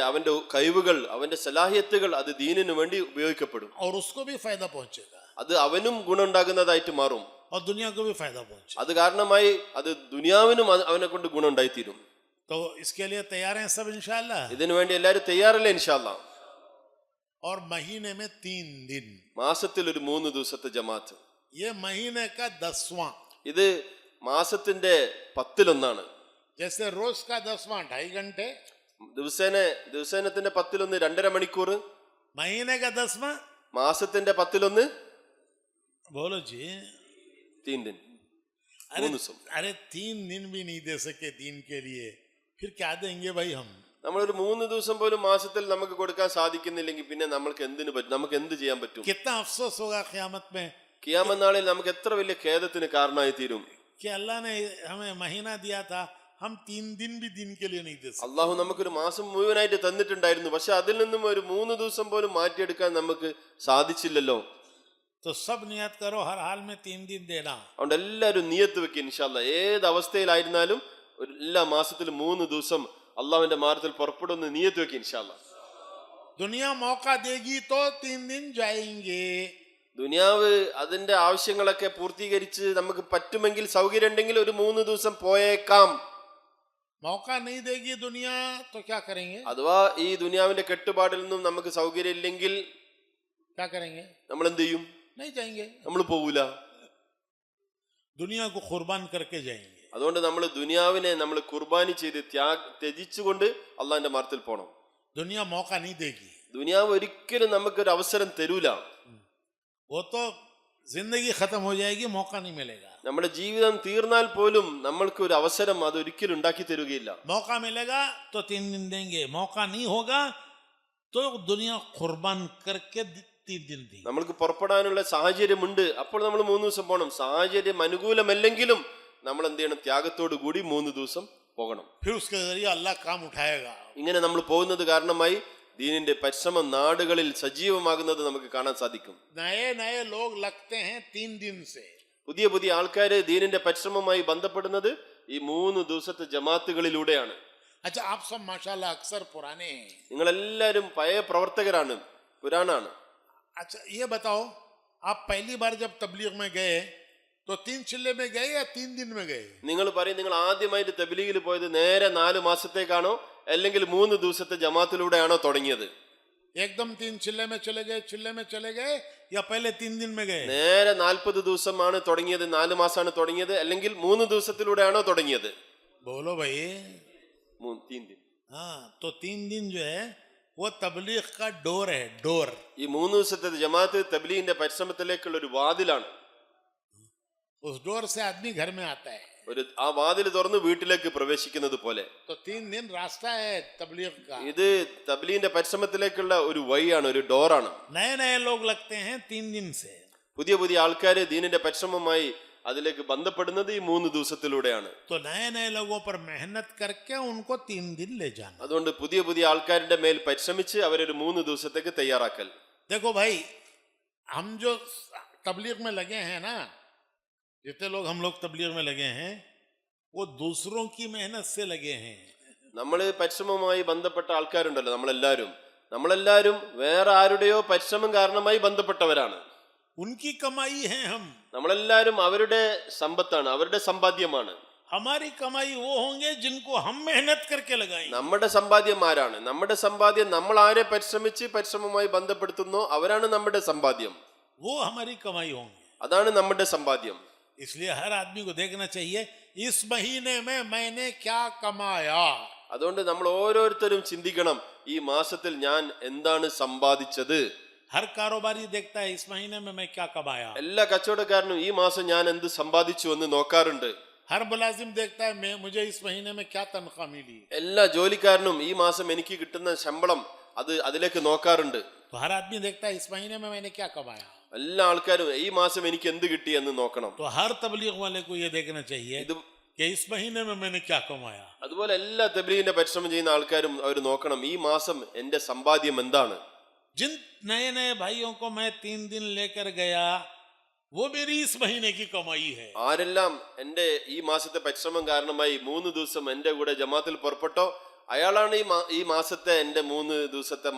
അവന്റെ കഴിവുകൾ, അവന്റെ സലാഹിയത്തുകൾ അത് ദീനിനു വേണ്ടി ഉപയോഗിക്കപ്പെടും. और उसको भी फायदा पहुंचेगा. അത് അവനും ഗുണമുണ്ടാകുന്നതായിട്ട് മാറും. और दुनिया को भी फायदा पहुंचेगा. അത് കാരണമായി അത് ദുനിയാവിനും അവനെ കൊണ്ട് ഗുണം ഉണ്ടായിത്തീരും. तो इसके लिए तैयार हैं सब इंशाअल्लाह. ഇതിനു വേണ്ടി എല്ലാവരും തയ്യാറല്ലേ? ഇൻഷാ അല്ലാഹ്. और महीने में 3 दिन, മാസത്തിൽ ഒരു 3 ദിവസത്തെ ജമാഅത്ത്. ये महीने का 10वां. ഇത് മാസത്തിന്റെ 10-1. जैसे रोज का 10वां 2.5 घंटे, ദിവസേനത്തിന്റെ 10-1 2.5 മണിക്കൂർ, महीने का 10वां മാസത്തിന്റെ 10-1 बोलो जी. 3 दिन. अरे 3 दिन भी नहीं दे सके दीन के लिए, फिर क्या देंगे भाई हम? നമ്മളൊരു 3 ദിവസം പോലും മാസത്തിൽ നമുക്ക് കൊടുക്കാൻ സാധിക്കുന്നില്ലെങ്കിൽ പിന്നെ നമുക്ക് എന്ത് ചെയ്യാൻ പറ്റും? कितना अफसोस होगा क़यामत में ഖിയാമത്ത് നാളിൽ നമുക്ക് എത്ര വലിയ ഖേദത്തിന് കാരണമായി തീരും. कि अल्लाह ने हमें महीना दिया था, हम 3 दिन भी दिन के लिए नहीं दे सकते. അള്ളാഹു നമുക്കൊരു മാസം മുഴുവനായിട്ട് തന്നിട്ടുണ്ടായിരുന്നു, പക്ഷെ അതിൽ നിന്നും ഒരു 3 ദിവസം പോലും മാറ്റിയെടുക്കാൻ നമുക്ക് സാധിച്ചില്ലല്ലോ. तो सब नियत करो हर हाल में 3 दिन देना. അതുകൊണ്ട് എല്ലാവരും നിയത്ത് വെക്കുക ഇൻഷാ അല്ലാഹ്. ഏത് അവസ്ഥയിലായിരുന്നാലും എല്ലാ മാസത്തിലും 3 ദിവസം അള്ളാഹുവിന്റെ മാർഗത്തിൽ പുറപ്പെടുന്ന നിയത്ത് വെക്കുക ഇൻഷാ അല്ലാഹ്. दुनिया मौका देगी तो 3 दिन जाएंगे. ദുനിയാവ് അതിന്റെ ആവശ്യങ്ങളൊക്കെ പൂർത്തീകരിച്ച് നമുക്ക് പറ്റുമെങ്കിൽ സൗകര്യം ഉണ്ടെങ്കിൽ ഒരു 3 ദിവസം പോയേക്കാം. मौका नहीं देगी दुनिया तो क्या करेंगे? അഥവാ ഈ ദുനിയാവിന്റെ കെട്ടുപാടിൽ നിന്നും നമുക്ക് സൗകര്യം ഇല്ലെങ്കിൽ क्या करेंगे? നമ്മൾ എന്ത് ചെയ്യും? नहीं जाएंगे, നമ്മൾ പോകൂല. दुनिया को कुर्बान करके जाएंगे. അതുകൊണ്ട് നമ്മൾ ദുനിയാവിനെ നമ്മൾ കുർബാനി ചെയ്ത് ത്യജിച്ചുകൊണ്ട് അള്ളാഹിന്റെ മാർഗത്തിൽ പോണം. दुनिया मौका नहीं देगी. ദുനിയാവ് ഒരിക്കലും നമുക്കൊരു അവസരം തരൂല. वो तो जिंदगी खत्म हो जाएगी, मौका नहीं मिलेगा. നമ്മുടെ ജീവിതം തീർന്നാൽ പോലും നമ്മൾക്ക് ഒരു അവസരം അത് ഒരിക്കലും ഉണ്ടാക്കി തരുകയില്ല. मौका मिलेगा तो 3 दिन देंगे, मौका नहीं होगा तो दुनिया कुर्बान करके 3 दिन दी. നമ്മൾക്ക് പുറപ്പെടാനുള്ള സാഹചര്യമുണ്ട്, അപ്പോൾ നമ്മൾ 3 ദിവസം പോകണം. സാഹചര്യം അനുകൂലമല്ലെങ്കിലും നമ്മൾ എന്ത് ചെയ്യണം? ത്യാഗത്തോടു കൂടി 3 ദിവസം പോകണം. फिर उसके जरिए अल्लाह काम उठाएगा. ഇങ്ങനെ നമ്മൾ പോകുന്നത് കാരണമായി ദീനിന്റെ പരിശ്രമം നാടുകളിൽ സജീവമാകുന്നത് നമുക്ക് കാണാൻ സാധിക്കും. नए नए लोग लगते हैं 3 दिन से. പുതിയ പുതിയ ആൾക്കാര് ദീനിന്റെ പരിശ്രമവുമായി ബന്ധപ്പെടുന്നത് ഈ 3 ദിവസത്തെ ജമാഅത്തുകളിലൂടെയാണ്. अच्छा, आप सब माशाल्लाह अक्सर पुराने हैं. നിങ്ങളെല്ലാരും പഴയ പ്രവർത്തകരാണ്, പുരാണാണ്. अच्छा, ये बताओ, आप पहली बार जब तबलीग में गए तो 3 चिल्ले में गए या 3 दिन में गए? നിങ്ങൾ പറയും, നിങ്ങൾ ആദ്യമായിട്ട് തബ്ലീഗിൽ പോയത് നേരെ 4 മാസത്തേക്കാണോ അല്ലെങ്കിൽ 3 ദിവസത്തെ ജമാഅത്തിലൂടെയാണോ തുടങ്ങിയത്? एकदम 3 चिल्ले में चले गए या पहले 3 दिन में गए? നേരെ 40 ദിവസമാണ് തുടങ്ങിയത്, 4 മാസമാണ് തുടങ്ങിയത്, അല്ലെങ്കിൽ 3 ദിവസത്തിലൂടെയാണോ തുടങ്ങിയത്? बोलो भाई. 3 दिन. हाँ, तो 3 दिन जो है वो तबलीग का डोर है, डोर. ഈ 3 ദിവസത്തെ ജമാഅത്ത് തബ്ലീഗിന്റെ പരിശ്രമത്തിലേക്കുള്ള ഒരു വാതിലാണ്. उस डोर से आदमी घर में आता है. ആ വാതിൽ തുറന്ന് വീട്ടിലേക്ക് പ്രവേശിക്കുന്നത് പോലെ तो 3 दिन रास्ता है तबलीग का. ഇത് തബ്ലീഗിന്റെ പരിശ്രമത്തിലേക്കുള്ള ഒരു വഴിയാണ്, ഒരു ഡോറാണ്. नए नए लोग लगते हैं 3 दिन से. പുതിയ പുതിയ ആൾക്കാര് ദീനിന്റെ പരിശ്രമമായി അതിലേക്ക് ബന്ധപ്പെടുന്നത് ഈ 3 ദിവസത്തിലൂടെയാണ്. तो नए नए लोगों पर मेहनत करके उनको 3 दिन ले जाना. അതുകൊണ്ട് പുതിയ പുതിയ ആൾക്കാരുടെ മേൽ പരിശ്രമിച്ച് അവരൊരു 3 ദിവസത്തേക്ക് തയ്യാറാക്കൽ. देखो भाई, हम जो तबलीग में लगे हैं ना, जितने लोग हम लोग तबलीग में लगे हैं वो दूसरों की मेहनत से लगे हैं. നമ്മൾ പരിശ്രമവുമായി ബന്ധപ്പെട്ട ആൾക്കാരുണ്ടല്ലോ, നമ്മളെല്ലാരും വേറെ ആരുടെയോ പരിശ്രമം കാരണമായി ബന്ധപ്പെട്ടവരാണ്. उनकी कमाई है हम. നമ്മളെല്ലാരും അവരുടെ സമ്പത്താണ്, അവരുടെ സമ്പാദ്യമാണ്. हमारी कमाई वो होंगे जिनको हम मेहनत करके लगाएंगे. നമ്മുടെ സമ്പാദ്യം ആരാണ്? നമ്മുടെ സമ്പാദ്യം നമ്മൾ ആരെ പരിശ്രമവുമായി ബന്ധപ്പെടുത്തുന്നോ അവരാണ് നമ്മുടെ സമ്പാദ്യം. वो हमारी कमाई होंगे. അതാണ് നമ്മുടെ സമ്പാദ്യം. इसलिए हर आदमी को देखना चाहिए इस महीने में मैंने क्या कमाया. അതുകൊണ്ട് നമ്മൾ ഓരോരുത്തരും ചിന്തിക്കണം, ഈ മാസത്തിൽ ഞാൻ എന്താണ് സമ്പാദിച്ചത്. हर कारोबारी देखता है इस महीने में मैं क्या कमाया. എല്ലാ കച്ചവടക്കാരനും ഈ മാസം ഞാൻ എന്ത് സമ്പാദിച്ചു എന്ന് നോക്കാറുണ്ട്. हर मुलाजिम देखता है मुझे इस महीने में क्या तनख्वाह मिली. എല്ലാ ജോലിക്കാരനും ഈ മാസം എനിക്ക് കിട്ടുന്ന ശമ്പളം അതിലേക്ക് നോക്കാറുണ്ട്. तो हर आदमी देखता है इस महीने में मैंने क्या कमाया. എല്ലാ ആൾക്കാരും ഈ മാസം എനിക്ക് എന്ത് കിട്ടി എന്ന് നോക്കണം. तो हर तबलीग वाले को ये देखना चाहिए कि इस महीने में मैंने क्या कमाया. അതുപോലെ എല്ലാ തബ്ലീഗിന്റെ പരിശ്രമം ചെയ്യുന്ന ആൾക്കാരും അവർ നോക്കണം, ഈ മാസം എന്റെ സമ്പാദ്യം എന്താണ്. जिन नए नए भाइयों को मैं 3 दिन लेकर गया वो मेरी इस महीने की कमाई है. ആരെല്ലാം എന്റെ ഈ മാസത്തെ പരിശ്രമം കാരണമായി 3 ദിവസം എന്റെ കൂടെ ജമാഅത്തിൽ പുറപ്പെട്ടോ അയാളാണ് ഈ മാസത്തെ എന്റെ 3 ദിവസത്തെ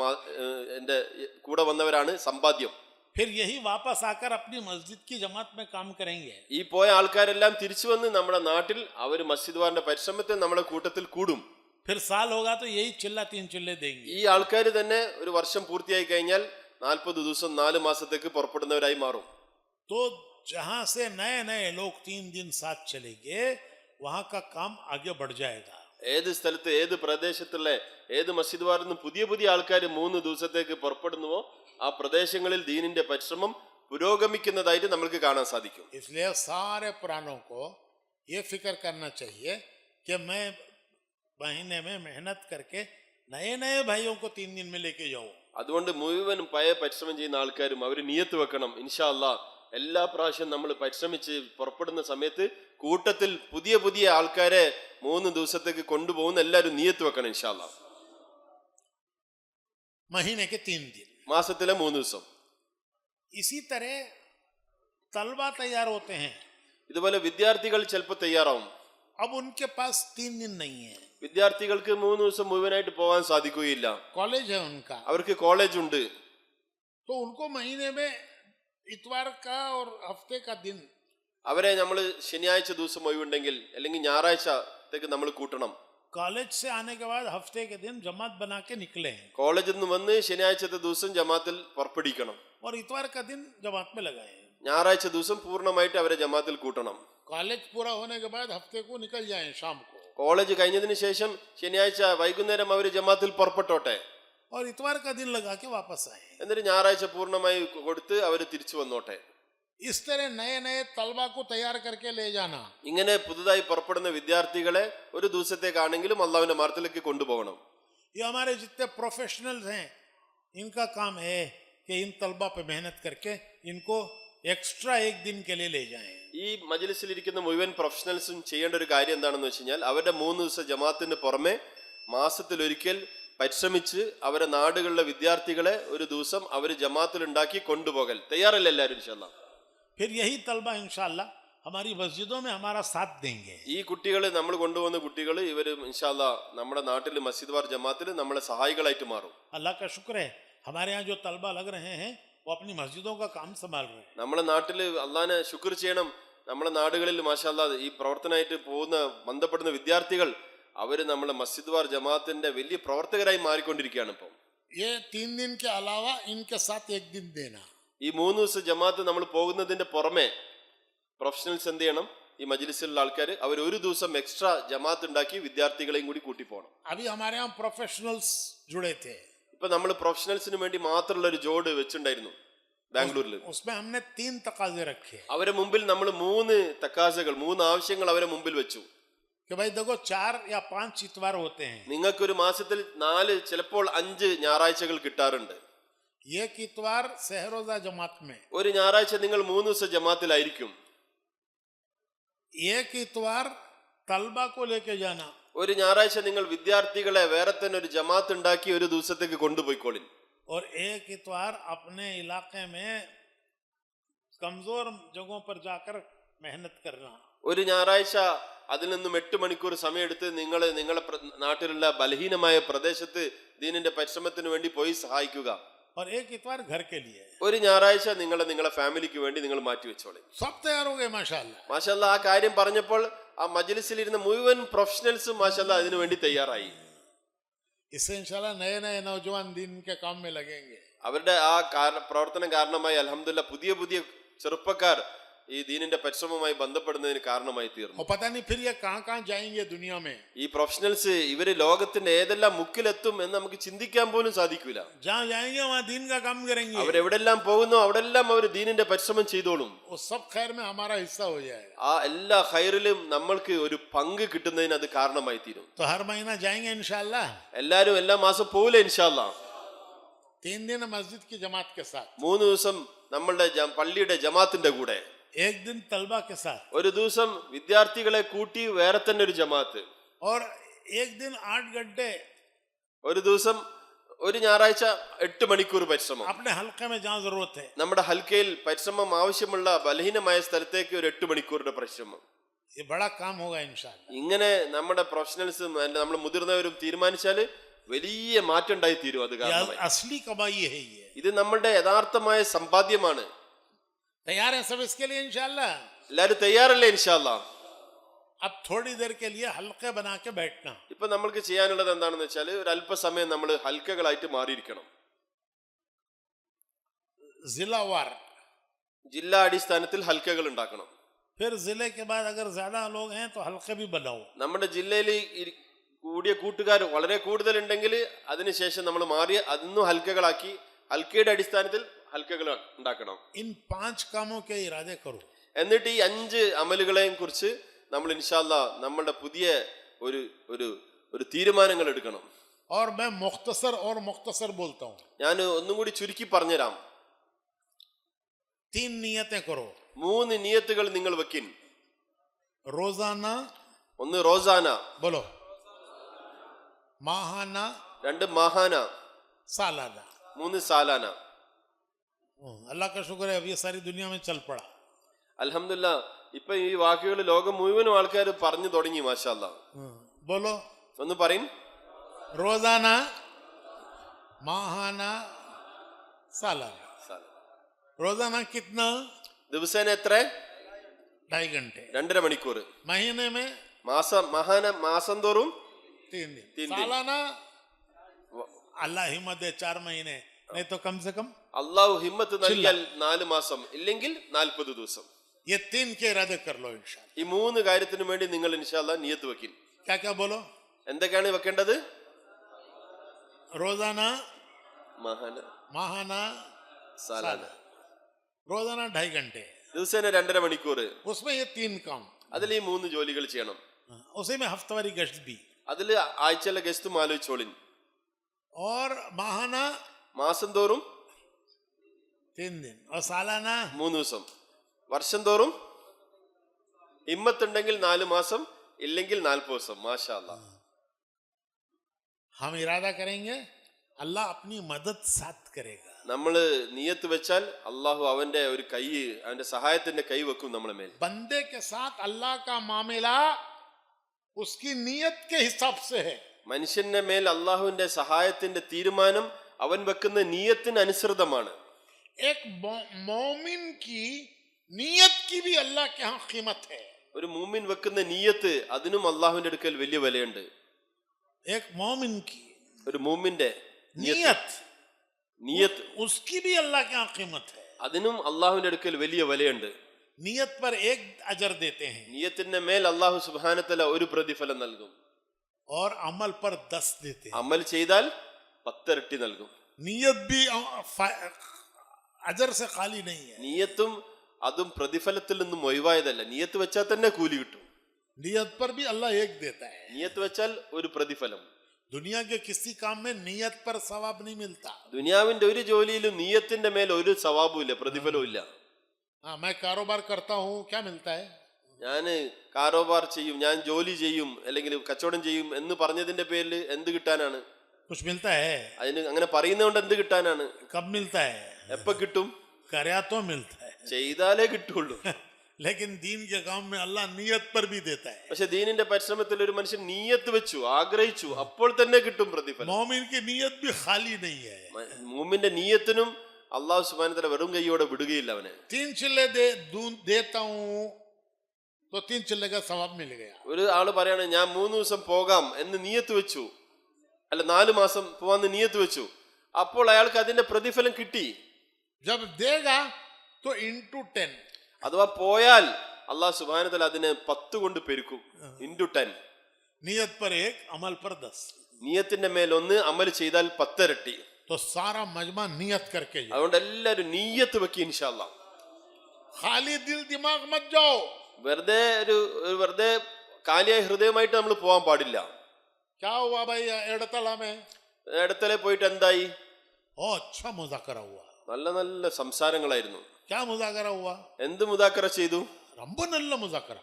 എന്റെ കൂടെ വന്നവരാണ് സമ്പാദ്യം. फिर यही वापस आकर अपनी मस्जिद की जमात में काम करेंगे. ഈ പോയ ആൾക്കാരെല്ലാം തിരിച്ചു വന്ന് നമ്മുടെ നാട്ടിൽ അവർ മസ്ജിദ് വാറിന്റെ പരിശ്രമത്തെ നമ്മുടെ കൂട്ടത്തിൽ കൂടും. फिर साल होगा तो यही चिल्ला 3 चिल्ले देंगे. ഈ ആൾക്കാർ തന്നെ ഒരു വർഷം പൂർത്തിയായി കഴിഞ്ഞാൽ 40 ദിവസം 4 മാസത്തേക്ക് പുറപ്പെടുന്നവരായി മാറും. तो जहां से नए नए लोग 3 दिन साथ चलेंगे वहां का काम आगे बढ़ जाएगा. ഏത് സ്ഥലത്ത്, ഏത് പ്രദേശത്തുള്ള ഏത് മസ്ജിദ് വാറിൽ നിന്ന് പുതിയ പുതിയ ആൾക്കാർ 3 ദിവസത്തേക്ക് പുറപ്പെടുന്നുവോ ആ പ്രദേശങ്ങളിൽ ദീനിന്റെ പരിശ്രമം പുരോഗമിക്കുന്നതായിട്ട് നമുക്ക് കാണാൻ സാധിക്കും. इसलिए सारे पुरानों को ये फिक्र करना चाहिए कि मैं महीने में मेहनत करके नए नए भाइयों को 3 दिन में लेके जाऊं. അതുകൊണ്ട് മുഴുവനും പഴയ പരിശ്രമം ചെയ്യുന്ന ആൾക്കാരും അവർ നിയത്ത് വെക്കണം, ഇൻഷാ അല്ലാഹ് എല്ലാ പ്രാവശ്യം നമ്മൾ പരിശ്രമിച്ച് പുറപ്പെടുന്ന സമയത്ത് കൂട്ടത്തിൽ പുതിയ പുതിയ ആൾക്കാരെ 3 ദിവസത്തേക്ക് കൊണ്ടുപോകുന്ന എല്ലാവരും നിയത്ത് വെക്കണം ഇൻഷാ അല്ലാഹ്. महीने के 3 दिन, മാസത്തിലെ 3 ദിവസം. इसी तरह तलबा तैयार होते हैं. ഇതുപോലെ വിദ്യാർത്ഥികൾ ചിലപ്പോൾ തയ്യാറാവും. अब उनके पास 3 दिन नहीं है. വിദ്യാർത്ഥികൾക്ക് 3 ദിവസം മുഴുവനായിട്ട് പോകാൻ സാധിക്കുകയില്ല. कॉलेज है उनका, അവർക്ക് കോളേജ് ഉണ്ട്. तो उनको महीने में इतवार का और हफ्ते का दिन അവരെ നമ്മൾ ശനിയാഴ്ച ദിവസം ഒഴിവുണ്ടെങ്കിൽ അല്ലെങ്കിൽ ഞായറാഴ്ചത്തേക്ക് നമ്മൾ കൂട്ടണം. कॉलेज से आने के बाद हफ्ते के दिन जमात बना के निकले हैं കോളേജിൽ നിന്ന് വന്ന് ശനിയാഴ്ചത്തെ ദിവസം ജമാത്തിൽ പുറപ്പെടിക്കണം. और इतवार का दिन जमात में लगाए हैं. ഞായറാഴ്ച ദിവസം പൂർണ്ണമായിട്ട് അവരെ ജമാത്തിൽ കൂട്ടണം. कॉलेज पूरा होने के बाद हफ्ते को निकल जाए शाम को കോളേജ് കഴിഞ്ഞതിന് ശേഷം ശനിയാഴ്ച വൈകുന്നേരം അവർ ജമാത്തിൽ പുറപ്പെട്ടോട്ടെ. और इतवार का दिन लगा के वापस आए. എന്നിട്ട് ഞായറാഴ്ച പൂർണ്ണമായി കൊടുത്ത് അവർ തിരിച്ചു വന്നോട്ടെ. इस तरह नए नए तलबा को तैयार करके ले जाना, ഇങ്ങനെ പുതുതായി പുറപ്പെടുന്ന വിദ്യാർത്ഥികളെ ഒരു ദിവസത്തേക്കാണെങ്കിലും അള്ളാഹുവിന്റെ മാർഗത്തിലേക്ക് കൊണ്ടുപോകണം. ये हमारे जितने प्रोफेशनल्स हैं इनका काम है कि इन तलबा पे मेहनत करके इनको एक्स्ट्रा एक दिन के लिए ले जाएं. ഈ മജ്ലിസിൽ ഇരിക്കുന്ന മുഴുവൻ പ്രൊഫഷണൽസും ചെയ്യേണ്ട ഒരു കാര്യം എന്താണെന്ന് വെച്ച് കഴിഞ്ഞാൽ അവരുടെ 3 ദിവസം ജമാഅത്തിന് പുറമെ മാസത്തിലൊരിക്കൽ പരിശ്രമിച്ച് അവരെ നാടുകളിലെ വിദ്യാർത്ഥികളെ ഒരു ദിവസം അവർ ജമാഅത്തിൽ ഉണ്ടാക്കി കൊണ്ടുപോകൽ. തയ്യാറല്ലേ എല്ലാവരും? ഇൻഷാല്ലാ. फिर यही तलबा इंशाअल्लाह हमारी मस्जिदों में हमारा साथ देंगे. ഈ കുട്ടികൾ നമ്മൾ കൊണ്ടുവന്ന കുട്ടികൾ ഇവർ ഇൻഷാല്ലാ നമ്മുടെ നാട്ടിൽ മസ്ജിദ് വാർ ജമാഅത്തിൽ നമ്മളെ സഹായികളായിട്ട് മാറും. अल्लाह का शुक्र है हमारे यहाँ जो तलबा लग रहे हैं वो अपनी मस्जिदों का काम संभाल रहे हैं. നമ്മളെ നാട്ടിൽ അള്ളാഹിനെ ശുക്ർ ചെയ്യണം. നമ്മുടെ നാടുകളിൽ മാഷാല്ലാ ഈ പ്രവർത്തനമായിട്ട് പോകുന്ന ബന്ധപ്പെടുന്ന വിദ്യാർത്ഥികൾ അവര് നമ്മളെ മസ്ജിദ് വാർ ജമാഅത്തിന്റെ വലിയ പ്രവർത്തകരായി മാറിക്കൊണ്ടിരിക്കുകയാണ്. ഇപ്പം ये 3 दिन के अलावा इनके साथ एक दिन देना. ഈ 3 ദിവസം ജമാഅത്ത് നമ്മൾ പോകുന്നതിന്റെ പുറമെ പ്രൊഫഷണൽസ് എന്ത് ചെയ്യണം? ഈ മജ്ലിസിലുള്ള ആൾക്കാർ അവർ ഒരു ദിവസം എക്സ്ട്രാ ജമാഅത്ത് ഉണ്ടാക്കി വിദ്യാർത്ഥികളെയും കൂടി കൂട്ടി പോകണം. अभी हमारे यहाँ प्रोफेशनल्स जुड़े थे, ഇപ്പൊ നമ്മൾ പ്രൊഫഷണൽസിന് വേണ്ടി മാത്രമുള്ള ഒരു ജോഡ് വെച്ചിട്ടുണ്ടായിരുന്നു ബാംഗ്ലൂരിൽ. उसमें हमने 3 तकाजे रखे അവരെ മുമ്പിൽ നമ്മൾ 3 തക്കാസകൾ 3 ആവശ്യങ്ങൾ അവരെ മുമ്പിൽ വെച്ചു. कि भाई देखो 4 या 5 इतवार होते हैं, നിങ്ങൾക്കൊരു മാസത്തിൽ 4 ചിലപ്പോൾ 5 ഞായറാഴ്ചകൾ കിട്ടാറുണ്ട്. एक इतवार सहरोजा जमात में, ഒരു ഞായറാഴ്ച നിങ്ങൾ 3 ദിവസം ജമാഅത്തിലായിരിക്കും. एक इतवार तलबा को लेके जाना, ഒരു ഞായറാഴ്ച നിങ്ങൾ വിദ്യാർത്ഥികളെ വേറെ തന്നെ ഒരു ജമാഅത്ത് ഉണ്ടാക്കി ഒരു ദിവസത്തേക്ക് കൊണ്ടുപോയിക്കോളിൻ. और एक इतवार अपने इलाके में कमजोर जगहों पर जाकर मेहनत करना. ഒരു ഞായറാഴ്ച അതിൽ നിന്നും 8 മണിക്കൂർ സമയമെടുത്ത് നിങ്ങളെ നാട്ടിലുള്ള ബലഹീനമായ പ്രദേശത്ത് ദീനിന്റെ പരിശ്രമത്തിന് വേണ്ടി പോയി സഹായിക്കുക. और एक इतवार घर के लिए. ഒരു ഞായറാഴ്ച നിങ്ങളെ ഫാമിലിക്ക് വേണ്ടി നിങ്ങൾ മാറ്റി വെച്ചോളി. सब तैयार हो गए माशाल्लाह. മാഷാല്ലാ. ആ കാര്യം പറഞ്ഞപ്പോൾ ആ മജ്ലിസിലിരുന്ന മുഴുവൻ പ്രൊഫഷണൽസും മാഷാല്ലാ അതിനു വേണ്ടി തയ്യാറായി. इससे इंशाल्लाह नए नए नौजवान दिन के काम में लगेंगे. അവരുടെ ആ പ്രവർത്തനം കാരണമായി അൽഹംദുലില്ലാ പുതിയ പുതിയ ചെറുപ്പക്കാർ ഈ ദീനിന്റെ പരിശ്രമവുമായി ബന്ധപ്പെടുന്നതിന് കാരണമായി തീർന്നു. और पता नहीं फिर ये कहाँ कहाँ जाएंगे दुनिया में. ഈ പ്രൊഫഷണൽസ് ഇവര് ലോകത്തിന്റെ ഏതെല്ലാം മുക്കിലെത്തും എന്ന് നമുക്ക് ചിന്തിക്കാൻ പോലും സാധിക്കില്ല. जहाँ जाएंगे वहाँ दीन का काम करेंगे. അവരെവിടെല്ലാം പോകുന്നു അവിടെല്ലാം അവർ ദീനിന്റെ പരിശ്രമം ചെയ്തോളും. वो सब खैर में हमारा हिस्सा हो जाएगा. ആ എല്ലാ ഖൈറിലും നമ്മൾക്ക് ഒരു പങ്ക് കിട്ടുന്നതിന് അത് കാരണമായി തീരും. तो हर महीना जाएंगे इंशाल्लाह. എല്ലാരും എല്ലാ മാസം പോവില്ല ഇൻഷാല്ലാ. 3 दिन मस्जिद की जमात के साथ, 3 ദിവസം നമ്മളുടെ പള്ളിയുടെ ജമാഅത്തിന്റെ കൂടെ, एक दिन तलबा के साथ, ഒരു ദിവസം വിദ്യാർത്ഥികളെ കൂട്ടി വേറെ തന്നെ ഒരു ജമാഅത്ത്, और एक दिन 8 घंटे ഒരു ദിവസം ഒരു ഞായറാഴ്ച 8 മണിക്കൂർ പരിശ്രമം. अपने हल्के में जहाँ जरूरत है. നമ്മുടെ ഹൽക്കയിൽ പരിശ്രമം ആവശ്യമുള്ള ബലഹീനമായ സ്ഥലത്തേക്ക് ഒരു 8 മണിക്കൂറിന്റെ പരിശ്രമം. ये बड़ा काम होगा इंशाल्लाह. ഇങ്ങനെ നമ്മുടെ പ്രൊഫഷണൽസും നമ്മൾ മുതിർന്നവരും തീരുമാനിച്ചാല് വലിയ മാറ്റം ഉണ്ടായി തീരും. അത് കാരണം असली कमाई है ये. ഇത് നമ്മുടെ യഥാർത്ഥമായ സമ്പാദ്യമാണ്. तैयार है सब इसके लिए इंशाल्लाह. എല്ലാരും തയ്യാറല്ലേ ഇൻഷാല്ലാ? अब थोड़ी देर के लिए हल्के बना के बैठना. ഇപ്പൊ നമ്മൾക്ക് ചെയ്യാനുള്ളത് എന്താണെന്ന് വെച്ചാൽ ഒരു അല്പസമയം നമ്മൾ ഹൽക്കകളായിട്ട് മാറിയിരിക്കണം. जिलावार, ജില്ലാ അടിസ്ഥാനത്തിൽ ഹൽക്കകൾ ഉണ്ടാക്കണം. फिर जिले के बाद अगर ज्यादा लोग हैं तो हल्के भी बनाओ. നമ്മുടെ ജില്ലയിൽ കൂടിയ കൂട്ടുകാർ വളരെ കൂടുതൽ ഉണ്ടെങ്കിൽ അതിനുശേഷം നമ്മൾ മാറി അതൊന്നും ഹൽക്കകളാക്കി ഹൽക്കയുടെ അടിസ്ഥാനത്തിൽ ഹൽക്കകൾ ഉണ്ടാക്കണം. इन 5 कामों के इरादे करो. എന്നിട്ട് ഈ 5 അമലുകളെയും കുറിച്ച് നമ്മൾ ഇൻഷാല്ലാ നമ്മളുടെ പുതിയ ഒരു ഒരു ഒരു തീരുമാനങ്ങൾ എടുക്കണം. और मैं मुख्तसर बोलता हूँ. ഞാൻ ഒന്നും കൂടി ചുരുക്കി പറഞ്ഞുതരാം. 3 नियतें करो. 3 നിയത്തുകൾ നിങ്ങൾ വെക്കിൻ. रोजाना, ഒന്ന് റോസാന, बोलो, माहाना, 2 മാഹാന, सालाना. 3 സാലാന. अल्लाह का शुक्र है अब ये सारी दुनिया में चल पड़ा. അൽഹംദുലില്ലാ ഇപ്പൊ ഈ വാക്കുകൾ ലോകം മുഴുവനും ആൾക്കാർ പറഞ്ഞു തുടങ്ങി. മാഷാല്ലാ. बोलो, ഒന്ന് പറയും. रोजाना, माहाना, सालाना. रोजाना कितना? ദിവസേന എത്ര? 2.5 घंटे। 2.5 മണിക്കൂർ। महीने में മാസം തോറും 3 दिन। 3 दिन। सालाना अल्लाह हिम्मत दे 4 महीने, नहीं तो कम से कम അള്ളാഹു ഹിമ്മത്ത് നൽകിയാൽ 4 മാസം, ഇല്ലെങ്കിൽ 40 ദിവസം। ये 3 के इरादे कर लो इंशाल्लाह। ഈ 3 കാര്യത്തിനു വേണ്ടി നിങ്ങൾ ഇൻഷാല്ലാ നിയത്ത് വെക്കും। क्या क्या बोलो? എന്തൊക്കെയാണ് വെക്കേണ്ടത്? रोजाना, മാഹാന, സാലാന। रोजाना 2.5 घंटे, ദിവസേന 2.5 മണിക്കൂർ। उसमें ये 3 काम, അതിൽ ഈ 3 ജോലികൾ ചെയ്യണം। उसी में हफ्तावारी गश्त भी, അതിൽ ആഴ്ചയിലെ ഗസ്റ്റും ആലോചിച്ചോളിൻ। और माहाना മാസം തോറും 3 दिन, और सालाना 3 ദിവസം। വർഷം തോറും ഹിമ്മത്തുണ്ടെങ്കിൽ 4 മാസം, ഇല്ലെങ്കിൽ 40 ദിവസം। മാഷാ അല്ലാഹ്। हम इरादा करेंगे, अल्लाह अपनी मदद साथ करेगा। നമ്മള് നിയത്ത് വെച്ചാൽ അള്ളാഹു അവന്റെ ഒരു കൈ, അവന്റെ സഹായത്തിന്റെ കൈ വെക്കും നമ്മളെ മേൽ। बंदे के साथ अल्लाह का मामला उसकी नियत के हिसाब से है। മനുഷ്യന്റെ മേൽ അള്ളാഹുവിന്റെ സഹായത്തിന്റെ തീരുമാനം അവൻ വെക്കുന്ന നിയത്തിന് അനുസൃതമാണ്। एक मोमिन की नियत की भी अल्लाह के यहाँ कीमत है। ഒരു മൂമിൻ വെക്കുന്ന നിയത്ത് അതിനും അള്ളാഹുവിന്റെ അടുക്കൽ വലിയ വിലയുണ്ട്। एक मोमिन की ഒരു മൂമിന്റെ नियत उसकी भी अल्लाह के यहाँ कीमत है। അതിനും അള്ളാഹുവിന്റെ അടുക്കൽ വലിയ വിലയുണ്ട്। नियत पर 1 अजर देते हैं, നിയത്തിന്റെ മേൽ അള്ളാഹു സുബ്ഹാനഹു തആല ഒരു പ്രതിഫലം നൽകും, और अमल पर 10 देते हैं। അമൽ ചെയ്താൽ 10 ഇരട്ടി നൽകും। नियत भी अजर से खाली नहीं है। നിയത്തും അതും പ്രതിഫലത്തിൽ നിന്നും ഒഴിവായതല്ല। നിയത്ത് വെച്ചാൽ തന്നെ കൂലി കിട്ടും। नियत पर भी अल्लाह 1 देता है। നിയത്ത് വെച്ചാൽ ഒരു പ്രതിഫലം। दुनिया के किसी काम में नियत पर सवाब नहीं मिलता। ദുനിയാവിന്റെ ഒരു ജോലിയിലും നിയത്തിന്റെ മേൽ ഒരു സവാബും ഇല്ല, പ്രതിഫലവും ഇല്ല। हाँ, मैं कारोबार करता हूँ, क्या मिलता है? ഞാൻ കാരോബാർ ചെയ്യും, ഞാൻ ജോലി ചെയ്യും, അല്ലെങ്കിൽ കച്ചവടം ചെയ്യും എന്ന് പറഞ്ഞതിന്റെ പേരിൽ എന്ത് കിട്ടാനാണ്? कुछ मिलता है? അതിന് അങ്ങനെ പറയുന്നതുകൊണ്ട് എന്ത് കിട്ടാനാണ്? कब मिलता है? എപ്പോ കിട്ടും? करया तो मिलता है, ചെയ്താലേ കിട്ടുള്ളൂ। लेकिन दीन के काम में अल्लाह नियत पर भी देता है। പക്ഷെ ദീനിന്റെ പരിശ്രമത്തിൽ ഒരു മനുഷ്യൻ നിയത്ത് വെച്ചു, ആഗ്രഹിച്ചു, അപ്പോൾ തന്നെ കിട്ടും പ്രതിഫലം। मोमिन की नियत भी खाली नहीं है। മുഅ്മിന്റെ നിയത്തിനും അല്ലാഹു സുബ്ഹാനഹു വ തആല വെറും കൈയോടെ വിടുകയില്ല അവനെ। 3 चिल्ले देता हूँ तो 3 चिल्ले का सवाब मिल गया। ഒരു ആള് പറയാണ് ഞാൻ 3 ദിവസം പോകാം എന്ന് നിയത്ത് വെച്ചു, അല്ല 4 മാസം പോവാന്ന് നിയത്ത് വെച്ചു, അപ്പോൾ അയാൾക്ക് അതിന്റെ പ്രതിഫലം കിട്ടി। जब देगा तो into 10, അഥവാ പോയാൽ അല്ലാഹു സുബ്ഹാനഹു വ തആല അതിനെ 10 കൊണ്ട് പെരുക്കും, into 10। नियत पर 1, अमल पर 10, നിയത്തിന്റെ മേൽ 1, അമൽ ചെയ്താൽ 10 ഇരട്ടി। तो सारा मजमा नियत करके जाओ। അതുകൊണ്ട് എല്ലാവരും നിയത്ത് വെക്കി ഇൻഷാ അല്ലാഹ്। खाली दिल दिमाग मत जाओ। വെറുതെ കാലിയായ ഹൃദയമായിട്ട് നമ്മൾ പോകാൻ പാടില്ല। क्या हुआ भाई एड़तला में? ഇടത്തലെ പോയിട്ട് എന്തായി? ओ अच्छा मुज़ाकरा हुआ। നല്ല നല്ല സംസാരങ്ങളായിരുന്നു। क्या मुज़ाकरा हुआ? എന്ത് മുദാക്കറ ചെയ്തു? रंबो नल्ला मुज़ाकरा।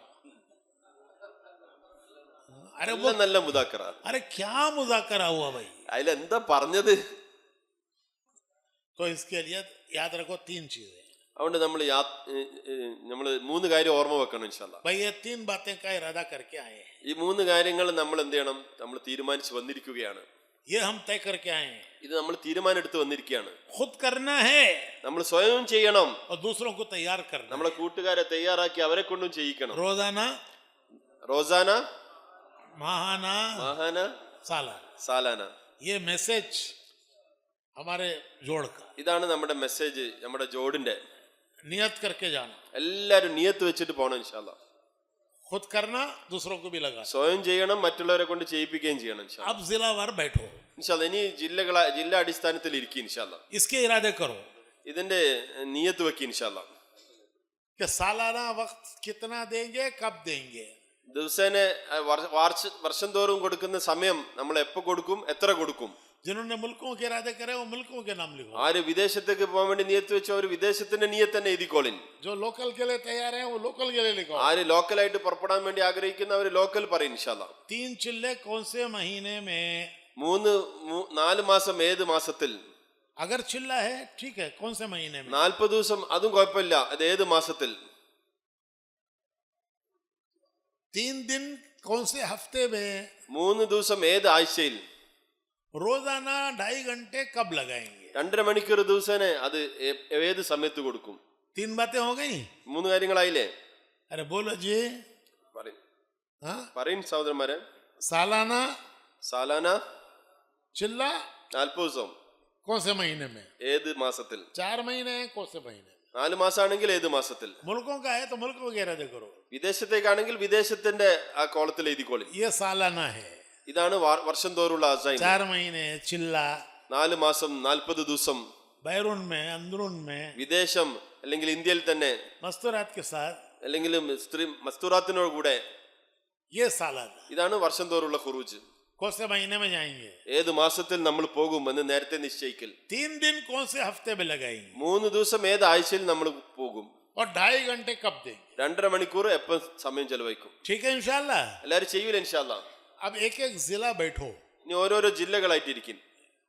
अरे നല്ല നല്ല മുദാക്കറ। अरे क्या मुज़ाकरा हुआ भाई? അതിലെന്താ പറഞ്ഞത്? तो इसके लिए याद रखो 3 चीजें। അതുകൊണ്ട് നമ്മൾ 3 കാര്യം ഓർമ്മ വെക്കണം ഇൻഷാ അല്ലാഹ്। भाई ये 3 बातें का इरादा करके आए हैं। ഈ 3 കാര്യങ്ങൾ നമ്മൾ എന്ത് ചെയ്യണം? നമ്മൾ തീരുമാനിച്ച് വന്നിരിക്കുകയാണ്। ये हम तय करके आए हैं। ഇത് നമ്മൾ തീരുമാനം എടുത്ത് വന്നിരിക്കുകയാണ്। खुद करना है നമ്മൾ സ്വയം ചെയ്യണം, और दूसरों को तैयार करना। നമ്മളെ കൂട്ടുകാരെ തയ്യാറാക്കി അവരെ കൊണ്ടും ചെയ്യിക്കണം। रोजाना, റോസാന, माहाना, മാഹാന, സാലാന। ये मैसेज हमारे जोड़ का। ഇതാണ് നമ്മുടെ മെസ്സേജ്, നമ്മുടെ ജോഡിന്റെ। नियत करके जाना, എല്ലാരും നിയത്ത് വെച്ചിട്ട് പോകണം ഇൻഷാ അല്ലാഹ്। खुद करना, दूसरों को भी लगा। സ്വയം ചെയ്യണം, മറ്റുള്ളവരെ കൊണ്ട് ചെയ്യിപ്പിക്കുകയും ചെയ്യണം ഇൻഷാ അല്ലാഹ്। अब जिलावार बैठो, ഇൻഷാ അല്ലാഹ്। ഇനി ജില്ലാ അടിസ്ഥാനത്തിൽ ഇരിക്കും ഇൻഷാ അല്ലാഹ്। इसके इरादे करो ഇതിന്റെ നിയത്ത് വെക്കി ഇൻഷാ അല്ലാഹ്। कि सालाना वक्त कितना देंगे, कब देंगे। ദിവസേന വർഷം തോറും കൊടുക്കുന്ന സമയം നമ്മൾ എപ്പോ കൊടുക്കും, എത്ര കൊടുക്കും। जिन्होंने मुल्कों के इरादे करे वो मुल्कों के नाम लिखो। ആര് വിദേശത്തേക്ക് പോകാൻ വേണ്ടി നിയത്ത് വെച്ചോ അവർ വിദേശത്തിന്റെ നിയത്ത് തന്നെ എഴുതിക്കോളിൻ। जो लोकल के लिए तैयार है वो लोकल के लिए लिखो। ആര് ലോക്കലായിട്ട് പുറപ്പെടാൻ വേണ്ടി ആഗ്രഹിക്കുന്ന അവർ ലോക്കൽ പറയും ഇൻഷാ അല്ലാഹ്। 3 चिल्ले कौन से महीने में? 4 മാസം ഏത് മാസത്തിൽ? अगर चिल्ला है ठीक है, कौन से महीने में? 40 ദിവസം അതും കുഴപ്പമില്ല, അത് ഏത് മാസത്തിൽ? 3 दिन कौन से हफ्ते में? 3 ദിവസം ഏത് ആഴ്ചയിൽ? रोजाना 2.5 घंटे कब लगाएंगे? 2.5 മണിക്കൂർ ദിവസേന അത് ഏത് സമയത്ത് കൊടുക്കും? 3 बातें हो गई. 3 കാര്യങ്ങളായില്ലേ? अरे बोलो जी. हाँ, പറയും സഹോദരന്മാരെ. सालाना സാലാന चिल्ला 40 ദിവസം कौन से महीने में? ഏത് മാസത്തിൽ? 4 महीने कौन से महीने? 4 മാസമാണെങ്കിൽ ഏത് മാസത്തിൽ? मुल्कों का है तो मुल्क वगैरह दे करो. വിദേശത്തേക്കാണെങ്കിൽ വിദേശത്തിന്റെ ആ കോളത്തിൽ എഴുതിക്കോളി. ये सालाना है. ഇതാണ് വർഷം തോറുള്ള അസൈൻ. 4 महीने चिल्ला. 4 മാസം 40 ദിവസം बैरून में, अंदरून में, വിദേശം അല്ലെങ്കിൽ ഇന്ത്യയിൽ തന്നെ मस्तूरात के साथ, അല്ലെങ്കിൽ സ്ത്രീ മസ്തൂറാത്തിനോട് കൂടെ. ये सालाना. ഇതാണ് വർഷം തോറുള്ള ഖുറൂജ്. कौन से महीने में जाएंगे? ഏത് മാസത്തിൽ നമ്മൾ പോകുമെന്ന് നേരത്തെ നിശ്ചയിക്കൽ. 3 दिन कौन से हफ्ते में लगाएंगे? 3 ദിവസം ഏത് ആഴ്ചയിൽ നമ്മൾ പോകും? और 2.5 घंटे कब देंगे? 2.5 മണിക്കൂർ എപ്പം സമയം ചെലവഴിക്കും? ठीक है इंशाल्लाह. എല്ലാരും ചെയ്യൂല ഇൻഷാല്ലാ. अब एक एक जिला बैठो. ഇനി ഓരോരോ ജില്ലകളായിട്ടിരിക്കും.